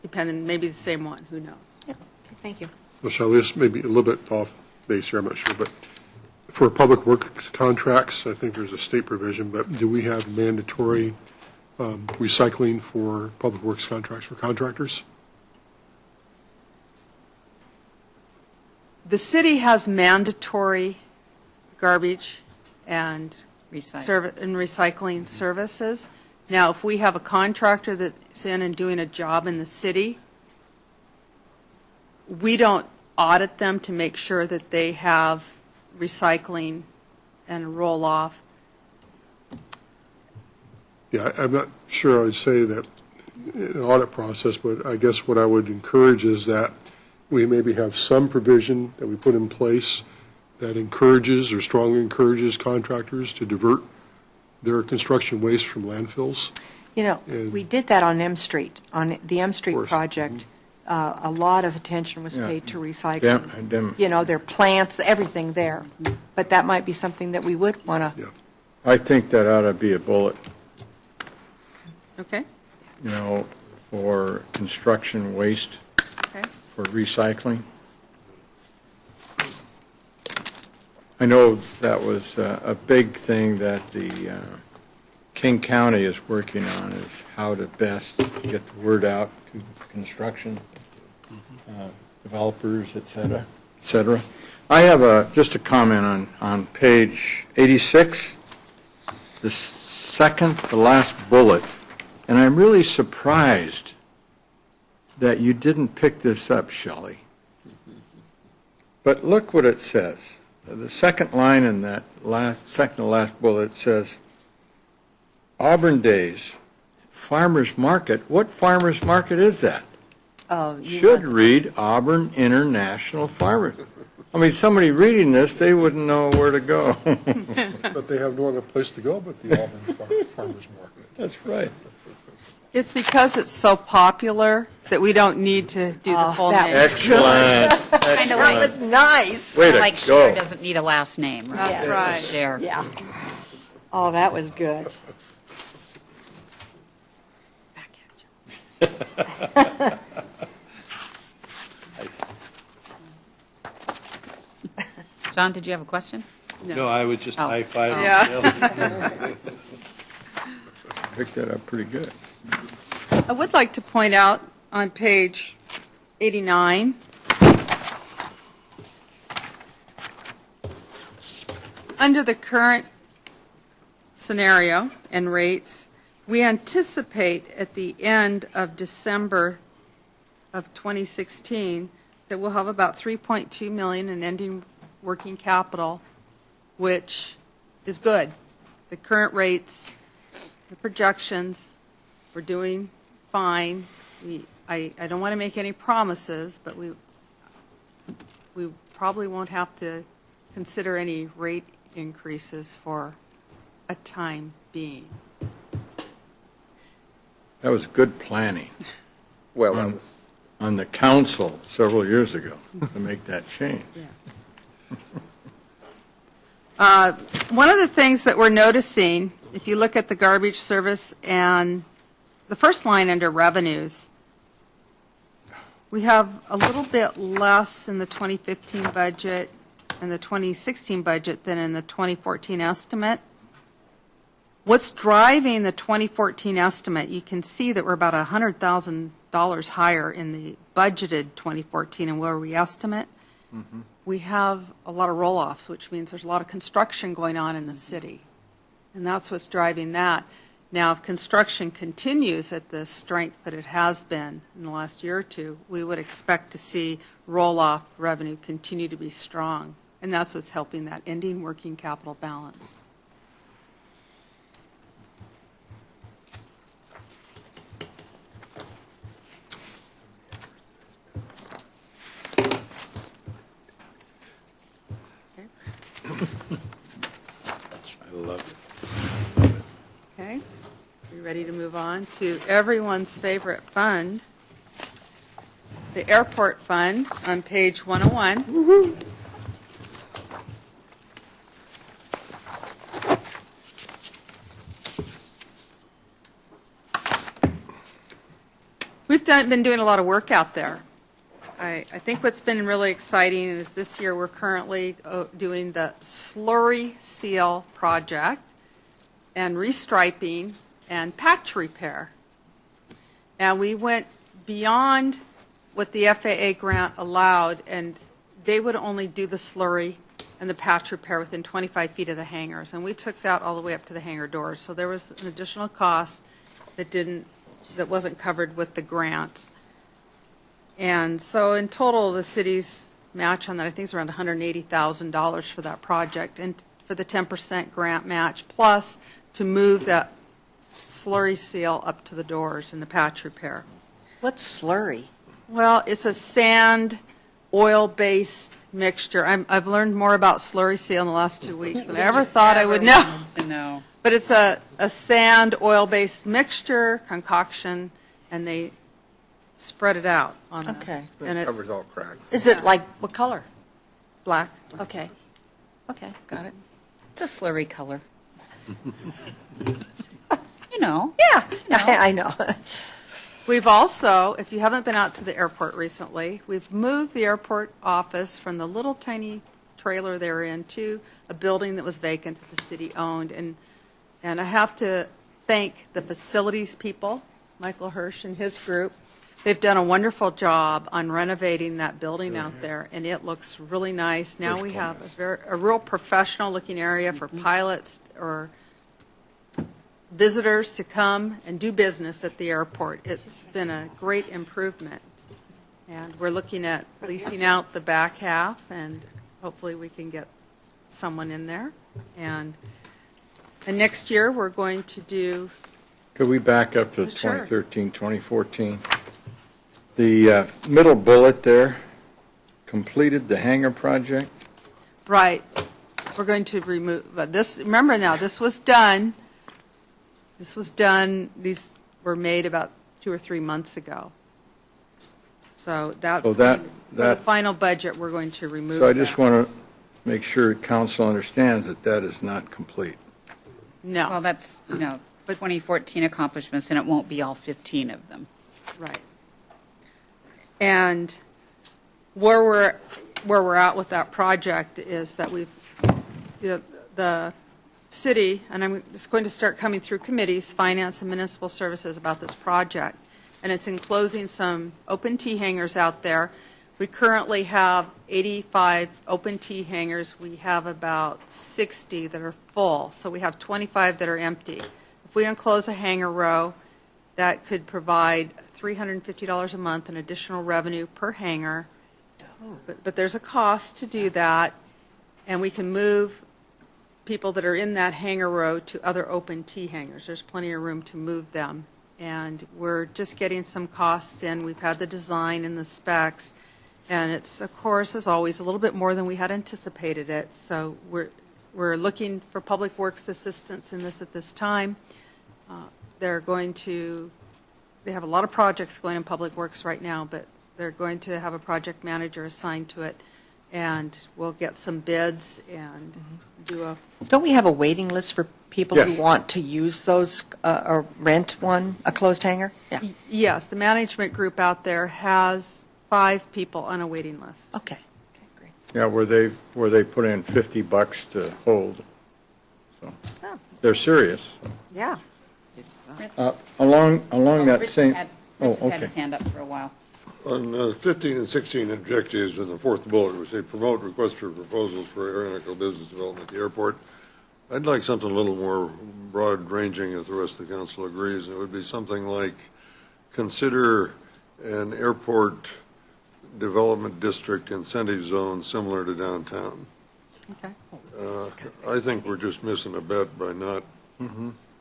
[SPEAKER 1] depending, maybe the same one, who knows?
[SPEAKER 4] Okay, thank you.
[SPEAKER 6] Well, Shelley, this may be a little bit off base here, I'm not sure, but for public works contracts, I think there's a state provision, but do we have mandatory recycling for public works contracts for contractors?
[SPEAKER 1] The city has mandatory garbage and recycling services. Now, if we have a contractor that's in and doing a job in the city, we don't audit them to make sure that they have recycling and roll-off.
[SPEAKER 6] Yeah, I'm not sure I would say that in an audit process, but I guess what I would encourage is that we maybe have some provision that we put in place that encourages or strongly encourages contractors to divert their construction waste from landfills.
[SPEAKER 4] You know, we did that on M Street, on the M Street project. A lot of attention was paid to recycling. You know, their plants, everything there. But that might be something that we would want to.
[SPEAKER 7] I think that ought to be a bullet,
[SPEAKER 1] Okay?
[SPEAKER 7] you know, for construction waste,
[SPEAKER 1] Okay.
[SPEAKER 7] for recycling. I know that was a big thing that the King County is working on, is how to best get the word out to construction developers, et cetera, et cetera. I have just a comment on page 86, the second to last bullet, and I'm really surprised that you didn't pick this up, Shelley. But look what it says. The second line in that second to last bullet says, Auburn Days, Farmers Market. What farmers market is that? Should read Auburn International Farmers. I mean, somebody reading this, they wouldn't know where to go.
[SPEAKER 6] But they have no other place to go but the Auburn Farmers Market.
[SPEAKER 7] That's right.
[SPEAKER 1] It's because it's so popular that we don't need to do the full
[SPEAKER 4] that
[SPEAKER 1] name.
[SPEAKER 4] was
[SPEAKER 7] Excellent.
[SPEAKER 3] Kind of
[SPEAKER 4] That
[SPEAKER 3] like,
[SPEAKER 4] was nice.
[SPEAKER 7] Way to
[SPEAKER 3] like
[SPEAKER 7] go.
[SPEAKER 3] Cher doesn't need a last name. Right?
[SPEAKER 1] That's
[SPEAKER 3] It's
[SPEAKER 1] right.
[SPEAKER 3] Cher.
[SPEAKER 4] Yeah. Oh, that was good.
[SPEAKER 3] John, did you have a question?
[SPEAKER 10] No, I was just
[SPEAKER 3] Oh.
[SPEAKER 10] high-fiving.
[SPEAKER 1] Yeah.
[SPEAKER 7] Picked that up pretty good.
[SPEAKER 1] I would like to point out on page 89, under the current scenario and rates, we anticipate at the end of December of 2016 that we'll have about 3.2 million in ending working capital, which is good. The current rates, the projections, we're doing fine. I don't want to make any promises, but we probably won't have to consider any rate increases for a time being.
[SPEAKER 7] That was good planning
[SPEAKER 12] Well, that was,
[SPEAKER 7] on the council several years ago to make that change.
[SPEAKER 1] One of the things that we're noticing, if you look at the garbage service and the first line under revenues, we have a little bit less in the 2015 budget and the 2016 budget than in the 2014 estimate. What's driving the 2014 estimate, you can see that we're about $100,000 higher in the budgeted 2014 and where we estimate. Mm-hmm. We have a lot of roll-offs, which means there's a lot of construction going on in the city. And that's what's driving that. Now, if construction continues at the strength that it has been in the last year or two, we would expect to see roll-off revenue continue to be strong. And that's what's helping that ending working capital balance.
[SPEAKER 7] I love it.
[SPEAKER 1] Okay? We ready to move on to everyone's favorite fund, the airport fund on page 101. Woo-hoo. We've been doing a lot of work out there. I think what's been really exciting is this year we're currently doing the slurry seal project and restriping and patch repair. And we went beyond what the FAA grant allowed, and they would only do the slurry and the patch repair within 25 feet of the hangars. And we took that all the way up to the hangar doors. So there was an additional cost that wasn't covered with the grants. And so in total, the city's match on that, I think, is around $180,000 for that project, and for the 10% grant match, plus to move that slurry seal up to the doors and the patch repair.
[SPEAKER 4] What's slurry?
[SPEAKER 1] Well, it's a sand, oil-based mixture. I've learned more about slurry seal in the last 2 weeks than I ever thought I would know.
[SPEAKER 3] To know.
[SPEAKER 1] But it's a sand, oil-based mixture, concoction, and they spread it out on
[SPEAKER 4] Okay.
[SPEAKER 1] And it's
[SPEAKER 8] Covers all cracks.
[SPEAKER 4] Is it like, what color?
[SPEAKER 1] black.
[SPEAKER 4] Okay. Okay, got it.
[SPEAKER 3] It's a slurry color. You know.
[SPEAKER 4] Yeah, I know.
[SPEAKER 1] We've also, if you haven't been out to the airport recently, we've moved the airport office from the little tiny trailer they're in to a building that was vacant that the city owned. And I have to thank the facilities people, Michael Hirsch and his group. They've done a wonderful job on renovating that building out there, and it looks really nice. Now we have a real professional-looking area for pilots or visitors to come and do business at the airport. It's been a great improvement. And we're looking at leasing out the back half, and hopefully we can get someone in there. And next year, we're going to do,
[SPEAKER 7] Could we back up to
[SPEAKER 1] Sure.
[SPEAKER 7] 2013, 2014? The middle bullet there, completed the hangar project.
[SPEAKER 1] right, we're going to remove, but this, remember now, this was done, these were made about 2 or 3 months ago. So that's,
[SPEAKER 7] So that-
[SPEAKER 1] for the
[SPEAKER 7] that-
[SPEAKER 1] final budget, we're going to remove
[SPEAKER 7] So I just
[SPEAKER 1] that.
[SPEAKER 7] want to make sure council understands that that is not complete.
[SPEAKER 1] No.
[SPEAKER 3] Well, that's, 2014 accomplishments, and it won't be all 15 of them.
[SPEAKER 1] Right. And where we're at with that project is that the city, and I'm just going to start coming through committees, finance and municipal services, about this project. And it's enclosing some open T hangars out there. We currently have 85 open T hangars. We have about 60 that are full, so we have 25 that are empty. If we enclose a hangar row, that could provide $350 a month in additional revenue per hangar. But there's a cost to do that, and we can move people that are in that hangar row to other open T hangars. There's plenty of room to move them. And we're just getting some costs in. We've had the design and the specs, and it's, of course, as always, a little bit more than we had anticipated it. So we're looking for Public Works assistance in this at this time. They have a lot of projects going in Public Works right now, but they're going to have a project manager assigned to it, and we'll get some bids and do a,
[SPEAKER 4] Don't we have a waiting list for people who
[SPEAKER 7] Yes.
[SPEAKER 4] want to use those or rent one, a closed hangar? Yeah.
[SPEAKER 1] yes, the management group out there has 5 people on a waiting list.
[SPEAKER 4] Okay. Okay, great.
[SPEAKER 7] Yeah, where they put in $50 to hold. So
[SPEAKER 4] Oh.
[SPEAKER 7] they're serious.
[SPEAKER 4] Yeah.
[SPEAKER 7] Along that
[SPEAKER 3] Rich
[SPEAKER 7] same,
[SPEAKER 3] had
[SPEAKER 7] okay.
[SPEAKER 3] his hand up for a while.
[SPEAKER 5] On 15 and 16 objectives in the fourth bullet, we say promote requests for proposals for aeronautical business development at the airport. I'd like something a little more broad-ranging if the rest of the council agrees. It would be something like consider an airport development district incentive zone similar to downtown.
[SPEAKER 1] Okay.
[SPEAKER 5] I think we're just missing a bet by not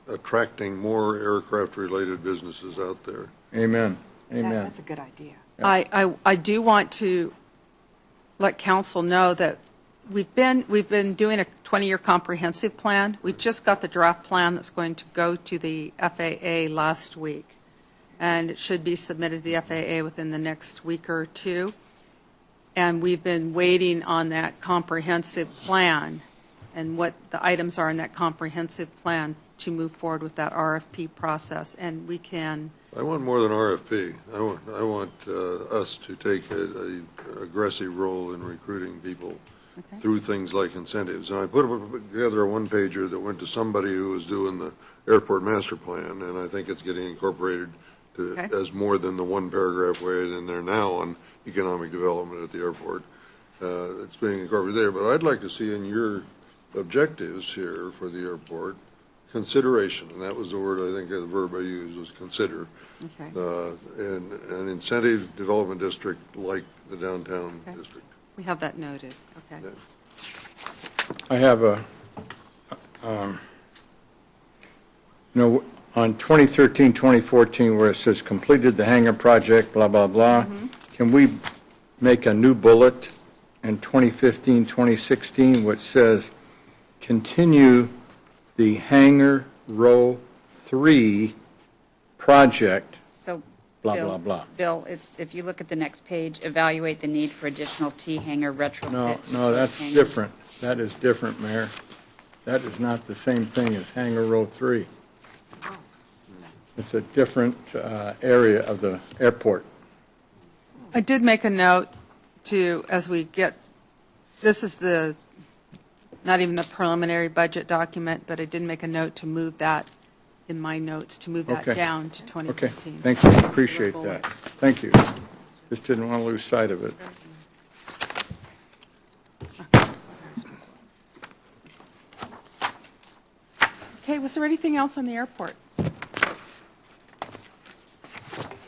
[SPEAKER 5] attracting more aircraft-related businesses out there.
[SPEAKER 7] Amen, amen.
[SPEAKER 4] That's a good idea.
[SPEAKER 1] I do want to let council know that we've been doing a 20-year comprehensive plan. We just got the draft plan that's going to go to the FAA last week, and it should be submitted to the FAA within the next week or two. And we've been waiting on that comprehensive plan and what the items are in that comprehensive plan to move forward with that RFP process. And we can,
[SPEAKER 5] I want more than RFP. I want us to take a aggressive role in recruiting people
[SPEAKER 1] Okay.
[SPEAKER 5] through things like incentives. And I put together a one-pager that went to somebody who was doing the airport master plan, and I think it's getting incorporated to,
[SPEAKER 1] Okay.
[SPEAKER 5] as more than the one paragraph way in there now on economic development at the airport. It's being incorporated there, but I'd like to see in your objectives here for the airport, consideration, and that was the word, I think, the verb I used was consider,
[SPEAKER 1] Okay.
[SPEAKER 5] and an incentive development district like the downtown
[SPEAKER 1] Okay.
[SPEAKER 5] district.
[SPEAKER 1] We have that noted. Okay.
[SPEAKER 5] Yeah.
[SPEAKER 7] I have on 2013, 2014, where it says completed the hangar project, blah, blah, blah, can we make a new bullet in 2015, 2016, which says continue the hangar row 3 project,
[SPEAKER 3] So,
[SPEAKER 7] blah,
[SPEAKER 3] Bill-
[SPEAKER 7] blah, blah?
[SPEAKER 3] Bill, if you look at the next page, evaluate the need for additional T hangar retrofit.
[SPEAKER 7] No, that's
[SPEAKER 3] hangars.
[SPEAKER 7] different. That is different, Mayor. That is not the same thing as hangar row 3. It's a different area of the airport.
[SPEAKER 1] I did make a note to, as we get, this is not even the preliminary budget document, but I did make a note to move that in my notes, to move that
[SPEAKER 7] Okay.
[SPEAKER 1] down to
[SPEAKER 7] Okay,
[SPEAKER 1] 2015.
[SPEAKER 7] thank you, appreciate that. Thank you. Just didn't want to lose sight of it.
[SPEAKER 1] Okay, was there anything else on the airport?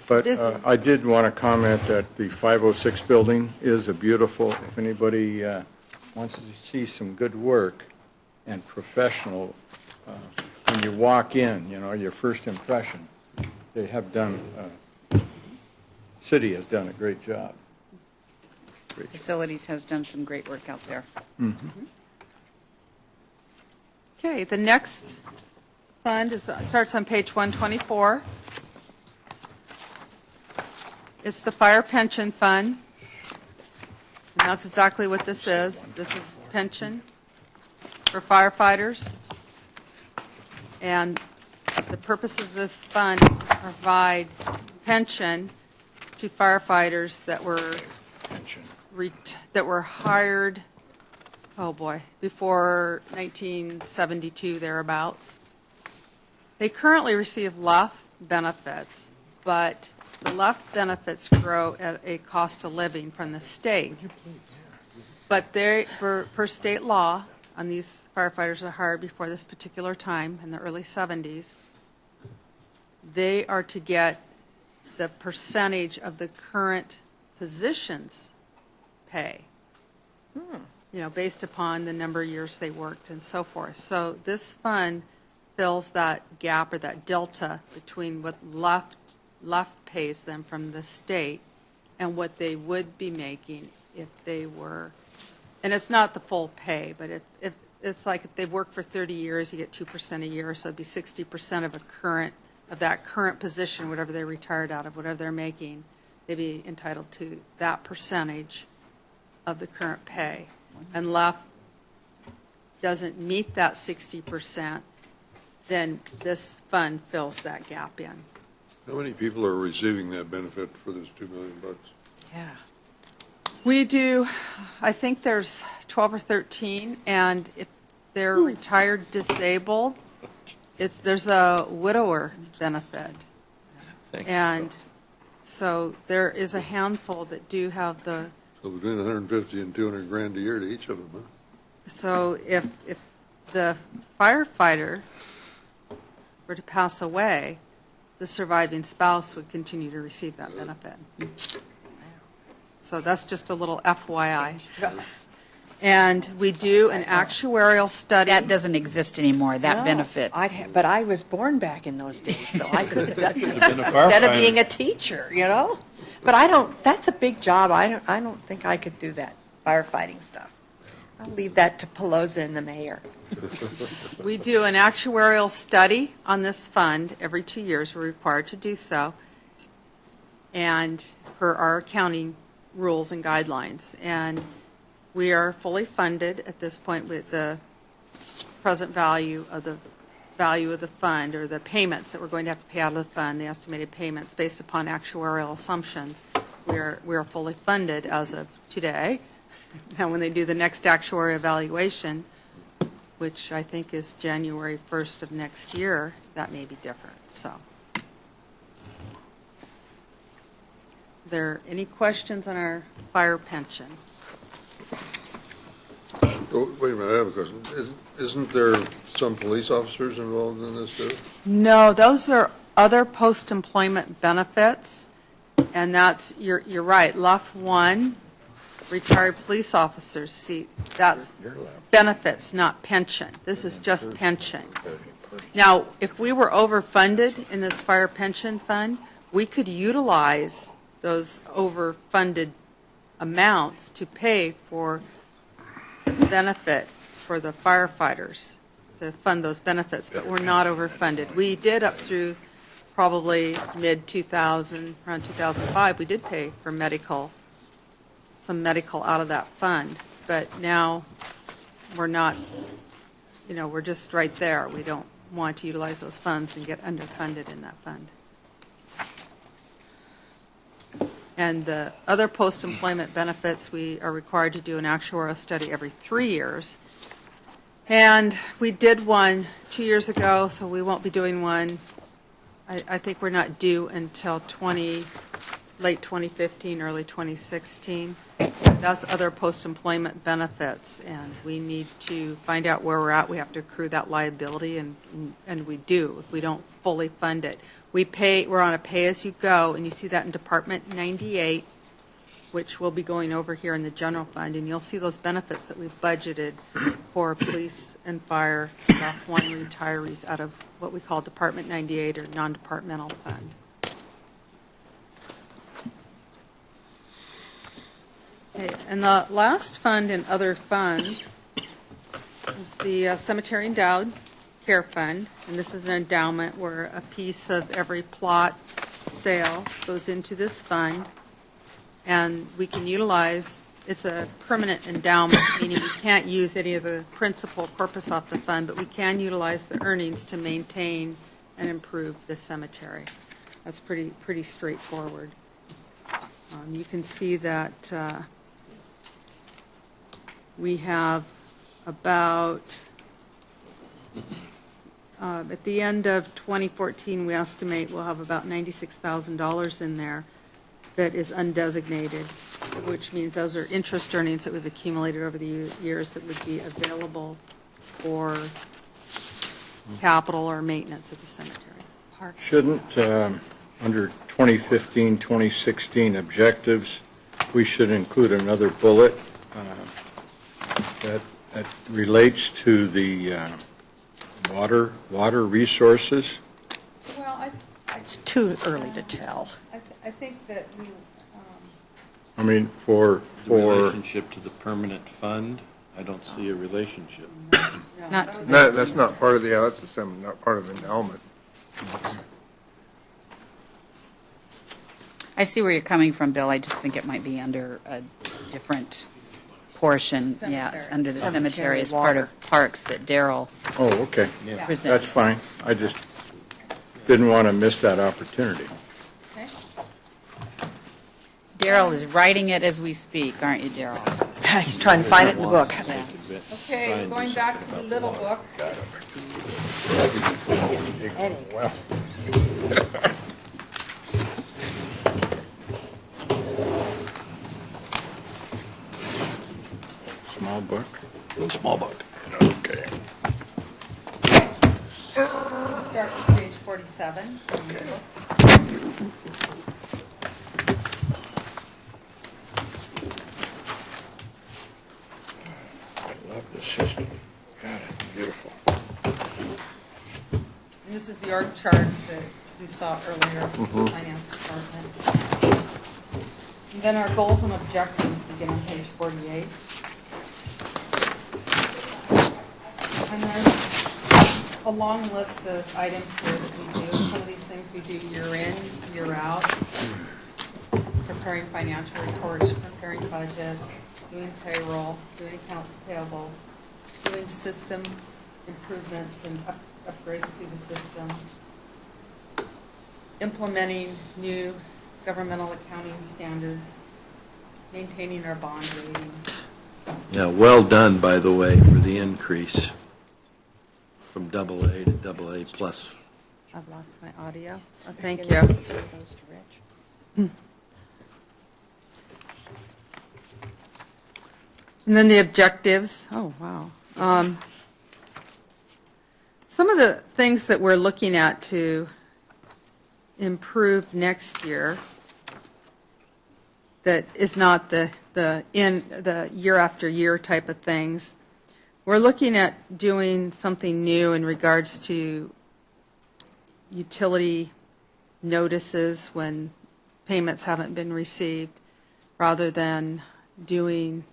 [SPEAKER 7] But
[SPEAKER 1] Busy.
[SPEAKER 7] I did want to comment that the 506 building is a beautiful, if anybody wants to see some good work and professional, when you walk in, your first impression, they have done, city has done a great job. Great job.
[SPEAKER 3] Facilities has done some great work out there.
[SPEAKER 1] Okay, the next fund starts on page 124. It's the fire pension fund. And that's exactly what this is. This is pension for firefighters. And the purpose of this fund is to provide pension to firefighters that were hired, before 1972 thereabouts. They currently receive LUF benefits, but the LUF benefits grow at a cost of living from the state. But per state law, and these firefighters are hired before this particular time, in the early 70s, they are to get the percentage of the current position's pay, based upon the number of years they worked and so forth. So this fund fills that gap or that delta between what LUF pays them from the state and what they would be making if they were, and it's not the full pay, but if it's like if they've worked for 30 years, you get 2% a year, so it'd be 60% of that current position, whatever they're retired out of, whatever they're making, they'd be entitled to that percentage of the current pay. And LUF doesn't meet that 60%, then this fund fills that gap in.
[SPEAKER 5] How many people are receiving that benefit for this $2 million?
[SPEAKER 1] Yeah. We do, I think there's 12 or 13, and if they're retired disabled, there's a widower benefit. And so there is a handful that do have the,
[SPEAKER 5] So between 150 and 200 grand a year to each of them, huh?
[SPEAKER 1] so if the firefighter were to pass away, the surviving spouse would continue to receive that benefit. So that's just a little FYI. And we do an actuarial study.
[SPEAKER 3] That doesn't exist anymore, that
[SPEAKER 13] No,
[SPEAKER 3] benefit.
[SPEAKER 13] But I was born back in those days, so I could have done that instead of being a teacher, But that's a big job. I don't think I could do that firefighting stuff. I'll leave that to Pelosi and the mayor.
[SPEAKER 1] We do an actuarial study on this fund every 2 years. We're required to do so, and per our accounting rules and guidelines. And we are fully funded at this point with the present value of the fund, or the payments that we're going to have to pay out of the fund, the estimated payments based upon actuarial assumptions. We are fully funded as of today. Now, when they do the next actuary evaluation, which I think is January 1st of next year, that may be different, so. Are there any questions on our fire pension?
[SPEAKER 5] Oh, wait a minute, I have a question. Isn't there some police officers involved in this too?
[SPEAKER 1] No, those are other post-employment benefits, and that's, you're right, LUF 1, retired police officers, see, that's benefits, not pension. This is just pension. Now, if we were overfunded in this fire pension fund, we could utilize those overfunded amounts to pay for the benefit for the firefighters, to fund those benefits, but we're not overfunded. We did up through probably mid-2000, around 2005, we did pay for medical, some medical out of that fund, but now we're not, we're just right there. We don't want to utilize those funds and get underfunded in that fund. And the other post-employment benefits, we are required to do an actuarial study every 3 years. And we did one 2 years ago, so we won't be doing one. I think we're not due until late 2015, early 2016. That's other post-employment benefits, and we need to find out where we're at. We have to accrue that liability, and we do if we don't fully fund it. We're on a pay-as-you-go, and you see that in Department 98, which we'll be going over here in the general fund, and you'll see those benefits that we've budgeted for police and fire, LUF 1 retirees out of what we call Department 98 or non-departmental fund. Okay, and the last fund in other funds is the Cemetery Endowed Care Fund, and this is an endowment where a piece of every plot sale goes into this fund, and we can utilize, it's a permanent endowment, meaning we can't use any of the principal corpus off the fund, but we can utilize the earnings to maintain and improve the cemetery. That's pretty straightforward. You can see that we have about, at the end of 2014, we estimate we'll have about $96,000 in there that is undesignated, which means those are interest earnings that we've accumulated over the years that would be available for capital or maintenance of the cemetery.
[SPEAKER 7] Shouldn't, under 2015, 2016 objectives, we should include another bullet that relates to the water resources?
[SPEAKER 1] Well,
[SPEAKER 13] It's too early to tell.
[SPEAKER 1] I think that we,
[SPEAKER 7] I mean, for
[SPEAKER 10] The relationship to the permanent fund, I don't see a relationship.
[SPEAKER 3] Not to
[SPEAKER 8] No,
[SPEAKER 3] this.
[SPEAKER 8] that's not part of the, that's the same, not part of the endowment.
[SPEAKER 3] I see where you're coming from, Bill. I just think it might be under a different portion. Yeah, it's under the cemetery as part of parks that Daryl
[SPEAKER 7] Oh, okay.
[SPEAKER 3] presents.
[SPEAKER 7] That's fine. I just didn't want to miss that opportunity.
[SPEAKER 1] okay.
[SPEAKER 3] Daryl is writing it as we speak, aren't you, Daryl?
[SPEAKER 13] He's trying to find it in the book.
[SPEAKER 3] Yeah.
[SPEAKER 1] Okay, we're going back to the little book.
[SPEAKER 7] Small book?
[SPEAKER 10] Small book.
[SPEAKER 7] Okay.
[SPEAKER 1] Start with page 47.
[SPEAKER 7] I love this system. God, it's beautiful.
[SPEAKER 1] And this is the org chart that we saw earlier from the Finance Department. And then our goals and objectives begin on page 48. And there's a long list of items here that we do. Some of these things we do year in, year out. Preparing financial reports, preparing budgets, doing payroll, doing accounts payable, doing system improvements and upgrades to the system, implementing new governmental accounting standards, maintaining our bond rating,
[SPEAKER 14] Yeah, well done, by the way, for the increase from AA to AA plus.
[SPEAKER 1] I've lost my audio. Oh, thank you. And then the objectives. Oh, wow. Some of the things that we're looking at to improve next year that is not the year after year type of things. We're looking at doing something new in regards to utility notices when payments haven't been received, rather than doing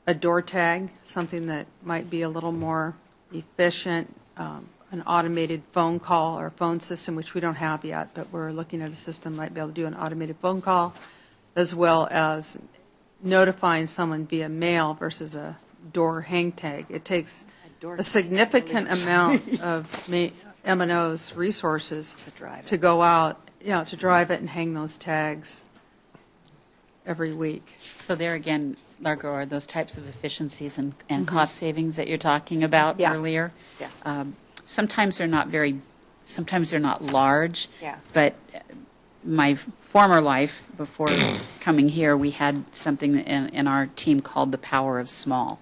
[SPEAKER 1] a door tag, something that might be a little more efficient, an automated phone call or phone system, which we don't have yet, but we're looking at a system might be able to do an automated phone call, as well as notifying someone via mail versus a door hang tag. It takes a significant amount of M&O's resources to go out, to drive it and hang those tags every week.
[SPEAKER 3] So there again, Largo, are those types of efficiencies and cost savings that you're talking about earlier?
[SPEAKER 13] Yeah.
[SPEAKER 3] Sometimes they're not large.
[SPEAKER 13] Yeah.
[SPEAKER 3] But my former life, before coming here, we had something in our team called the power of small.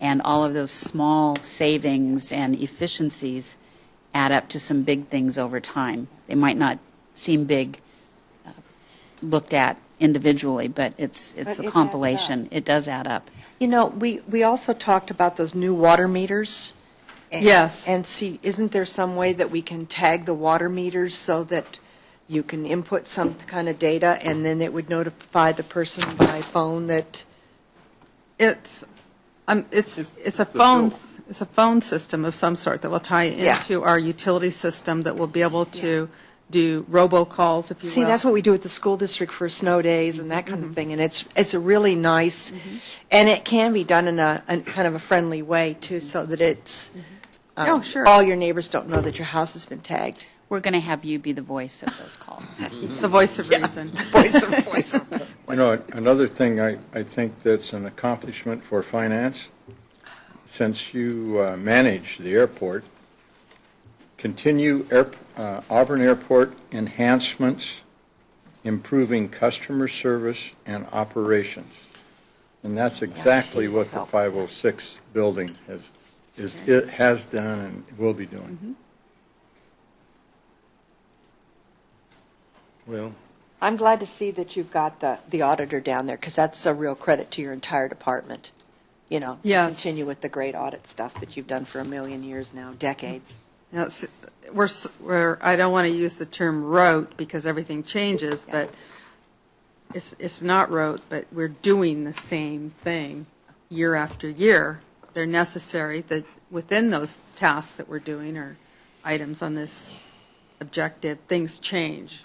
[SPEAKER 3] And all of those small savings and efficiencies add up to some big things over time. They might not seem big looked at individually, but it's a compilation. It does add up.
[SPEAKER 13] You know, we also talked about those new water meters.
[SPEAKER 1] Yes.
[SPEAKER 13] And see, isn't there some way that we can tag the water meters so that you can input some kind of data and then it would notify the person by phone that?
[SPEAKER 1] It's a phone system of some sort that will tie into our utility system that will be able to do robocalls, if you will.
[SPEAKER 13] See, that's what we do at the school district for snow days and that kind of thing, and it's a really nice, and it can be done in a kind of a friendly way too, so that it's all your neighbors don't know that your house has been tagged.
[SPEAKER 3] We're going to have you be the voice of those calls.
[SPEAKER 1] The voice of reason.
[SPEAKER 13] Voice of.
[SPEAKER 7] You know, another thing I think that's an accomplishment for finance, since you manage the airport, continue Auburn Airport enhancements, improving customer service and operations. And that's exactly what the 506 building has done and will be doing.
[SPEAKER 14] Well,
[SPEAKER 13] I'm glad to see that you've got the auditor down there, because that's a real credit to your entire department. You know,
[SPEAKER 1] Yes.
[SPEAKER 13] continue with the great audit stuff that you've done for a million years now, decades.
[SPEAKER 1] Yes, I don't want to use the term rote because everything changes, but it's not rote, but we're doing the same thing year after year. They're necessary. That within those tasks that we're doing or items on this objective, things change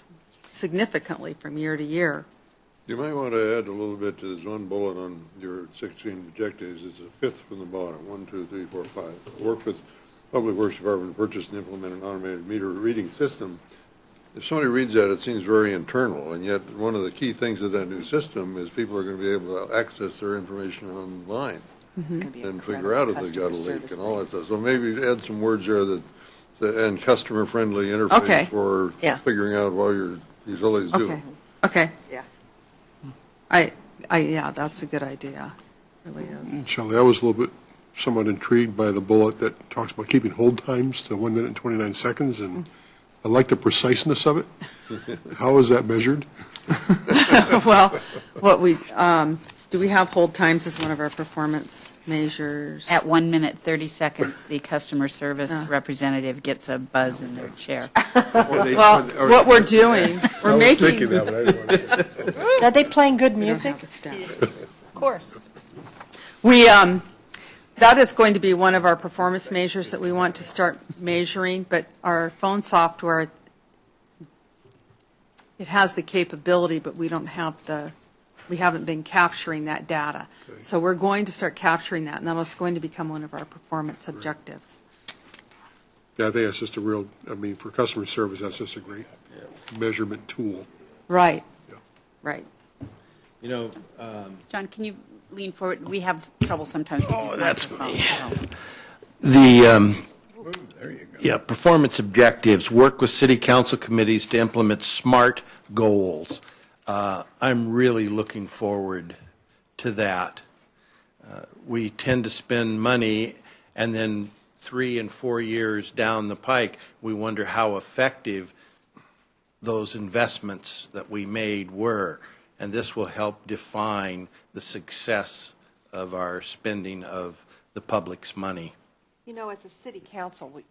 [SPEAKER 1] significantly from year to year.
[SPEAKER 5] You might want to add a little bit to this one bullet on your 16 objectives. It's a fifth from the bottom, 1, 2, 3, 4, 5. Work with Public Works Department to purchase and implement an automated meter reading system. If somebody reads that, it seems very internal, and yet one of the key things of that new system is people are going to be able to access their information online and figure out if they've got a leak and all that stuff. So maybe add some words there and customer-friendly interface for figuring out what your utilities do.
[SPEAKER 1] Okay.
[SPEAKER 13] Yeah.
[SPEAKER 1] That's a good idea. It really is.
[SPEAKER 6] Shelley, I was a little bit somewhat intrigued by the bullet that talks about keeping hold times to 1 minute and 29 seconds, and I like the preciseness of it. How is that measured?
[SPEAKER 1] Well, do we have hold times as one of our performance measures?
[SPEAKER 3] At 1 minute, 30 seconds, the customer service representative gets a buzz in their chair.
[SPEAKER 1] Well, what we're doing, we're making.
[SPEAKER 13] Are they playing good music?
[SPEAKER 1] Of
[SPEAKER 13] course.
[SPEAKER 1] That is going to be one of our performance measures that we want to start measuring, but our phone software, it has the capability, but we haven't been capturing that data. Okay. So we're going to start capturing that, and that's going to become one of our performance objectives.
[SPEAKER 6] Yeah, I think that's just for customer service, that's just a great
[SPEAKER 1] measurement tool. Right.
[SPEAKER 6] Yeah.
[SPEAKER 1] Right.
[SPEAKER 14] You know,
[SPEAKER 3] John, can you lean forward? We have trouble sometimes with these
[SPEAKER 14] that's
[SPEAKER 3] microphones.
[SPEAKER 14] me.
[SPEAKER 3] So.
[SPEAKER 14] The performance objectives, work with city council committees to implement SMART goals. I'm really looking forward to that. We tend to spend money, and then 3 and 4 years down the pike, we wonder how effective those investments that we made were. And this will help define the success of our spending of the public's money.
[SPEAKER 13] You know, as a city council,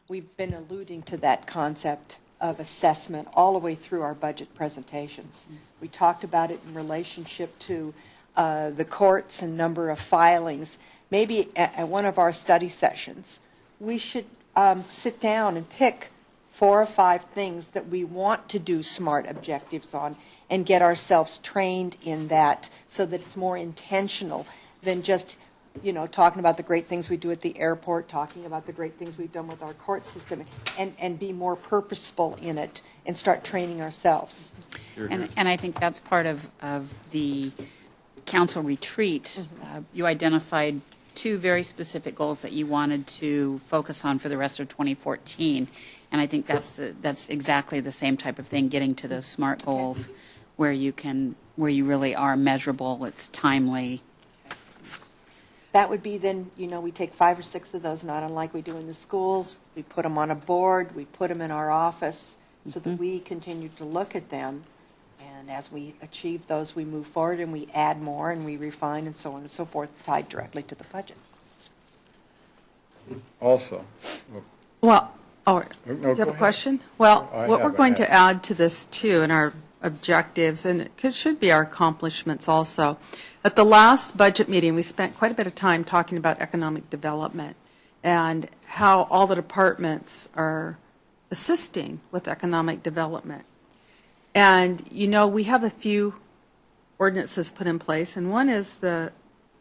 [SPEAKER 13] we've been alluding to that concept of assessment all the way through our budget presentations. We talked about it in relationship to the courts and number of filings. Maybe at one of our study sessions, we should sit down and pick 4 or 5 things that we want to do SMART objectives on and get ourselves trained in that so that it's more intentional than just, talking about the great things we do at the airport, talking about the great things we've done with our court system, and be more purposeful in it and start training ourselves.
[SPEAKER 3] And I think that's part of the council retreat. You identified 2 very specific goals that you wanted to focus on for the rest of 2014. And I think that's exactly the same type of thing, getting to those SMART goals where you really are measurable, it's timely.
[SPEAKER 13] That would be then, we take 5 or 6 of those, not unlike we do in the schools. We put them on a board, we put them in our office so that we continue to look at them. And as we achieve those, we move forward and we add more and we refine and so on and so forth, tied directly to the budget.
[SPEAKER 7] Also,
[SPEAKER 1] Well,
[SPEAKER 7] no,
[SPEAKER 1] do you
[SPEAKER 7] go
[SPEAKER 1] have a
[SPEAKER 7] ahead.
[SPEAKER 1] question? Well,
[SPEAKER 7] I
[SPEAKER 1] what
[SPEAKER 7] have
[SPEAKER 1] we're
[SPEAKER 7] a
[SPEAKER 1] going to
[SPEAKER 7] hat.
[SPEAKER 1] add to this, too, in our objectives, and it should be our accomplishments also. At the last budget meeting, we spent quite a bit of time talking about economic development and how all the departments are assisting with economic development. And, we have a few ordinances put in place, and one is the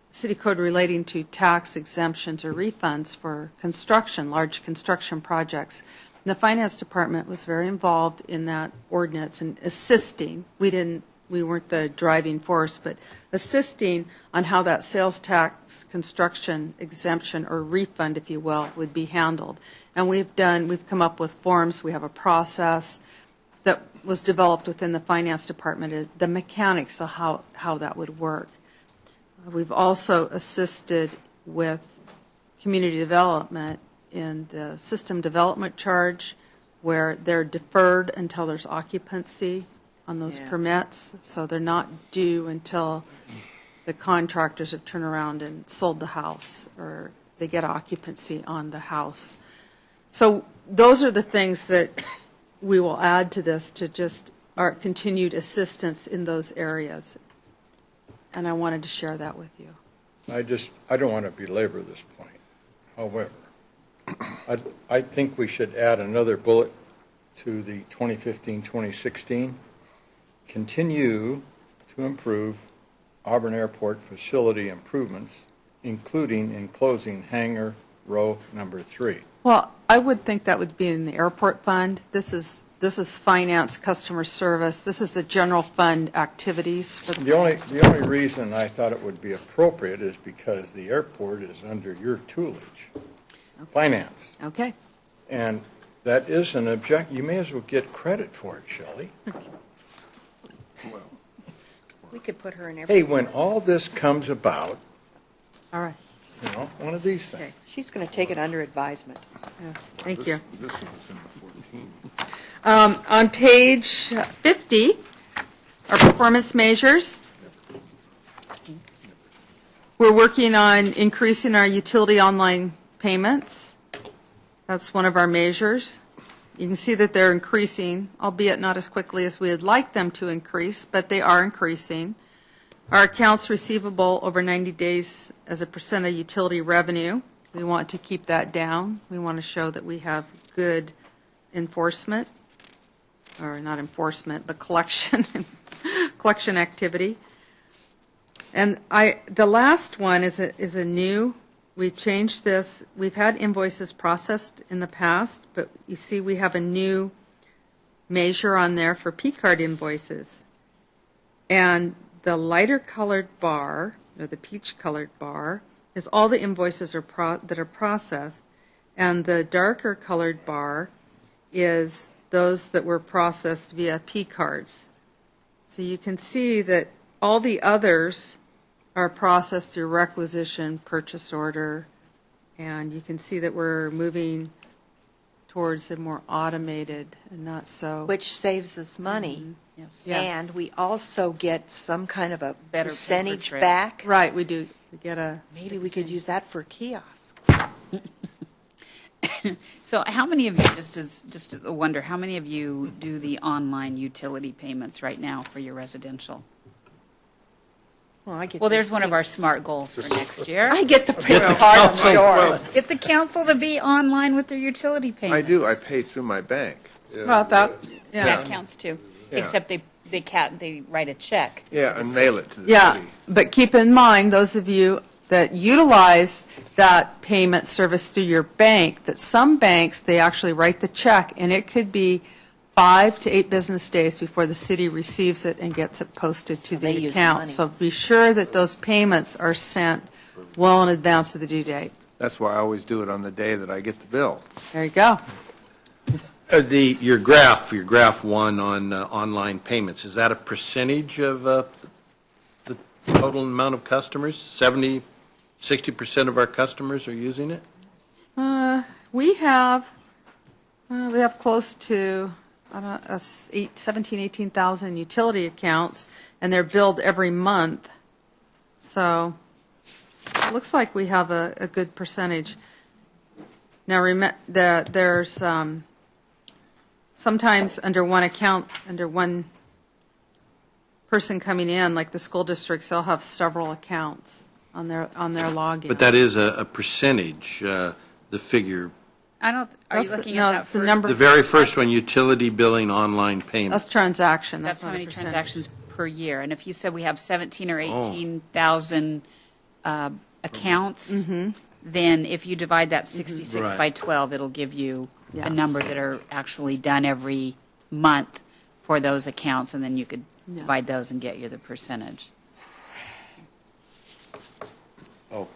[SPEAKER 1] city code relating to tax exemptions or refunds for construction, large construction projects. And the finance department was very involved in that ordinance and assisting. We weren't the driving force, but assisting on how that sales tax construction exemption or refund, if you will, would be handled. And we've come up with forms. We have a process that was developed within the finance department, the mechanics of how that would work. We've also assisted with community development in the system development charge, where they're deferred until there's occupancy on those permits, so they're not due until the contractors have turned around and sold the house or they get occupancy on the house. So those are the things that we will add to this to just our continued assistance in those areas. And I wanted to share that with you.
[SPEAKER 7] I don't want to belabor this point. However, I think we should add another bullet to the 2015-2016. Continue to improve Auburn Airport facility improvements, including enclosing hangar row number 3.
[SPEAKER 1] Well, I would think that would be in the airport fund. This is finance, customer service. This is the general fund activities for
[SPEAKER 7] The only reason I thought it would be appropriate is because the airport is under your toolage, finance.
[SPEAKER 1] Okay.
[SPEAKER 7] And that is an object. You may as well get credit for it, Shelley.
[SPEAKER 13] We could put her in every.
[SPEAKER 7] Hey, when all this comes about,
[SPEAKER 1] All right.
[SPEAKER 7] one of these things.
[SPEAKER 1] Okay.
[SPEAKER 13] She's going to take it under advisement.
[SPEAKER 1] Yeah. Thank you.
[SPEAKER 5] This one is number 14.
[SPEAKER 1] On page 50, our performance measures. We're working on increasing our utility online payments. That's one of our measures. You can see that they're increasing, albeit not as quickly as we would like them to increase, but they are increasing. Our accounts receivable over 90 days as a percent of utility revenue, we want to keep that down. We want to show that we have good enforcement, or not enforcement, but collection activity. And the last one is a new. We've changed this. We've had invoices processed in the past, but you see we have a new measure on there for P-card invoices. And the lighter colored bar or the peach-colored bar, is all the invoices that are processed, and the darker colored bar is those that were processed via P-cards. So you can see that all the others are processed through requisition, purchase order, and you can see that we're moving towards a more automated and not so.
[SPEAKER 13] Which saves us money.
[SPEAKER 3] Yes.
[SPEAKER 13] And we also get some kind of a
[SPEAKER 3] Better
[SPEAKER 13] percentage
[SPEAKER 3] paper trail.
[SPEAKER 13] back.
[SPEAKER 1] Right, we do. We get a.
[SPEAKER 13] Maybe we could use that for kiosks.
[SPEAKER 3] So how many of you, just a wonder, how many of you do the online utility payments right now for your residential?
[SPEAKER 13] Well, I get.
[SPEAKER 3] Well, there's one of our SMART goals for next year.
[SPEAKER 13] I get the print card on the door.
[SPEAKER 3] Get the council to be online with their utility
[SPEAKER 8] I
[SPEAKER 3] payments.
[SPEAKER 8] do, I pay through my bank.
[SPEAKER 1] Well, that, yeah.
[SPEAKER 3] That counts too,
[SPEAKER 8] Yeah.
[SPEAKER 3] except they write a check. to
[SPEAKER 8] Yeah,
[SPEAKER 3] the
[SPEAKER 8] and
[SPEAKER 3] city.
[SPEAKER 8] mail it to the
[SPEAKER 1] Yeah,
[SPEAKER 8] city.
[SPEAKER 1] but keep in mind, those of you that utilize that payment service through your bank, that some banks, they actually write the check, and it could be 5 to 8 business days before the city receives it and gets it posted to
[SPEAKER 13] they
[SPEAKER 1] the
[SPEAKER 13] use the
[SPEAKER 1] account.
[SPEAKER 13] money.
[SPEAKER 1] So be sure that those payments are sent well in advance of the due date.
[SPEAKER 8] That's why I always do it on the day that I get the bill.
[SPEAKER 1] There you go.
[SPEAKER 14] Your graph one on online payments, is that a percentage of the total amount of customers? 70, 60% of our customers are using it?
[SPEAKER 1] We have close to, 17, 18,000 utility accounts, and they're billed every month. So it looks like we have a good percentage. Now, there's sometimes under one account, under one person coming in, like the school districts, they'll have several accounts on their login.
[SPEAKER 14] But that is a percentage, the figure.
[SPEAKER 3] I don't, are you looking at that
[SPEAKER 1] it's the
[SPEAKER 3] first?
[SPEAKER 1] number.
[SPEAKER 14] The very first one, utility billing online
[SPEAKER 1] That's
[SPEAKER 14] payments.
[SPEAKER 1] transaction.
[SPEAKER 3] That's how
[SPEAKER 1] not a
[SPEAKER 3] many
[SPEAKER 1] percentage.
[SPEAKER 3] transactions per year. And if you said we have 17 or 18,000 accounts, then if you divide that 66
[SPEAKER 14] Right.
[SPEAKER 3] by 12, it'll give you
[SPEAKER 1] Yeah.
[SPEAKER 3] the number that are actually done every month for those accounts, and then you could
[SPEAKER 1] Yeah.
[SPEAKER 3] divide those and get you the percentage.
[SPEAKER 14] Oh,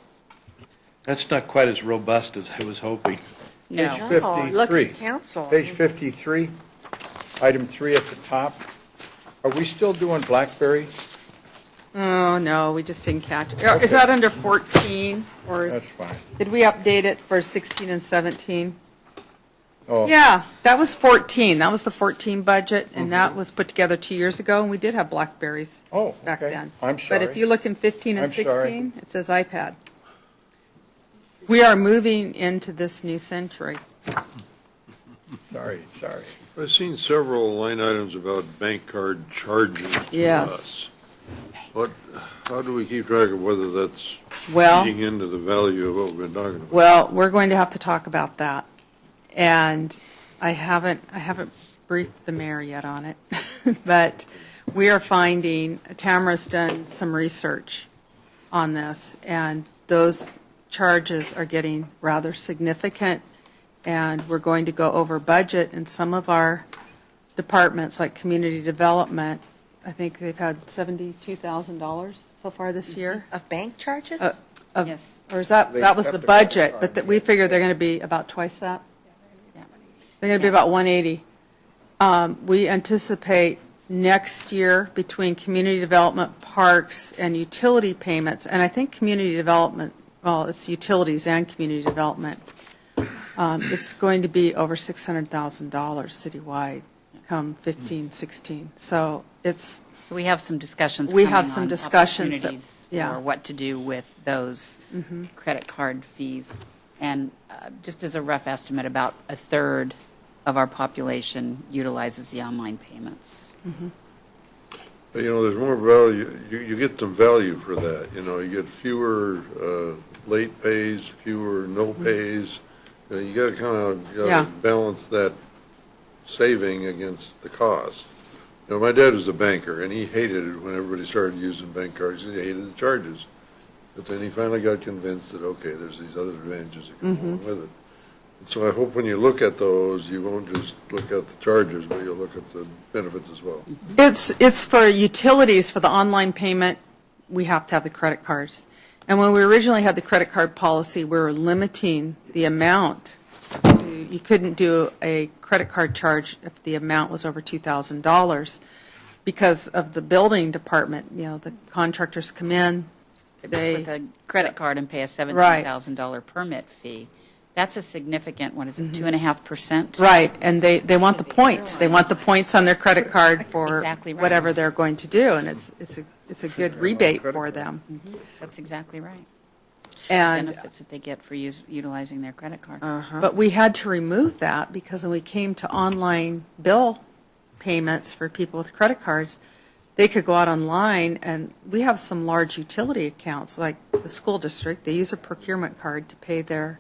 [SPEAKER 14] that's not quite as robust as I was hoping.
[SPEAKER 3] No.
[SPEAKER 7] Page
[SPEAKER 13] Oh, look at
[SPEAKER 7] 53.
[SPEAKER 13] the council.
[SPEAKER 7] Page 53, item 3 at the top. Are we still doing BlackBerry?
[SPEAKER 1] Oh, no, we just didn't catch it. Is that under 14, or
[SPEAKER 7] That's fine.
[SPEAKER 1] did we update it for 16 and 17?
[SPEAKER 7] Oh,
[SPEAKER 1] Yeah, that was 14. That was the 14 budget, and that was put together 2 years ago, and we did have Blackberries
[SPEAKER 7] Oh,
[SPEAKER 1] back
[SPEAKER 7] okay.
[SPEAKER 1] then.
[SPEAKER 7] I'm
[SPEAKER 1] But
[SPEAKER 7] sorry.
[SPEAKER 1] if you look in 15 and
[SPEAKER 7] I'm sorry.
[SPEAKER 1] 16, it says iPad. We are moving into this new century.
[SPEAKER 7] Sorry.
[SPEAKER 5] I've seen several line items about bank card charges to
[SPEAKER 1] Yes.
[SPEAKER 5] us. How do we keep track of whether that's
[SPEAKER 1] Well,
[SPEAKER 5] eating into the value of what we've been talking about?
[SPEAKER 1] well, we're going to have to talk about that. And I haven't briefed the mayor yet on it, but we are finding, Tamara's done some research on this, and those charges are getting rather significant, and we're going to go over budget in some of our departments, like community development. I think they've had $72,000 so far this year.
[SPEAKER 13] Of bank charges?
[SPEAKER 3] Yes.
[SPEAKER 1] Or is that
[SPEAKER 6] They
[SPEAKER 1] was the
[SPEAKER 6] accept a
[SPEAKER 1] budget,
[SPEAKER 6] credit
[SPEAKER 1] but
[SPEAKER 6] card,
[SPEAKER 1] we figure they're going to be about twice that?
[SPEAKER 3] Yeah.
[SPEAKER 1] They're going to be about 180. We anticipate next year between community development, parks, and utility payments, and I think community development, well, it's utilities and community development, it's going to be over $600,000 citywide come 15, 16. So it's,
[SPEAKER 3] So we have some discussions
[SPEAKER 1] We
[SPEAKER 3] coming
[SPEAKER 1] have some
[SPEAKER 3] on
[SPEAKER 1] discussions that-
[SPEAKER 3] opportunities
[SPEAKER 1] yeah.
[SPEAKER 3] for what to do with those credit card fees. And just as a rough estimate, about a third of our population utilizes the online payments.
[SPEAKER 5] But, there's more value, you get some value for that, you get fewer late pays, fewer no pays. You got to come out, you
[SPEAKER 1] Yeah.
[SPEAKER 5] got to balance that saving against the cost. My dad was a banker, and he hated it when everybody started using bank cards. He hated the charges. But then he finally got convinced that, okay, there's these other advantages that come along with it. And so I hope when you look at those, you won't just look at the charges, but you'll look at the benefits as well.
[SPEAKER 1] it's for utilities, for the online payment, we have to have the credit cards. And when we originally had the credit card policy, we were limiting the amount. You couldn't do a credit card charge if the amount was over $2,000 because of the building department. The contractors come in,
[SPEAKER 3] With a credit card and pay a $17,000 permit fee. That's a significant, what is it, 2.5%?
[SPEAKER 1] Right, and they want the points. They want the points on their credit card for
[SPEAKER 3] Exactly right.
[SPEAKER 1] whatever they're going to do, and it's a good rebate for them.
[SPEAKER 3] That's exactly right.
[SPEAKER 1] And
[SPEAKER 3] Benefits that they get for utilizing their credit card.
[SPEAKER 1] But we had to remove that because when we came to online bill payments for people with credit cards, they could go out online, and we have some large utility accounts, like the school district. They use a procurement card to pay their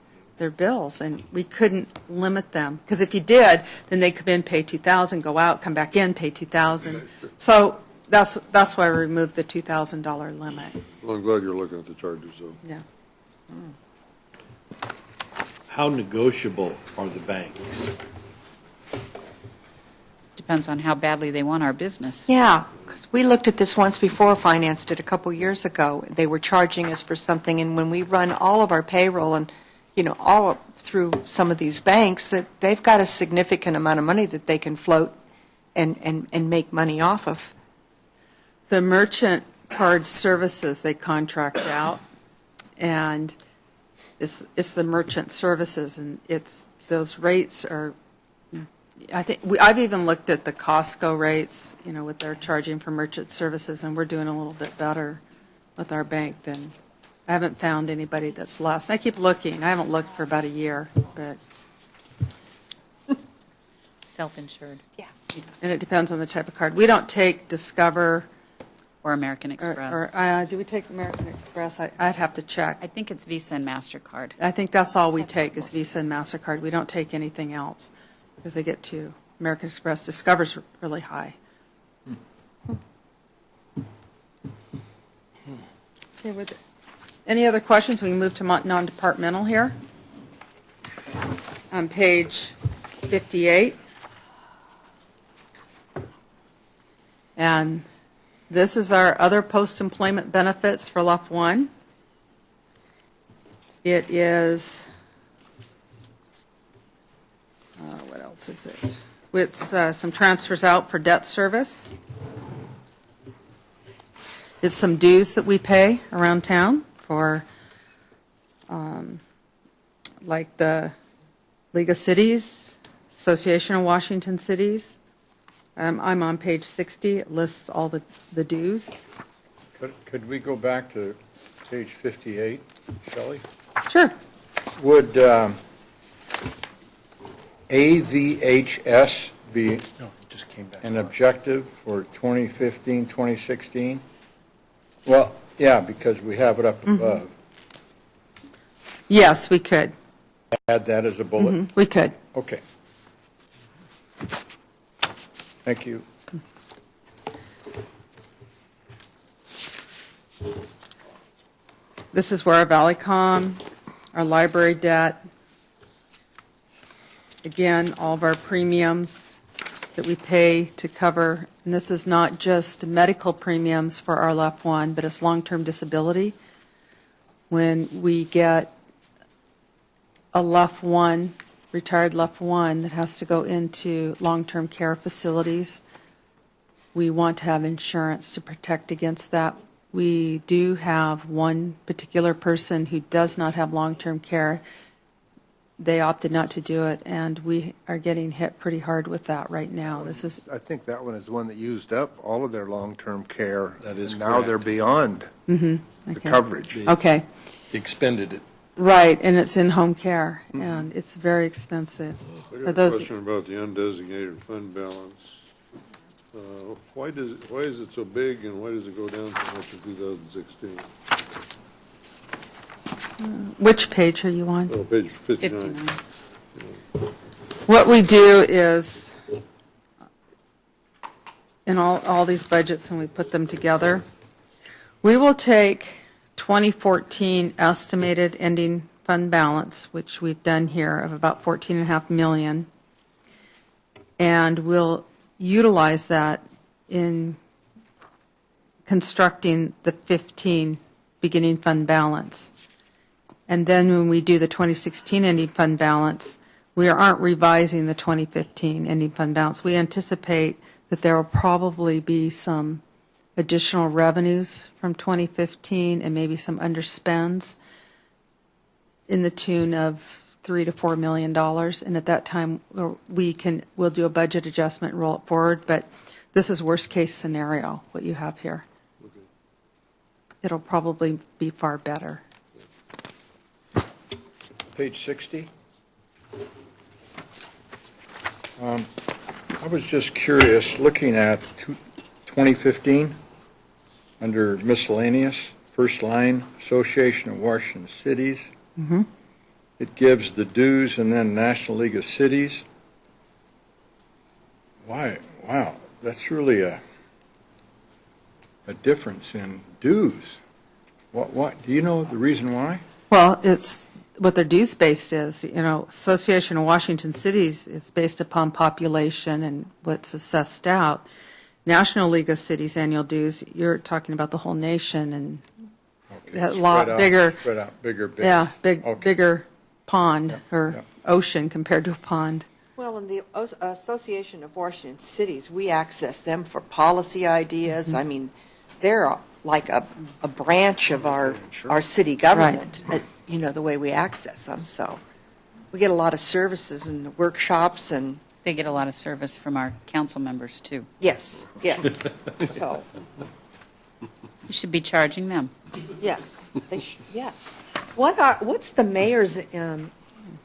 [SPEAKER 1] bills, and we couldn't limit them. Because if you did, then they come in, pay $2,000, go out, come back in, pay $2,000. So that's why we removed the $2,000 limit.
[SPEAKER 5] Well, I'm glad you're looking at the charges, though.
[SPEAKER 1] Yeah.
[SPEAKER 14] How negotiable are the banks?
[SPEAKER 3] Depends on how badly they want our business.
[SPEAKER 13] Yeah, because we looked at this once before, financed it a couple years ago. They were charging us for something, and when we run all of our payroll and, all through some of these banks, that they've got a significant amount of money that they can float and make money off of.
[SPEAKER 1] The merchant card services they contract out, and it's the merchant services, and those rates are. I think I've even looked at the Costco rates, what they're charging for merchant services, and we're doing a little bit better with our bank than. I haven't found anybody that's less. I keep looking. I haven't looked for about a year, but.
[SPEAKER 3] Self-insured.
[SPEAKER 13] Yeah.
[SPEAKER 1] And it depends on the type of card. We don't take Discover.
[SPEAKER 3] Or American Express.
[SPEAKER 1] Do we take American Express? I'd have to check.
[SPEAKER 3] I think it's Visa and MasterCard.
[SPEAKER 1] I think that's all we take is Visa and MasterCard. We don't take anything else because they get to American Express. Discover's really high. Okay, any other questions? We can move to non-departmental here. On page 58. And this is our other post-employment benefits for LUF 1. It is, what else is it? It's some transfers out for debt service. It's some dues that we pay around town for, like the League of Cities, Association of Washington Cities. I'm on page 60. It lists all the dues.
[SPEAKER 7] Could we go back to page 58, Shelley?
[SPEAKER 1] Sure.
[SPEAKER 7] Would AVHS be an objective for 2015, 2016? Well, yeah, because we have it up above.
[SPEAKER 1] Yes, we could.
[SPEAKER 7] Add that as a bullet?
[SPEAKER 1] We could.
[SPEAKER 7] Okay. Thank you.
[SPEAKER 1] This is where our Valleycom, our library debt, again, all of our premiums that we pay to cover, and this is not just medical premiums for our LUF 1, but it's long-term disability. When we get a LUF 1, retired LUF 1 that has to go into long-term care facilities, we want to have insurance to protect against that. We do have one particular person who does not have long-term care. They opted not to do it, and we are getting hit pretty hard with that right now.
[SPEAKER 8] I think that one is the one that used up all of their long-term care.
[SPEAKER 14] That is
[SPEAKER 8] and now
[SPEAKER 14] correct.
[SPEAKER 8] they're beyond the coverage.
[SPEAKER 1] Okay.
[SPEAKER 14] Expended it.
[SPEAKER 1] Right, and it's in home care, and it's very expensive.
[SPEAKER 5] I
[SPEAKER 1] For
[SPEAKER 5] got a
[SPEAKER 1] those,
[SPEAKER 5] question about the undesignated fund balance. Why is it so big, and why does it go down so much in 2016?
[SPEAKER 1] which page are you on?
[SPEAKER 5] Oh, page 59.
[SPEAKER 3] 59.
[SPEAKER 1] What we do is, in all these budgets, and we put them together, we will take 2014 estimated ending fund balance, which we've done here, of about $14.5 million, and we'll utilize that in constructing the 15 beginning fund balance. And then when we do the 2016 ending fund balance, we aren't revising the 2015 ending fund balance. We anticipate that there will probably be some additional revenues from 2015 and maybe some underspends in the tune of $3 to $4 million. And at that time, we'll do a budget adjustment and roll it forward. But this is worst case scenario, what you have here.
[SPEAKER 5] Okay.
[SPEAKER 1] It'll probably be far better.
[SPEAKER 7] Page 60. I was just curious, looking at 2015, under miscellaneous, first line, Association of Washington Cities.
[SPEAKER 1] Mm-hmm.
[SPEAKER 7] It gives the dues and then National League of Cities. Why? Wow, that's really a difference in dues. What? Do you know the reason why?
[SPEAKER 1] Well, it's what their dues based is. Association of Washington Cities is based upon population and what's assessed out. National League of Cities annual dues, you're talking about the whole nation and a lot bigger.
[SPEAKER 7] Spread out, bigger.
[SPEAKER 1] Yeah,
[SPEAKER 7] Okay.
[SPEAKER 1] bigger pond or ocean compared to a pond.
[SPEAKER 13] Well, in the Association of Washington Cities, we access them for policy ideas.
[SPEAKER 1] Mm-hmm.
[SPEAKER 13] I mean, they're like a branch of our city government, the way we access them. So we get a lot of services and workshops and.
[SPEAKER 3] They get a lot of service from our council members, too.
[SPEAKER 13] Yes. So,
[SPEAKER 3] You should be charging them.
[SPEAKER 13] yes, yes. What's the mayor's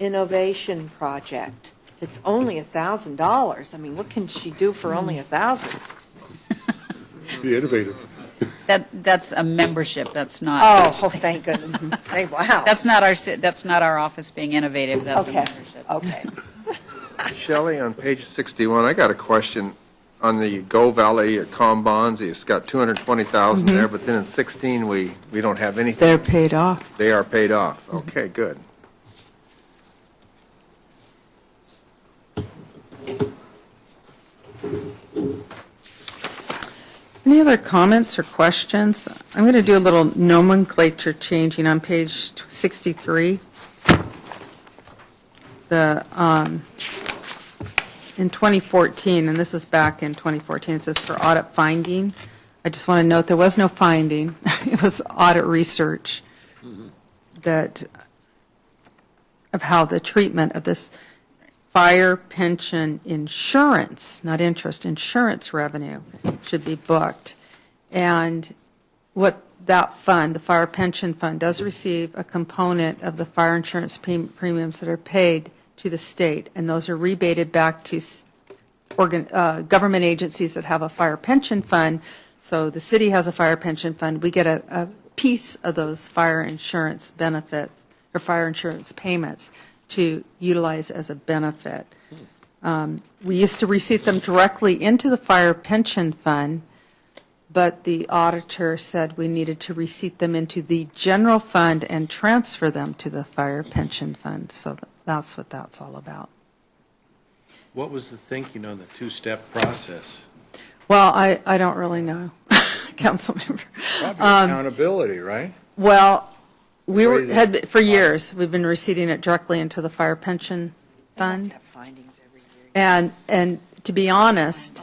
[SPEAKER 13] innovation project? It's only $1,000. I mean, what can she do for only $1,000?
[SPEAKER 6] Be innovative.
[SPEAKER 3] That's a membership. That's not.
[SPEAKER 13] Oh, thank goodness. Say, wow.
[SPEAKER 3] That's not our office being innovative. That's a membership.
[SPEAKER 13] Okay.
[SPEAKER 8] Shelley, on page 61, I got a question on the Go Valley bonds. It's got 220,000 there, but then in 16 we don't have anything.
[SPEAKER 1] They're paid off.
[SPEAKER 8] They are paid off. Okay, good.
[SPEAKER 1] Any other comments or questions? I'm going to do a little nomenclature changing on page 63. In 2014, and this was back in 2014, it says for audit finding. I just want to note there was no finding. It was audit research of how the treatment of this fire pension insurance, not interest, insurance revenue should be booked. And what that fund, the fire pension fund, does receive a component of the fire insurance premiums that are paid to the state, and those are rebated back to government agencies that have a fire pension fund. So the city has a fire pension fund. We get a piece of those fire insurance benefits or fire insurance payments to utilize as a benefit. We used to receive them directly into the fire pension fund, but the auditor said we needed to receipt them into the general fund and transfer them to the fire pension fund. So that's what that's all about.
[SPEAKER 10] What was the thinking on the two-step process?
[SPEAKER 1] Well, I don't really know, council member.
[SPEAKER 7] Probably accountability, right?
[SPEAKER 1] Well, had for years, we've been receiving it directly into the fire pension fund.
[SPEAKER 13] Have findings every year.
[SPEAKER 1] And to be honest,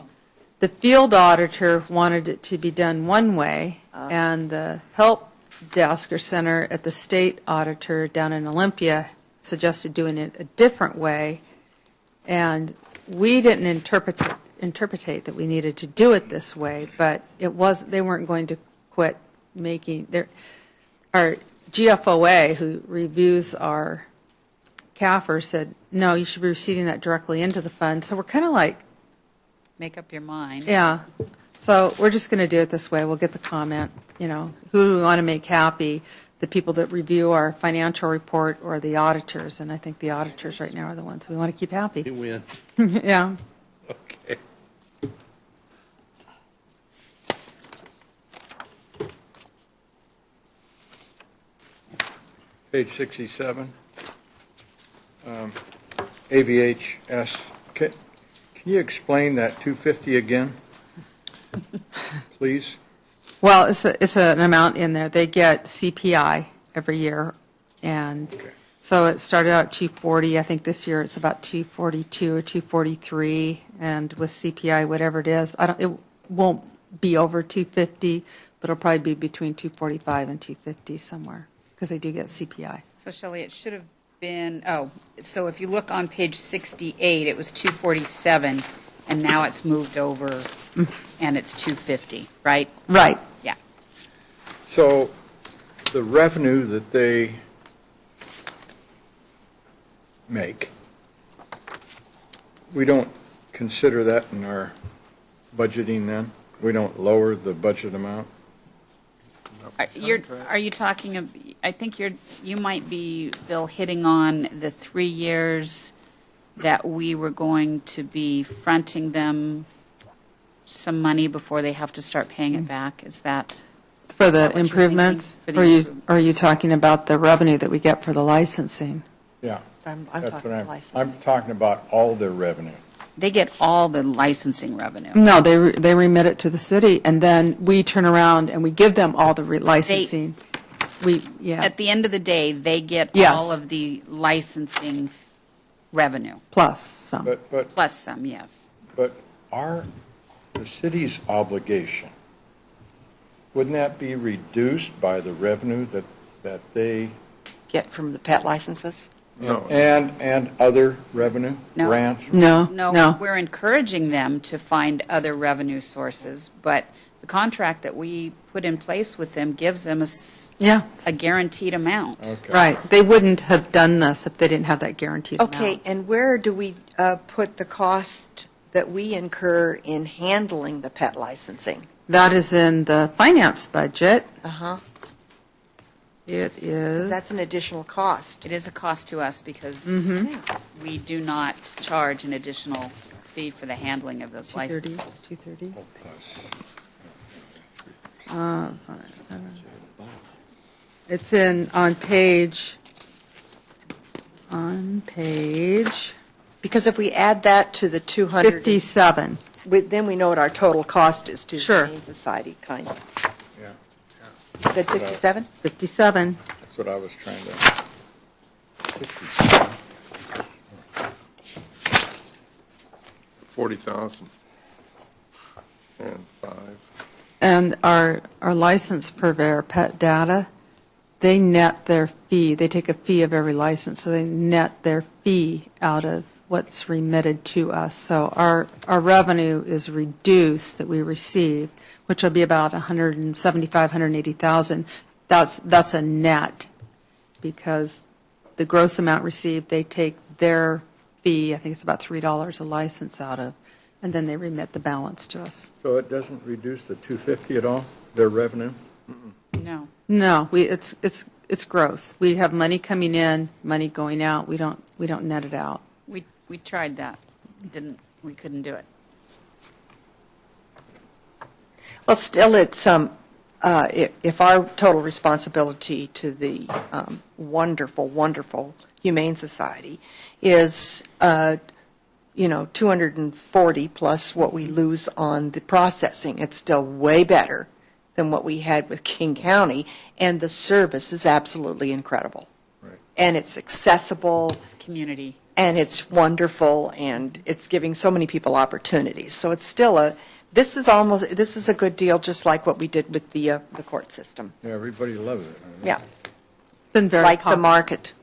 [SPEAKER 1] the field auditor wanted it to be done one way, and the help desk or center at the state auditor down in Olympia suggested doing it a different way, and we didn't interpretate that we needed to do it this way, but they weren't going to quit making our GFOA, who reviews our CAFR, said, no, you should be receiving that directly into the fund. So we're kind of like,
[SPEAKER 3] Make up your mind.
[SPEAKER 1] yeah. So we're just going to do it this way. We'll get the comment, who do we want to make happy? The people that review our financial report or the auditors? And I think the auditors right now are the ones we want to keep happy.
[SPEAKER 10] You win.
[SPEAKER 1] Yeah.
[SPEAKER 10] Okay.
[SPEAKER 7] Page 67. AVHS. Can you explain that 250 again, please?
[SPEAKER 1] Well, it's an amount in there. They get CPI every year, and so it started out at 240. I think this year it's about 242 or 243, and with CPI, whatever it is, it won't be over 250, but it'll probably be between 245 and 250 somewhere, because they do get CPI.
[SPEAKER 3] So Shelley, it should have been, so if you look on page 68, it was 247, and now it's moved over, and it's 250, right?
[SPEAKER 1] Right.
[SPEAKER 3] Yeah.
[SPEAKER 7] So the revenue that they make, we don't consider that in our budgeting then? We don't lower the budget amount?
[SPEAKER 3] Are you talking, I think you might be, Bill, hitting on the 3 years that we were going to be fronting them some money before they have to start paying it back. Is that?
[SPEAKER 1] For
[SPEAKER 3] Is
[SPEAKER 1] the
[SPEAKER 3] that what you're
[SPEAKER 1] improvements?
[SPEAKER 3] thinking? For
[SPEAKER 1] Or
[SPEAKER 3] the
[SPEAKER 1] you,
[SPEAKER 3] improvement.
[SPEAKER 1] are you talking about the revenue that we get for the licensing?
[SPEAKER 7] Yeah.
[SPEAKER 13] I'm
[SPEAKER 7] That's
[SPEAKER 13] talking
[SPEAKER 7] what
[SPEAKER 13] license.
[SPEAKER 7] I'm talking about all their revenue.
[SPEAKER 3] They get all the licensing revenue.
[SPEAKER 1] No, they remit it to the city, and then we turn around and we give them all the licensing. Yeah,
[SPEAKER 3] At the end of the day, they get
[SPEAKER 1] Yes.
[SPEAKER 3] all of the licensing revenue,
[SPEAKER 1] plus some.
[SPEAKER 7] But
[SPEAKER 3] plus some, yes.
[SPEAKER 7] But the city's obligation, wouldn't that be reduced by the revenue that they,
[SPEAKER 13] Get from the pet licenses?
[SPEAKER 8] No.
[SPEAKER 7] and other revenue,
[SPEAKER 3] No.
[SPEAKER 7] grants?
[SPEAKER 1] No,
[SPEAKER 3] No,
[SPEAKER 1] no.
[SPEAKER 3] we're encouraging them to find other revenue sources, but the contract that we put in place with them gives them
[SPEAKER 1] Yeah,
[SPEAKER 3] a guaranteed amount.
[SPEAKER 7] Okay.
[SPEAKER 1] right. They wouldn't have done this if they didn't have that guaranteed amount.
[SPEAKER 13] Okay, and where do we put the cost that we incur in handling the pet licensing?
[SPEAKER 1] That is in the finance budget.
[SPEAKER 13] Uh-huh.
[SPEAKER 1] It is.
[SPEAKER 13] That's an additional cost.
[SPEAKER 3] It is a cost to us because
[SPEAKER 1] Mm-hmm.
[SPEAKER 3] we do not charge an additional fee for the handling of those
[SPEAKER 1] 230.
[SPEAKER 3] licenses.
[SPEAKER 1] 230.
[SPEAKER 7] Oh, plus.
[SPEAKER 1] It's on page.
[SPEAKER 13] Because if we add that to the 200,
[SPEAKER 1] 57.
[SPEAKER 13] then we know what our total cost is to
[SPEAKER 1] Sure.
[SPEAKER 13] the Humane Society, kind of.
[SPEAKER 7] Yeah,
[SPEAKER 13] Is that 57?
[SPEAKER 1] 57.
[SPEAKER 7] that's what I was trying to.
[SPEAKER 8] 40,000 and 5.
[SPEAKER 1] And our license purveyor, Pet Data, they net their fee. They take a fee of every license, so they net their fee out of what's remitted to us. So our revenue is reduced that we receive, which will be about 175, 180,000. That's a net, because the gross amount received, they take their fee, I think it's about $3 a license out of, and then they remit the balance to us.
[SPEAKER 7] So it doesn't reduce the 250 at all, their revenue?
[SPEAKER 3] No.
[SPEAKER 1] No, it's gross. We have money coming in, money going out. We don't net it out.
[SPEAKER 3] We tried that. We couldn't do it.
[SPEAKER 13] Well, still, it's, if our total responsibility to the wonderful, wonderful Humane Society is, 240 plus what we lose on the processing, it's still way better than what we had with King County, and the service is absolutely incredible.
[SPEAKER 7] Right.
[SPEAKER 13] And it's accessible,
[SPEAKER 3] It's community.
[SPEAKER 13] and it's wonderful, and it's giving so many people opportunities. So it's still this is a good deal, just like what we did with the court system.
[SPEAKER 7] Yeah, everybody loves it.
[SPEAKER 13] Yeah,
[SPEAKER 1] It's been very
[SPEAKER 13] like the
[SPEAKER 1] popular.
[SPEAKER 13] market.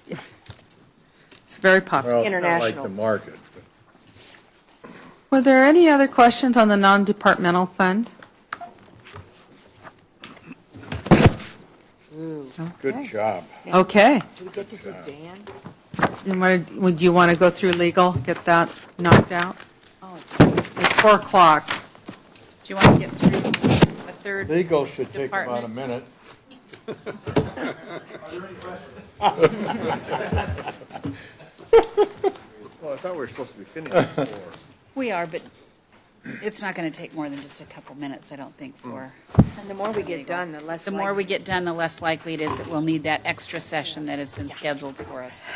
[SPEAKER 1] It's very popular.
[SPEAKER 7] Well, it's not like
[SPEAKER 13] International.
[SPEAKER 7] the market. but-
[SPEAKER 1] Were there any other questions on the non-departmental fund?
[SPEAKER 7] Good job.
[SPEAKER 1] Okay.
[SPEAKER 13] Do we get to do Dan?
[SPEAKER 1] Would you want to go through legal, get that knocked out? It's 4 o'clock.
[SPEAKER 3] Do you want to get through a third?
[SPEAKER 7] Legal should take about a
[SPEAKER 3] Department.
[SPEAKER 7] minute.
[SPEAKER 8] Well, I thought we were supposed to be finished before.
[SPEAKER 3] We are, but it's not going to take more than just a couple minutes, I don't think, for.
[SPEAKER 13] And the more we get done, the less.
[SPEAKER 3] The more we get done, the less likely it is that we'll need that extra session that has been scheduled for us.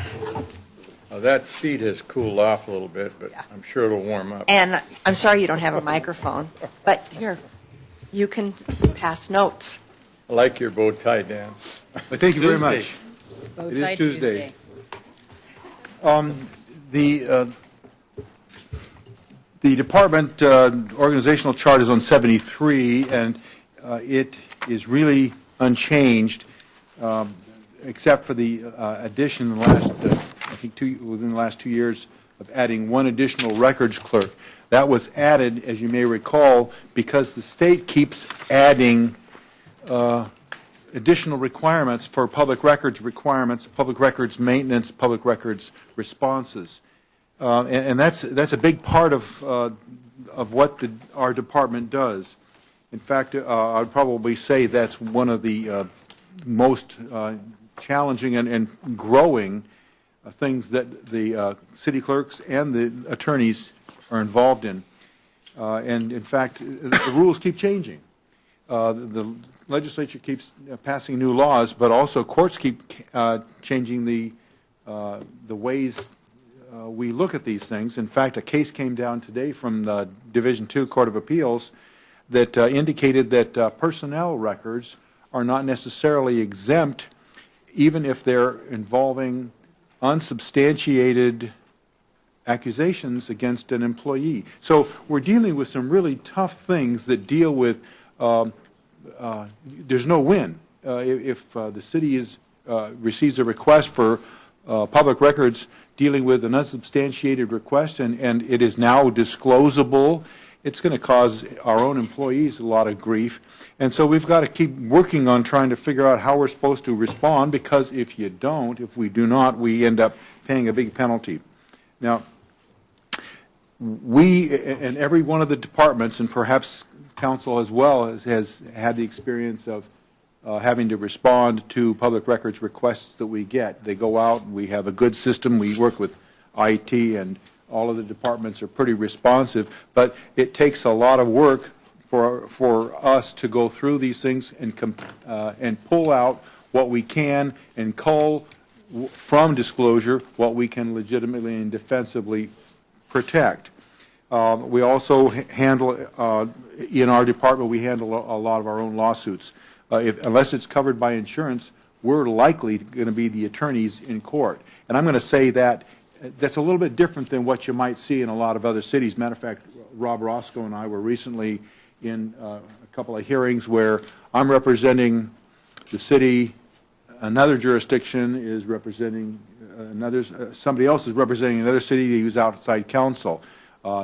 [SPEAKER 7] That seat has cooled off a little bit, but I'm sure it'll warm up.
[SPEAKER 13] And I'm sorry you don't have a microphone, but here, you can pass notes.
[SPEAKER 7] I like your bow tie, Dan.
[SPEAKER 6] Thank you very much.
[SPEAKER 3] Bow
[SPEAKER 6] It is
[SPEAKER 3] tie
[SPEAKER 6] Tuesday.
[SPEAKER 15] The department organizational chart is on 73, and it is really unchanged, except for the addition in the last, I think, within the last 2 years of adding one additional records clerk. That was added, as you may recall, because the state keeps adding additional requirements for public records maintenance, public records responses. And that's a big part of what our department does. In fact, I'd probably say that's one of the most challenging and growing things that the city clerks and the attorneys are involved in. And in fact, the rules keep changing. The legislature keeps passing new laws, but also courts keep changing the ways we look at these things. In fact, a case came down today from the Division II Court of Appeals that indicated that personnel records are not necessarily exempt, even if they're involving unsubstantiated accusations against an employee. So we're dealing with some really tough things that deal with, there's no win. If the city receives a request for public records dealing with an unsubstantiated request, and it is now disclosable, it's going to cause our own employees a lot of grief. And so we've got to keep working on trying to figure out how we're supposed to respond, because if we do not, we end up paying a big penalty. Now, we, and every one of the departments, and perhaps council as well, has had the experience of having to respond to public records requests that we get. They go out, and we have a good system. We work with IT, and all of the departments are pretty responsive, but it takes a lot of work for us to go through these things and pull out what we can and cull from disclosure what we can legitimately and defensively protect. We also handle, in our department, we handle a lot of our own lawsuits. Unless it's covered by insurance, we're likely going to be the attorneys in court. And I'm going to say that that's a little bit different than what you might see in a lot of other cities. Matter of fact, Rob Roscoe and I were recently in a couple of hearings where I'm representing the city, another jurisdiction is representing somebody else is representing another city who's outside counsel.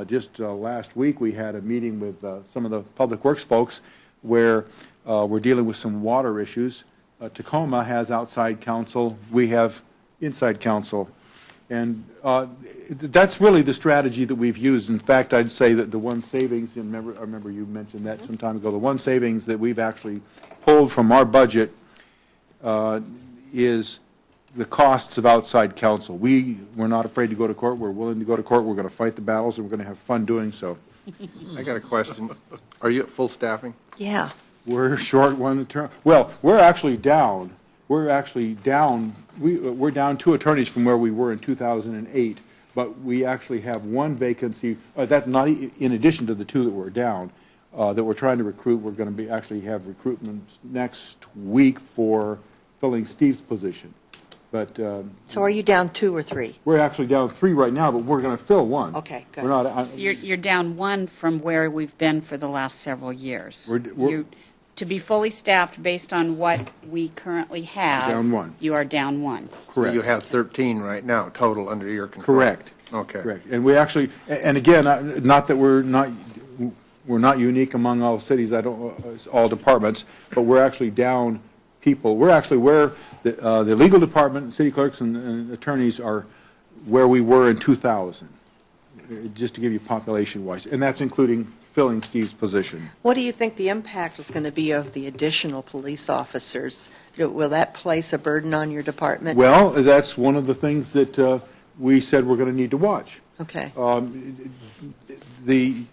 [SPEAKER 15] Just last week we had a meeting with some of the public works folks where we're dealing with some water issues. Tacoma has outside counsel. We have inside counsel. And that's really the strategy that we've used. In fact, I'd say that the one savings, and I remember you mentioned that some time ago, the one savings that we've actually pulled from our budget is the costs of outside counsel. We're not afraid to go to court. We're willing to go to court. We're going to fight the battles, and we're going to have fun doing so.
[SPEAKER 8] I got a question. Are you at full staffing?
[SPEAKER 13] Yeah.
[SPEAKER 15] We're short one attorney. Well, we're actually down. We're actually down. We're down 2 attorneys from where we were in 2008, but we actually have one vacancy. That's not in addition to the 2 that were down that we're trying to recruit. We're going to actually have recruitment next week for filling Steve's position. But
[SPEAKER 13] so are you down 2 or 3?
[SPEAKER 15] We're actually down 3 right now, but we're going to fill 1.
[SPEAKER 13] Okay, good.
[SPEAKER 15] We're not.
[SPEAKER 3] So you're down 1 from where we've been for the last several years. To be fully staffed based on what we currently have.
[SPEAKER 15] Down 1.
[SPEAKER 3] You are down 1.
[SPEAKER 15] Correct.
[SPEAKER 8] So you have 13 right now total under your control.
[SPEAKER 15] Correct.
[SPEAKER 8] Okay.
[SPEAKER 15] Correct. And we actually, and again, not that we're not unique among all cities, all departments, but we're actually down people. We're actually where the legal department, city clerks, and attorneys are where we were in 2000, just to give you population-wise, and that's including filling Steve's position.
[SPEAKER 13] What do you think the impact is going to be of the additional police officers? Will that place a burden on your department?
[SPEAKER 15] Well, that's one of the things that we said we're going to need to watch.
[SPEAKER 13] Okay.
[SPEAKER 15] The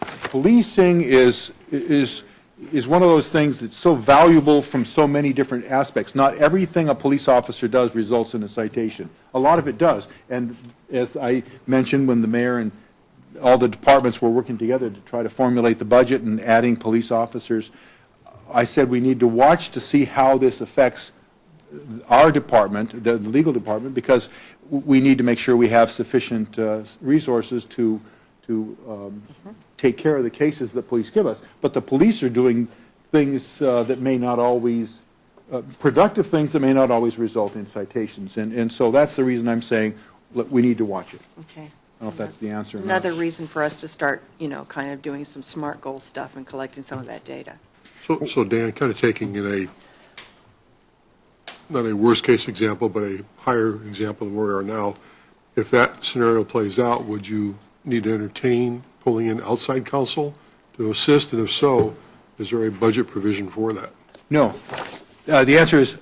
[SPEAKER 15] policing is one of those things that's so valuable from so many different aspects. Not everything a police officer does results in a citation. A lot of it does. And as I mentioned when the mayor and all the departments were working together to try to formulate the budget and adding police officers. I said we need to watch to see how this affects our department, the legal department, because we need to make sure we have sufficient resources to take care of the cases that police give us. But the police are doing things that may not always, productive things that may not always result in citations. And so that's the reason I'm saying we need to watch it.
[SPEAKER 13] Okay.
[SPEAKER 15] I don't know if that's the answer or not.
[SPEAKER 13] Another reason for us to start, kind of doing some SMART goal stuff and collecting some of that data.
[SPEAKER 6] So Dan, kind of taking it not a worst-case example, but a higher example than where we are now, if that scenario plays out, would you need to entertain pulling in outside counsel to assist? And if so, is there a budget provision for that?
[SPEAKER 15] No. The answer is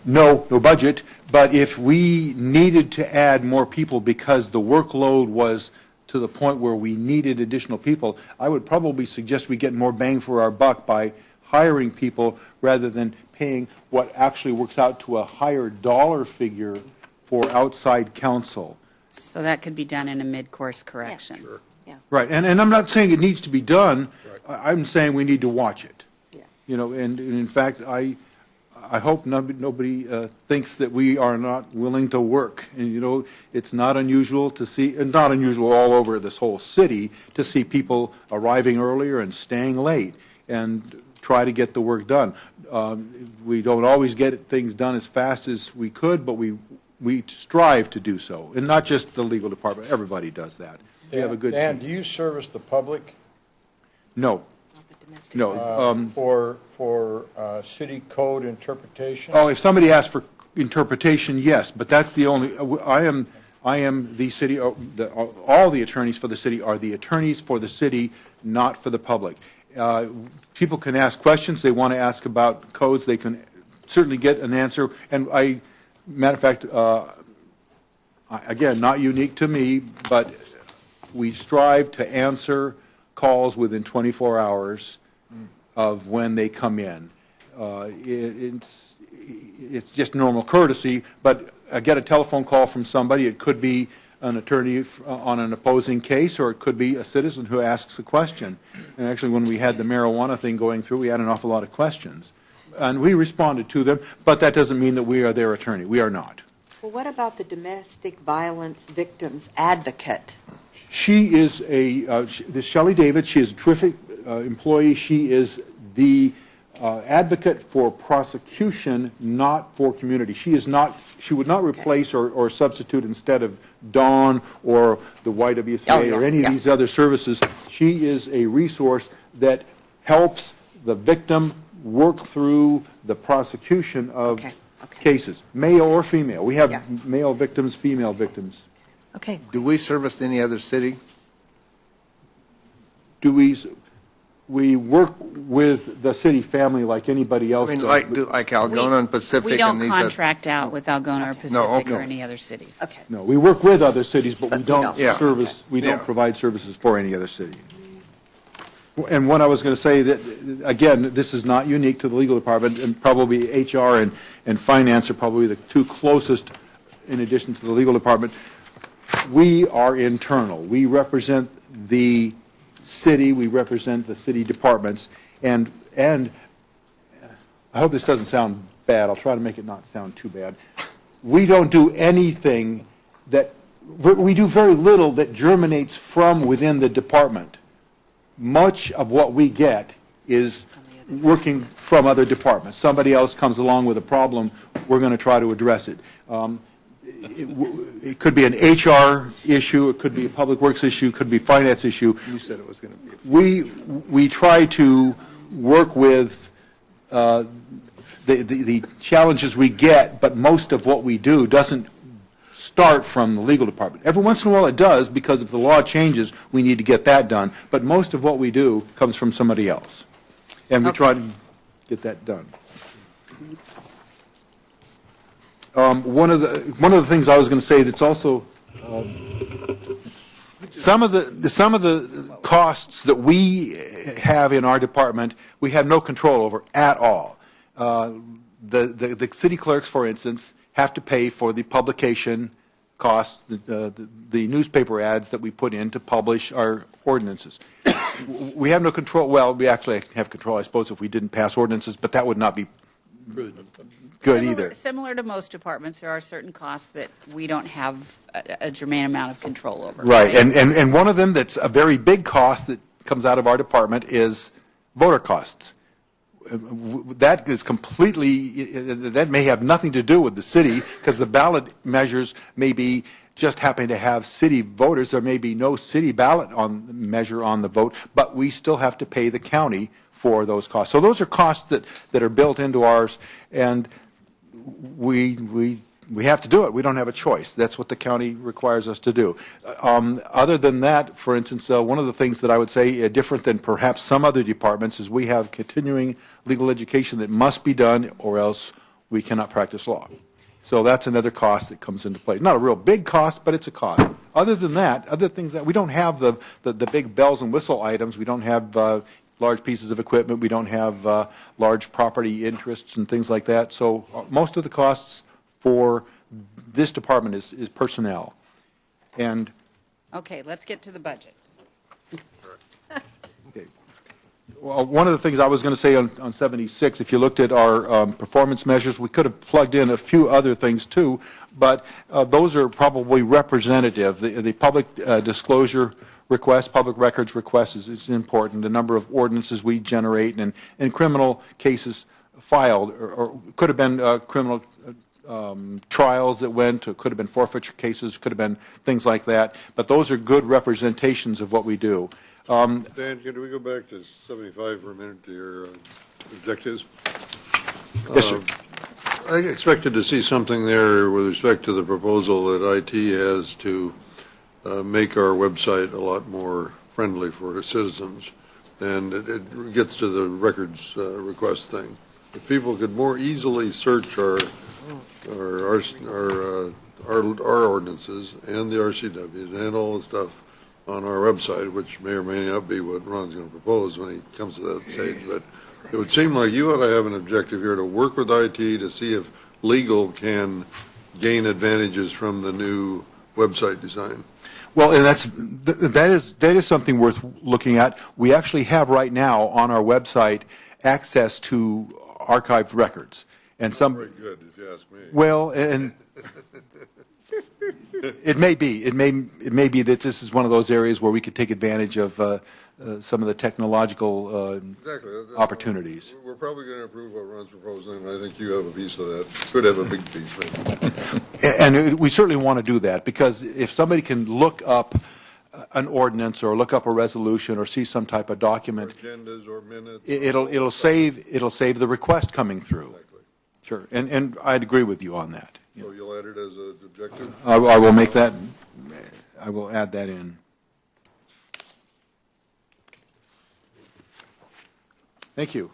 [SPEAKER 15] no budget. But if we needed to add more people because the workload was to the point where we needed additional people, I would probably suggest we get more bang for our buck by hiring people rather than paying what actually works out to a higher dollar figure for outside counsel.
[SPEAKER 3] So that could be done in a mid-course correction.
[SPEAKER 6] Sure.
[SPEAKER 13] Yeah.
[SPEAKER 15] Right, and I'm not saying it needs to be done. Right. I'm saying we need to watch it.
[SPEAKER 13] Yeah.
[SPEAKER 15] And in fact, I hope nobody thinks that we are not willing to work. And it's not unusual to see, and not unusual all over this whole city, to see people arriving earlier and staying late and try to get the work done. We don't always get things done as fast as we could, but we strive to do so. And not just the legal department, everybody does that. We have a good
[SPEAKER 7] Dan, do you service the public?
[SPEAKER 15] No.
[SPEAKER 13] Not the domestic.
[SPEAKER 15] No.
[SPEAKER 7] For city code interpretation?
[SPEAKER 15] Oh, if somebody asks for interpretation, yes, but that's the only, I am the city, all the attorneys for the city are the attorneys for the city, not for the public. People can ask questions they want to ask about codes. They can certainly get an answer. And matter of fact, again, not unique to me, but we strive to answer calls within 24 hours of when they come in. It's just normal courtesy, but I get a telephone call from somebody. It could be an attorney on an opposing case, or it could be a citizen who asks a question. And actually, when we had the marijuana thing going through, we had an awful lot of questions. And we responded to them, but that doesn't mean that we are their attorney. We are not.
[SPEAKER 13] Well, what about the domestic violence victims advocate?
[SPEAKER 15] She is this Shelley David. She is a terrific employee. She is the advocate for prosecution, not for community. She would not replace or substitute instead of Dawn or the YWCA or any of these other services. She is a resource that helps the victim work through the prosecution of cases, male or female. We have male victims, female victims.
[SPEAKER 13] Okay.
[SPEAKER 8] Do we service any other city?
[SPEAKER 15] We work with the city family like anybody else
[SPEAKER 8] I mean,
[SPEAKER 15] does.
[SPEAKER 8] like Algona and Pacific
[SPEAKER 3] We don't
[SPEAKER 8] and these
[SPEAKER 3] contract out with Algona or Pacific or any other cities.
[SPEAKER 13] Okay.
[SPEAKER 15] No, we work with other cities, but we don't
[SPEAKER 8] Yeah.
[SPEAKER 15] service. We don't provide services for any other city. And what I was going to say that again, this is not unique to the legal department, and probably HR and finance are probably the two closest, in addition to the legal department. We are internal. We represent the city. We represent the city departments, and I hope this doesn't sound bad. I'll try to make it not sound too bad. We don't do anything we do very little that germinates from within the department. Much of what we get is working from other departments. Somebody else comes along with a problem, we're going to try to address it. It could be an HR issue, it could be a public works issue, it could be a finance issue.
[SPEAKER 8] You said it was going to be.
[SPEAKER 15] We try to work with the challenges we get, but most of what we do doesn't start from the legal department. Every once in a while it does, because if the law changes, we need to get that done. But most of what we do comes from somebody else. And we try to get that done. One of the things I was going to say that's also some of the costs that we have in our department, we have no control over at all. The city clerks, for instance, have to pay for the publication costs, the newspaper ads that we put in to publish our ordinances. We have no control. Well, we actually have control, I suppose, if we didn't pass ordinances, but that would not be good either.
[SPEAKER 3] Similar to most departments, there are certain costs that we don't have a germane amount of control over.
[SPEAKER 15] Right, and one of them that's a very big cost that comes out of our department is voter costs. That is completely, that may have nothing to do with the city, because the ballot measures may be just happen to have city voters. There may be no city ballot measure on the vote, but we still have to pay the county for those costs. So those are costs that are built into ours, and we have to do it. We don't have a choice. That's what the county requires us to do. Other than that, for instance, one of the things that I would say different than perhaps some other departments is we have continuing legal education that must be done, or else we cannot practice law. So that's another cost that comes into play. Not a real big cost, but it's a cost. Other than that, other things that we don't have the big bells and whistle items. We don't have large pieces of equipment. We don't have large property interests and things like that. So most of the costs for this department is personnel. And
[SPEAKER 3] Okay, let's get to the budget.
[SPEAKER 15] okay. Well, one of the things I was going to say on 76, if you looked at our performance measures, we could have plugged in a few other things too, but those are probably representative. The public disclosure request, public records request is important. The number of ordinances we generate and criminal cases filed, or could have been criminal trials that went, or could have been forfeiture cases, could have been things like that. But those are good representations of what we do.
[SPEAKER 5] Dan, can we go back to 75 for a minute to your objectives?
[SPEAKER 15] Yes, sir.
[SPEAKER 5] I expected to see something there with respect to the proposal that IT has to make our website a lot more friendly for citizens, and it gets to the records request thing. If people could more easily search our ordinances and the RCWs and all the stuff on our website, which may or may not be what Ron's going to propose when he comes to that stage, but it would seem like you ought to have an objective here to work with IT to see if legal can gain advantages from the new website design.
[SPEAKER 15] Well, and that is something worth looking at. We actually have right now on our website access to archived records, and some
[SPEAKER 5] very good, if you ask me.
[SPEAKER 15] Well, and it may be that this is one of those areas where we could take advantage of some of the technological opportunities.
[SPEAKER 5] We're probably going to approve what Ron's proposing, and I think you have a piece of that. Could have a big piece, maybe.
[SPEAKER 15] And we certainly want to do that, because if somebody can look up an ordinance or look up a resolution or see some type of document,
[SPEAKER 5] or agendas or minutes,
[SPEAKER 15] it'll save the request coming through.
[SPEAKER 5] Exactly.
[SPEAKER 15] Sure, and I'd agree with you on that.
[SPEAKER 5] So you'll add it as an objective?
[SPEAKER 15] I will make that. I will add that in. Thank you.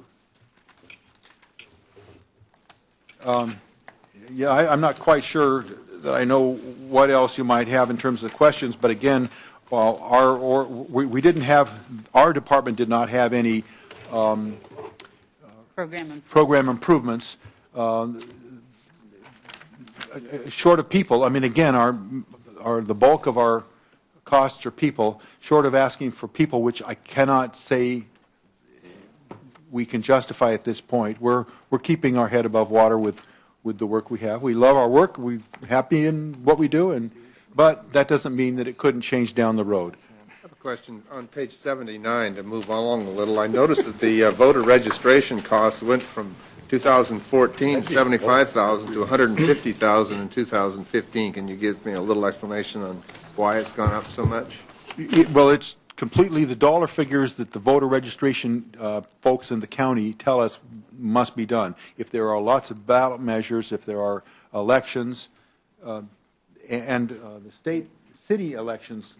[SPEAKER 15] Yeah, I'm not quite sure that I know what else you might have in terms of questions, but again, we didn't have, our department did not have any program improvements. Short of people, I mean, again, the bulk of our costs are people, short of asking for people, which I cannot say we can justify at this point. We're keeping our head above water with the work we have. We love our work. We're happy in what we do, but that doesn't mean that it couldn't change down the road.
[SPEAKER 8] I have a question on page 79 to move along a little. I noticed that the voter registration costs went from 2014, 75,000 to 150,000 in 2015. Can you give me a little explanation on why it's gone up so much?
[SPEAKER 15] Well, it's completely the dollar figures that the voter registration folks in the county tell us must be done. If there are lots of ballot measures, if there are elections, and the city elections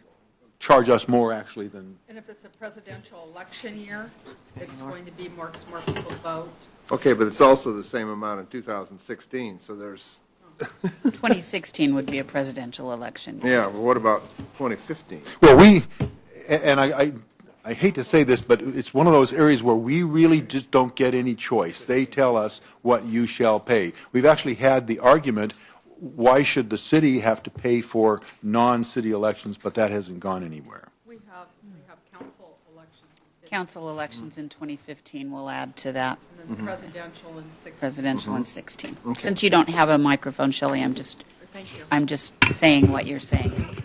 [SPEAKER 15] charge us more actually than.
[SPEAKER 1] And if it's a presidential election year, it's going to be more because more people vote.
[SPEAKER 8] Okay, but it's also the same amount in 2016, so there's...
[SPEAKER 3] 2016 would be a presidential election.
[SPEAKER 8] Yeah, but what about 2015?
[SPEAKER 15] Well, I hate to say this, but it's one of those areas where we really just don't get any choice. They tell us what you shall pay. We've actually had the argument why should the city have to pay for non-city elections, but that hasn't gone anywhere?
[SPEAKER 1] We have council elections.
[SPEAKER 3] Council elections in 2015 will add to that.
[SPEAKER 1] And then presidential in 16.
[SPEAKER 3] Presidential in 16. Since you don't have a microphone, Shelley,
[SPEAKER 1] Thank you.
[SPEAKER 3] I'm just saying what you're saying.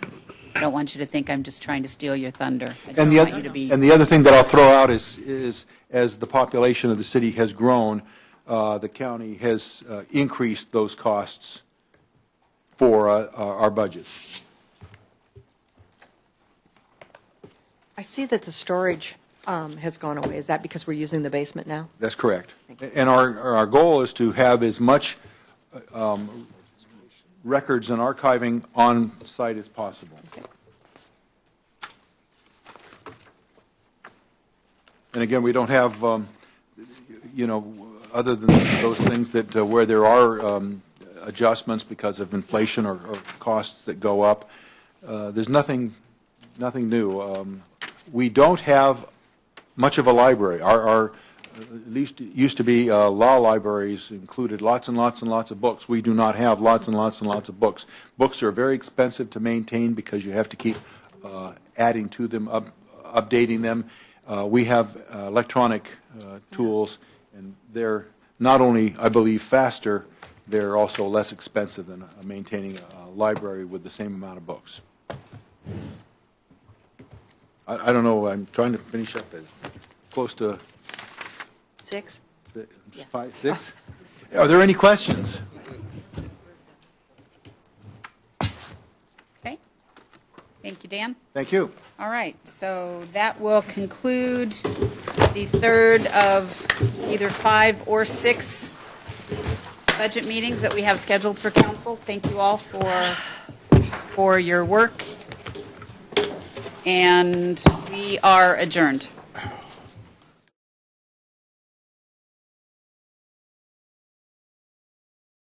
[SPEAKER 3] I don't want you to think I'm just trying to steal your thunder. I just
[SPEAKER 15] And the,
[SPEAKER 3] want you to be.
[SPEAKER 15] and the other thing that I'll throw out is as the population of the city has grown, the county has increased those costs for our budget.
[SPEAKER 13] I see that the storage has gone away. Is that because we're using the basement now?
[SPEAKER 15] That's correct. And our goal is to have as much records and archiving on site as possible.
[SPEAKER 13] Okay.
[SPEAKER 15] And again, we don't have, other than those things that where there are adjustments because of inflation or costs that go up, there's nothing new. We don't have much of a library. Our at least it used to be law libraries included lots and lots and lots of books. We do not have lots and lots and lots of books. Books are very expensive to maintain because you have to keep adding to them, updating them. We have electronic tools, and they're not only, I believe, faster, they're also less expensive than maintaining a library with the same amount of books. I don't know, I'm trying to finish up as close to
[SPEAKER 13] 6?
[SPEAKER 15] 5, 6. Are there any questions?
[SPEAKER 3] Okay. Thank you, Dan.
[SPEAKER 15] Thank you.
[SPEAKER 3] All right, so that will conclude the third of either 5 or 6 budget meetings that we have scheduled for council. Thank you all for your work, and we are adjourned.